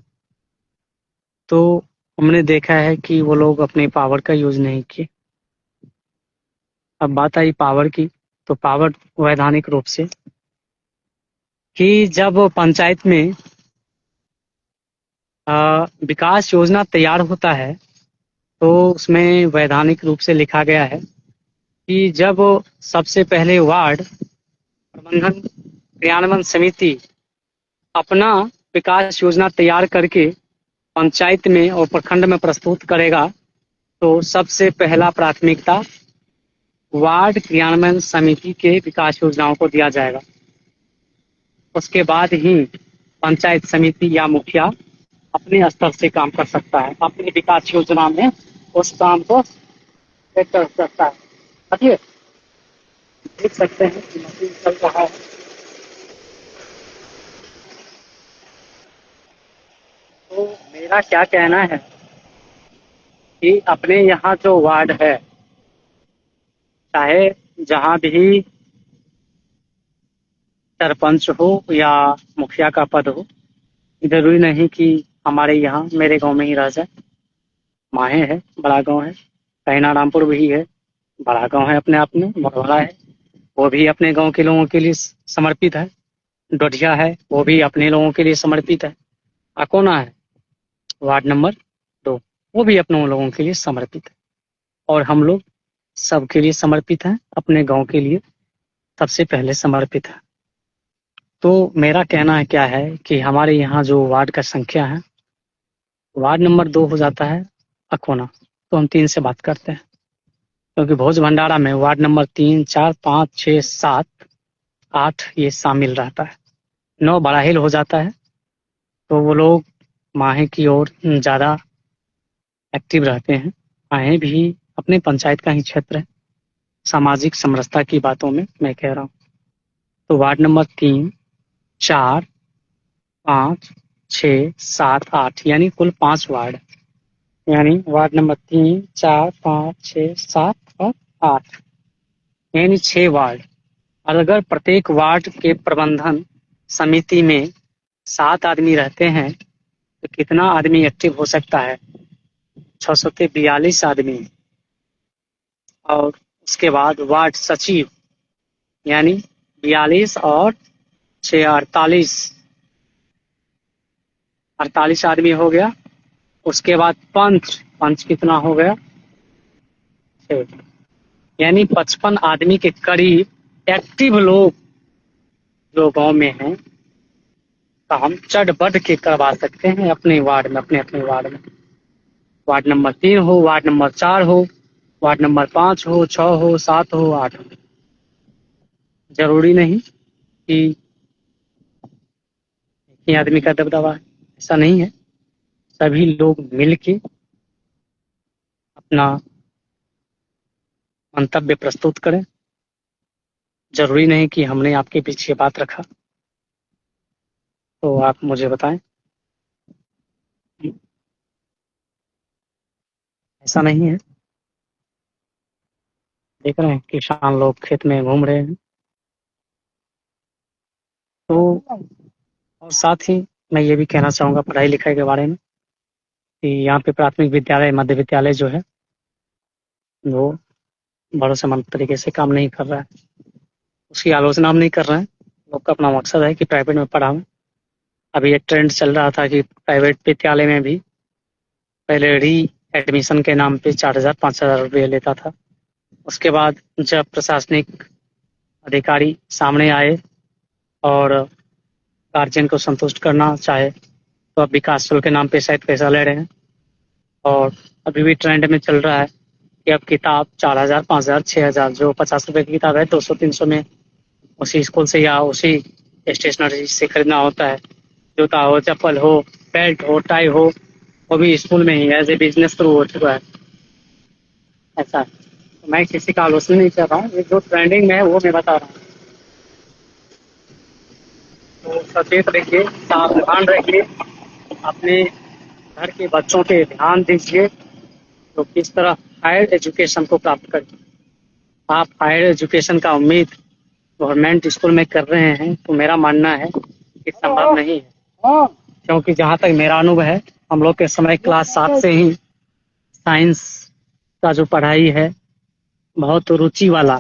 [SPEAKER 3] तो हमने देखा है कि वो लोग अपने पावर का यूज नहीं किए। अब बात आई पावर की, तो पावर वैधानिक रूप से कि जब पंचायत में विकास योजना तैयार होता है, तो उसमें वैधानिक रूप से लिखा गया है कि जब सबसे पहले वार्ड प्रबंधन क्रियान्वयन समिति अपना विकास योजना तैयार करके पंचायत में और प्रखंड में प्रस्तुत करेगा, तो सबसे पहला प्राथमिकता वार्ड क्रियान्वयन समिति के विकास योजनाओं को दिया जाएगा। उसके बाद ही पंचायत समिति या मुखिया अपने स्तर से काम कर सकता है, अपनी विकास योजना में उस काम को सेट कर सकता है। देखिए, देख सकते हैं कि मशीन चल रहा है। तो मेरा क्या कहना है कि अपने यहाँ जो वार्ड है, चाहे जहाँ भी सरपंच हो या मुखिया का पद हो, जरूरी नहीं कि हमारे यहाँ मेरे गांव में ही रह जाए। माहे है, बड़ा गांव है, कहना रामपुर भी है, बड़ा गांव है अपने आप में, बहुत बड़ा है, वो भी अपने गांव के लोगों के लिए समर्पित है। डोडिया है, वो भी अपने लोगों के लिए समर्पित है। अकोना है, वार्ड नंबर 2, वो भी अपने लोगों के लिए समर्पित है। और हम लोग सबके लिए समर्पित हैं, अपने गांव के लिए सबसे पहले समर्पित है। तो मेरा कहना है क्या है कि हमारे यहाँ जो वार्ड का संख्या है, वार्ड नंबर 2 हो जाता है अकोना, तो हम 3 से बात करते हैं, क्योंकि भोज भंडारा में वार्ड नंबर 3, 4, 5, 6, 7, 8 ये शामिल रहता है। 9 बड़ाहिल हो जाता है, तो वो लोग माहे की ओर ज़्यादा एक्टिव रहते हैं। माहे भी अपने पंचायत का ही क्षेत्र है, सामाजिक समरसता की बातों में मैं कह रहा हूँ। तो वार्ड नंबर 3, 4, 5, 6, 7, 8 यानी कुल 5 वार्ड, यानी वार्ड नंबर 3, 4, 5, 6, 7 और 8 यानी 6 वार्ड। और अगर प्रत्येक वार्ड के प्रबंधन समिति में 7 आदमी रहते हैं, तो कितना आदमी एक्टिव हो सकता है? 642 आदमी। और उसके बाद वार्ड सचिव यानी 42 और 6 48 आदमी हो गया। उसके बाद पंच कितना हो गया? 6, यानी 55 आदमी के करीब एक्टिव लोग जो गांव में हैं, तो हम चढ़ बढ़ के करवा सकते हैं अपने वार्ड में, अपने वार्ड में। वार्ड नंबर 3 हो, वार्ड नंबर 4 हो, वार्ड नंबर 5 हो, 6 हो, 7 हो, 8 हो, जरूरी नहीं कि एक ही आदमी का दबदबा है, ऐसा नहीं है। सभी लोग मिलके अपना मंतव्य प्रस्तुत करें। जरूरी नहीं कि हमने आपके पीछे बात रखा, तो आप मुझे बताएं। ऐसा नहीं है। देख रहे हैं किसान लोग खेत में घूम रहे हैं। तो और साथ ही मैं ये भी कहना चाहूँगा पढ़ाई लिखाई के बारे में, कि यहाँ पे प्राथमिक विद्यालय, मध्य विद्यालय जो है, वो भरोसेमंद तरीके से काम नहीं कर रहा है। उसकी आलोचना हम नहीं कर रहे हैं, लोग का अपना मकसद है कि प्राइवेट में पढ़ाऊँ। अभी एक ट्रेंड चल रहा था कि प्राइवेट विद्यालय में भी पहले री एडमिशन के नाम पे 4,000 5,000 रुपये लेता था। उसके बाद जब प्रशासनिक अधिकारी सामने आए और गार्जियन को संतुष्ट करना चाहे, तो अब विकास शुल्क के नाम पे शायद पैसा ले रहे हैं। और अभी भी ट्रेंड में चल रहा है कि अब किताब 4,000, 5,000, 6,000, जो 50 रुपए की किताब है 200, 300 में उसी स्कूल से या उसी स्टेशनरी से खरीदना होता है। जूता हो, चप्पल हो, बेल्ट हो, टाई हो, वो भी स्कूल में ही एज ए बिजनेस शुरू हो चुका है। ऐसा है। तो मैं किसी का आलोचना नहीं कर रहा हूँ, ये जो ट्रेंडिंग में है वो मैं बता रहा हूँ। तो सचेत रहिए, सावधान रहिए, अपने घर के बच्चों पे ध्यान दीजिए तो किस तरह हायर एजुकेशन को प्राप्त करें। आप हायर एजुकेशन का उम्मीद गवर्नमेंट स्कूल में कर रहे हैं तो मेरा मानना है कि संभव नहीं है, क्योंकि जहाँ तक मेरा अनुभव है, हम लोग के समय क्लास 7 से ही साइंस का जो पढ़ाई है बहुत रुचि वाला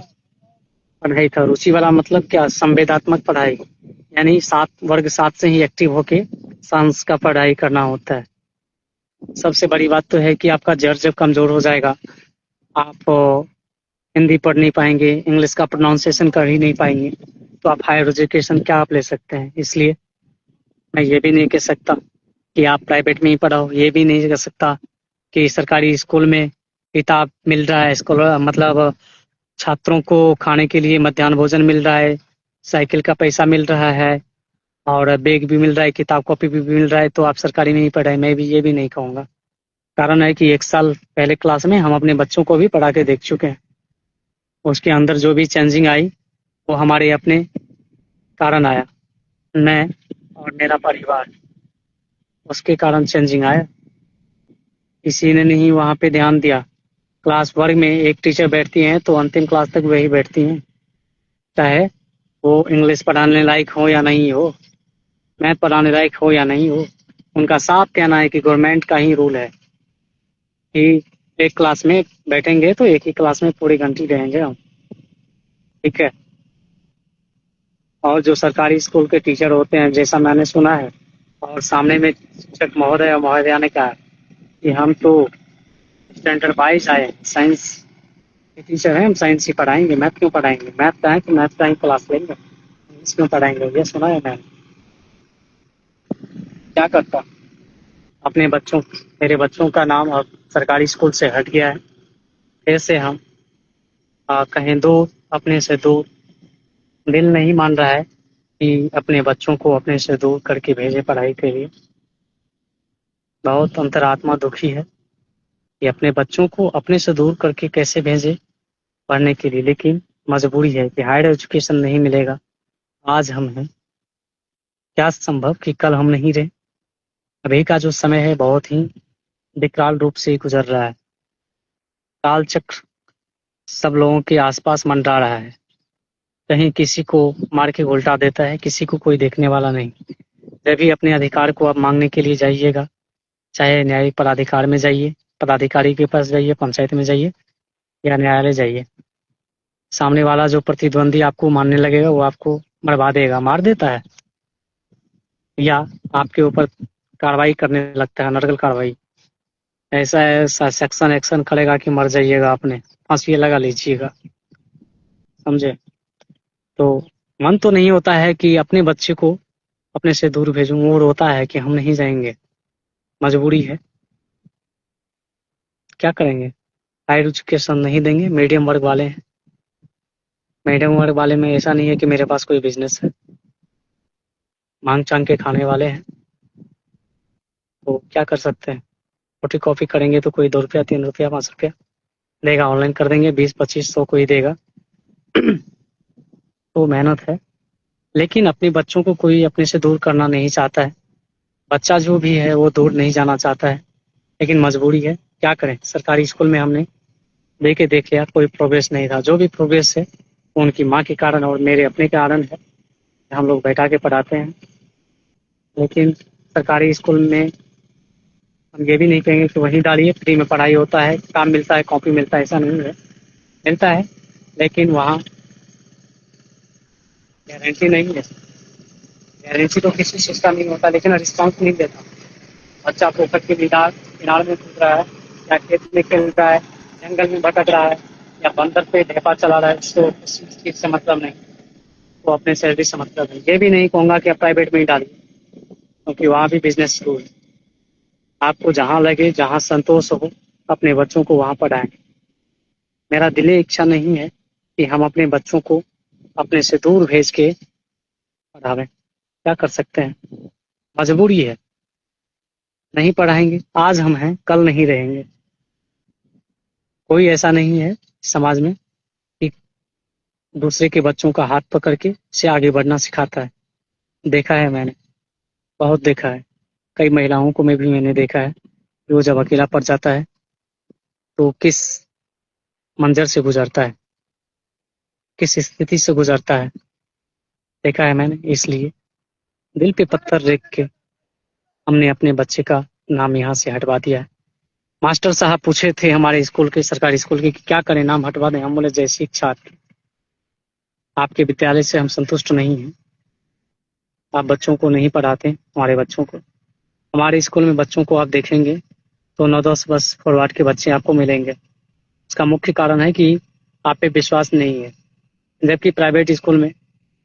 [SPEAKER 3] पढ़ाई था। रुचि वाला मतलब क्या, संवेदात्मक पढ़ाई, यानी वर्ग 7 से ही एक्टिव होके साइंस का पढ़ाई करना होता है। सबसे बड़ी बात तो है कि आपका जड़ जब कमजोर हो जाएगा, आप हिंदी पढ़ नहीं पाएंगे, इंग्लिश का प्रोनाउंसिएशन कर ही नहीं पाएंगे, तो आप हायर एजुकेशन क्या आप ले सकते हैं। इसलिए मैं ये भी नहीं कह सकता कि आप प्राइवेट में ही पढ़ाओ, ये भी नहीं कह सकता कि सरकारी स्कूल में किताब मिल रहा है, स्कूल मतलब छात्रों को खाने के लिए मध्याह्न भोजन मिल रहा है, साइकिल का पैसा मिल रहा है और बैग भी मिल रहा है, किताब कॉपी भी मिल रहा है, तो आप सरकारी में ही पढ़ाए। मैं भी ये भी नहीं कहूँगा। कारण है कि 1 साल पहले क्लास में हम अपने बच्चों को भी पढ़ा के देख चुके हैं। उसके अंदर जो भी चेंजिंग आई वो हमारे अपने कारण आया, मैं और मेरा परिवार, उसके कारण चेंजिंग आया। किसी ने नहीं वहाँ पे ध्यान दिया। क्लास वर्ग में एक टीचर बैठती हैं तो अंतिम क्लास तक वही बैठती हैं, चाहे वो इंग्लिश पढ़ाने लायक हो या नहीं हो, मैथ पढ़ाने लायक हो या नहीं हो। उनका साफ कहना है कि गवर्नमेंट का ही रूल है कि एक क्लास में बैठेंगे तो एक ही क्लास में पूरी घंटी रहेंगे हम, ठीक है। और जो सरकारी स्कूल के टीचर होते हैं, जैसा मैंने सुना है, और सामने में शिक्षक महोदय और महोदया ने कहा कि हम तो स्टैंडर्ड वाइज आए, साइंस के टीचर हैं, हम साइंस ही पढ़ाएंगे, मैथ क्यों पढ़ाएंगे, मैथ का है तो मैथ का ही क्लास लेंगे, इंग्लिश क्यों पढ़ाएंगे। ये सुना है मैंने। क्या करता, अपने बच्चों, मेरे बच्चों का नाम अब सरकारी स्कूल से हट गया है, फिर से हम कहें दूर, अपने से दूर। दिल नहीं मान रहा है कि अपने बच्चों को अपने से दूर करके भेजे पढ़ाई के लिए। बहुत अंतरात्मा दुखी है कि अपने बच्चों को अपने से दूर करके कैसे भेजे पढ़ने के लिए, लेकिन मजबूरी है कि हायर एजुकेशन नहीं मिलेगा। आज हम हैं, क्या संभव कि कल हम नहीं रहे। अभी का जो समय है बहुत ही विकराल रूप से गुजर रहा है। काल चक्र सब लोगों के आसपास मंडरा रहा है, कहीं किसी को मार के उल्टा देता है, किसी को कोई देखने वाला नहीं। जब भी अपने अधिकार को आप मांगने के लिए जाइएगा, चाहे न्यायिक पदाधिकार में जाइए, पदाधिकारी के पास जाइए, पंचायत में जाइए या न्यायालय जाइए, सामने वाला जो प्रतिद्वंदी आपको मारने लगेगा वो आपको मरवा देगा, मार देता है, या आपके ऊपर कार्रवाई करने लगता है, नर्गल कार्रवाई। ऐसा ऐसा सेक्शन एक्शन करेगा कि मर जाइएगा, अपने फांसी लगा लीजिएगा, समझे। तो मन तो नहीं होता है कि अपने बच्चे को अपने से दूर भेजूं, और होता है कि हम नहीं जाएंगे, मजबूरी है, क्या करेंगे। हायर एजुकेशन नहीं देंगे, मीडियम वर्ग वाले हैं। मीडियम वर्ग वाले में ऐसा नहीं है कि मेरे पास कोई बिजनेस है, मांग चांग के खाने वाले हैं, तो क्या कर सकते हैं। फोटो कॉपी करेंगे तो कोई 2 रुपया, 3 रुपया, 5 रुपया देगा, ऑनलाइन कर देंगे 20-25 100 कोई देगा। तो मेहनत है, लेकिन अपने बच्चों को कोई अपने से दूर करना नहीं चाहता है। बच्चा जो भी है वो दूर नहीं जाना चाहता है, लेकिन मजबूरी है, क्या करें। सरकारी स्कूल में हमने देख लिया, कोई प्रोग्रेस नहीं था। जो भी प्रोग्रेस है वो उनकी माँ के कारण और मेरे अपने कारण है, हम लोग बैठा के पढ़ाते हैं। लेकिन सरकारी स्कूल में हम ये भी नहीं कहेंगे कि वहीं डालिए, फ्री में पढ़ाई होता है, काम मिलता है, कॉपी मिलता है, ऐसा नहीं है, मिलता है, लेकिन वहाँ गारंटी नहीं है। गारंटी तो किसी चीज़ का नहीं होता, लेकिन रिस्पॉन्स नहीं देता। बच्चा पोखर के किनारे में कूद रहा है, या खेत में खेल रहा है, जंगल में भटक रहा है, या बंदर पे ढेपा चला रहा है, उसको किसी चीज़ से मतलब नहीं, वो अपने सैलरी से मतलब नहीं। ये भी नहीं कहूँगा कि आप प्राइवेट में ही डालिए, क्योंकि वहाँ भी बिजनेस शुरू है। आपको जहाँ लगे, जहाँ संतोष हो, अपने बच्चों को वहाँ पढ़ाएं। मेरा दिली इच्छा नहीं है कि हम अपने बच्चों को अपने से दूर भेज के पढ़ावें। क्या कर सकते हैं, मजबूरी है, नहीं पढ़ाएंगे। आज हम हैं, कल नहीं रहेंगे। कोई ऐसा नहीं है समाज में कि दूसरे के बच्चों का हाथ पकड़ के से आगे बढ़ना सिखाता है। देखा है मैंने, बहुत देखा है। कई महिलाओं को मैं भी मैंने देखा है कि वो जब अकेला पड़ जाता है तो किस मंजर से गुजरता है, किस स्थिति से गुजरता है, देखा है मैंने। इसलिए दिल पे पत्थर रख के हमने अपने बच्चे का नाम यहाँ से हटवा दिया है। मास्टर साहब पूछे थे हमारे स्कूल के, सरकारी स्कूल के, कि क्या करें, नाम हटवा दें? हम बोले जैसी इच्छा आपकी, आपके विद्यालय से हम संतुष्ट नहीं हैं। आप बच्चों को नहीं पढ़ाते, हमारे बच्चों को। हमारे स्कूल में बच्चों को आप देखेंगे तो 9-10 बस फॉरवर्ड के बच्चे आपको मिलेंगे। इसका मुख्य कारण है कि आप पे विश्वास नहीं है। जबकि प्राइवेट स्कूल में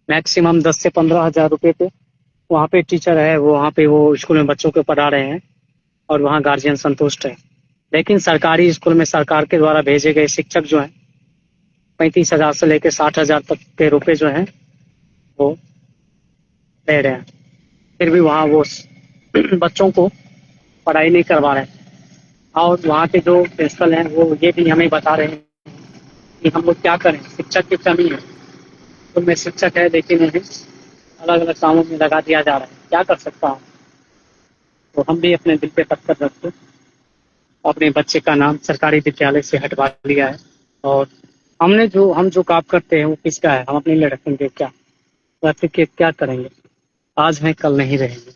[SPEAKER 3] मैक्सिमम 10 से 15 हज़ार रुपये पे वहाँ पे टीचर है, वो वहाँ पे वो स्कूल में बच्चों को पढ़ा रहे हैं और वहाँ गार्जियन संतुष्ट है। लेकिन सरकारी स्कूल में सरकार के द्वारा भेजे गए शिक्षक जो हैं 35,000 से लेकर 60,000 तक के रुपए जो हैं वो ले रहे हैं, फिर भी वहाँ वो बच्चों को पढ़ाई नहीं करवा रहे हैं। और वहाँ के जो प्रिंसिपल हैं वो ये भी हमें बता रहे हैं कि हम लोग क्या करें, शिक्षक की कमी है। स्कूल में शिक्षक है लेकिन उन्हें अलग अलग कामों में लगा दिया जा रहा है। क्या कर सकता हूँ? तो हम भी अपने दिल पे पत्थर रख के अपने बच्चे का नाम सरकारी विद्यालय से हटवा लिया है। और हम जो काम करते हैं वो किसका है? हम अपने लिए रखेंगे क्या? रख के क्या करेंगे? आज हैं, कल नहीं रहेंगे।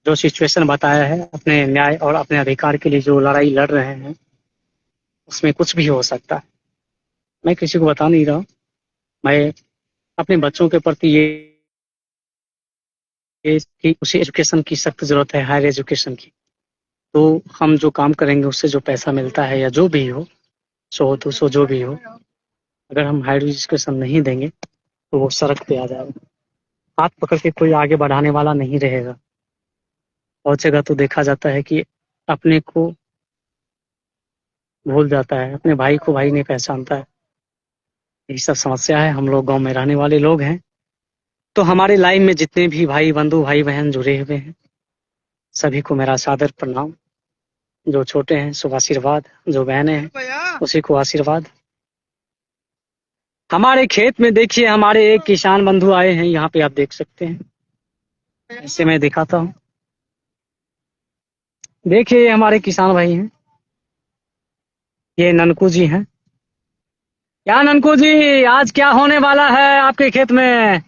[SPEAKER 3] जो सिचुएशन बताया है, अपने न्याय और अपने अधिकार के लिए जो लड़ाई लड़ रहे हैं, उसमें कुछ भी हो सकता है। मैं किसी को बता नहीं रहा हूँ। मैं अपने बच्चों के प्रति ये कि उसे एजुकेशन की सख्त ज़रूरत है, हायर एजुकेशन की। तो हम जो काम करेंगे उससे जो पैसा मिलता है या जो भी हो, 100-200 जो भी हो, अगर हम हायर एजुकेशन नहीं देंगे तो वो सड़क पे आ जाएगा। हाथ पकड़ के कोई आगे बढ़ाने वाला नहीं रहेगा। बहुत जगह तो देखा जाता है कि अपने को भूल जाता है, अपने भाई को भाई नहीं पहचानता है। यही सब समस्या है। हम लोग गाँव में रहने वाले लोग हैं, तो हमारे लाइफ में जितने भी भाई बंधु, भाई बहन जुड़े हुए हैं, सभी को मेरा सादर प्रणाम। जो छोटे हैं शुभ आशीर्वाद, जो बहनें हैं उसी को आशीर्वाद। हमारे खेत में देखिए, हमारे एक किसान बंधु आए हैं, यहाँ पे आप देख सकते हैं। ऐसे मैं दिखाता हूँ, देखिए ये हमारे किसान भाई हैं, ये ननकू जी हैं। क्या ननकू जी, आज क्या होने वाला है आपके खेत में?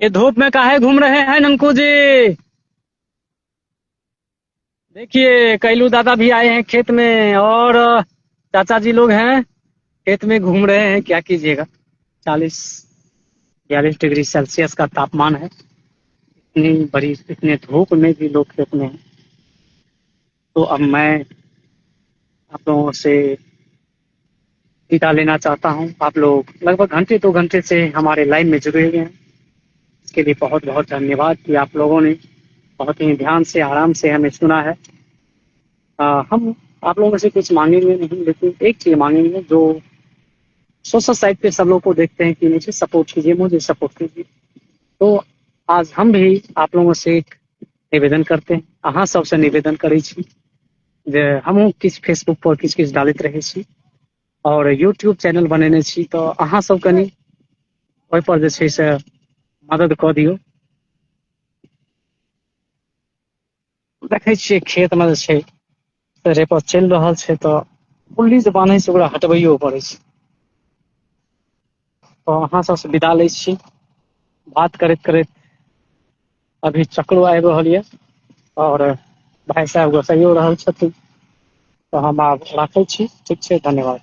[SPEAKER 3] ये धूप में काहे घूम रहे हैं ननकू जी? देखिए कैलू दादा भी आए हैं खेत में और चाचा जी लोग हैं, खेत में घूम रहे हैं। क्या कीजिएगा, 40-42 डिग्री सेल्सियस का तापमान है। इतने धूप में भी लोग खेत में हैं। तो अब मैं आप लोगों से विदा लेना चाहता हूँ। आप लोग लगभग घंटे 2 घंटे से हमारे लाइन में जुड़े हुए हैं, इसके लिए बहुत बहुत धन्यवाद कि आप लोगों ने बहुत ही ध्यान से, आराम से हमें सुना है। हम आप लोगों से कुछ मांगेंगे नहीं, लेकिन एक चीज़ मांगेंगे, जो सोशल साइट पे सब लोग को देखते हैं कि मुझे सपोर्ट कीजिए, मुझे सपोर्ट कीजिए। तो आज हम भी आप लोगों से एक निवेदन करते हैं, अहाँ सबसे निवेदन करै छी जे हमहूँ किछु फेसबुक पर किछु किछु डालैत रहै छी और यूट्यूब चैनल बनेने छी, तो अहाँ सब कनी ओहिपर जे छै से मदद कऽ दियौ। देखै छियै खेतमे जे छै से रेपर चलि रहल छै, तऽ पुल्ली जे बान्है छै ओकरा हटबैयो पड़ै छै। तो अहाँ सबसे विदा लै छी। बात करैत करैत अभी चक्रो आबि रहल यऽ और भाई साहब गोसाइयो रहल छथिन, तो हम आब राखै छी। ठीक छै, धन्यवाद।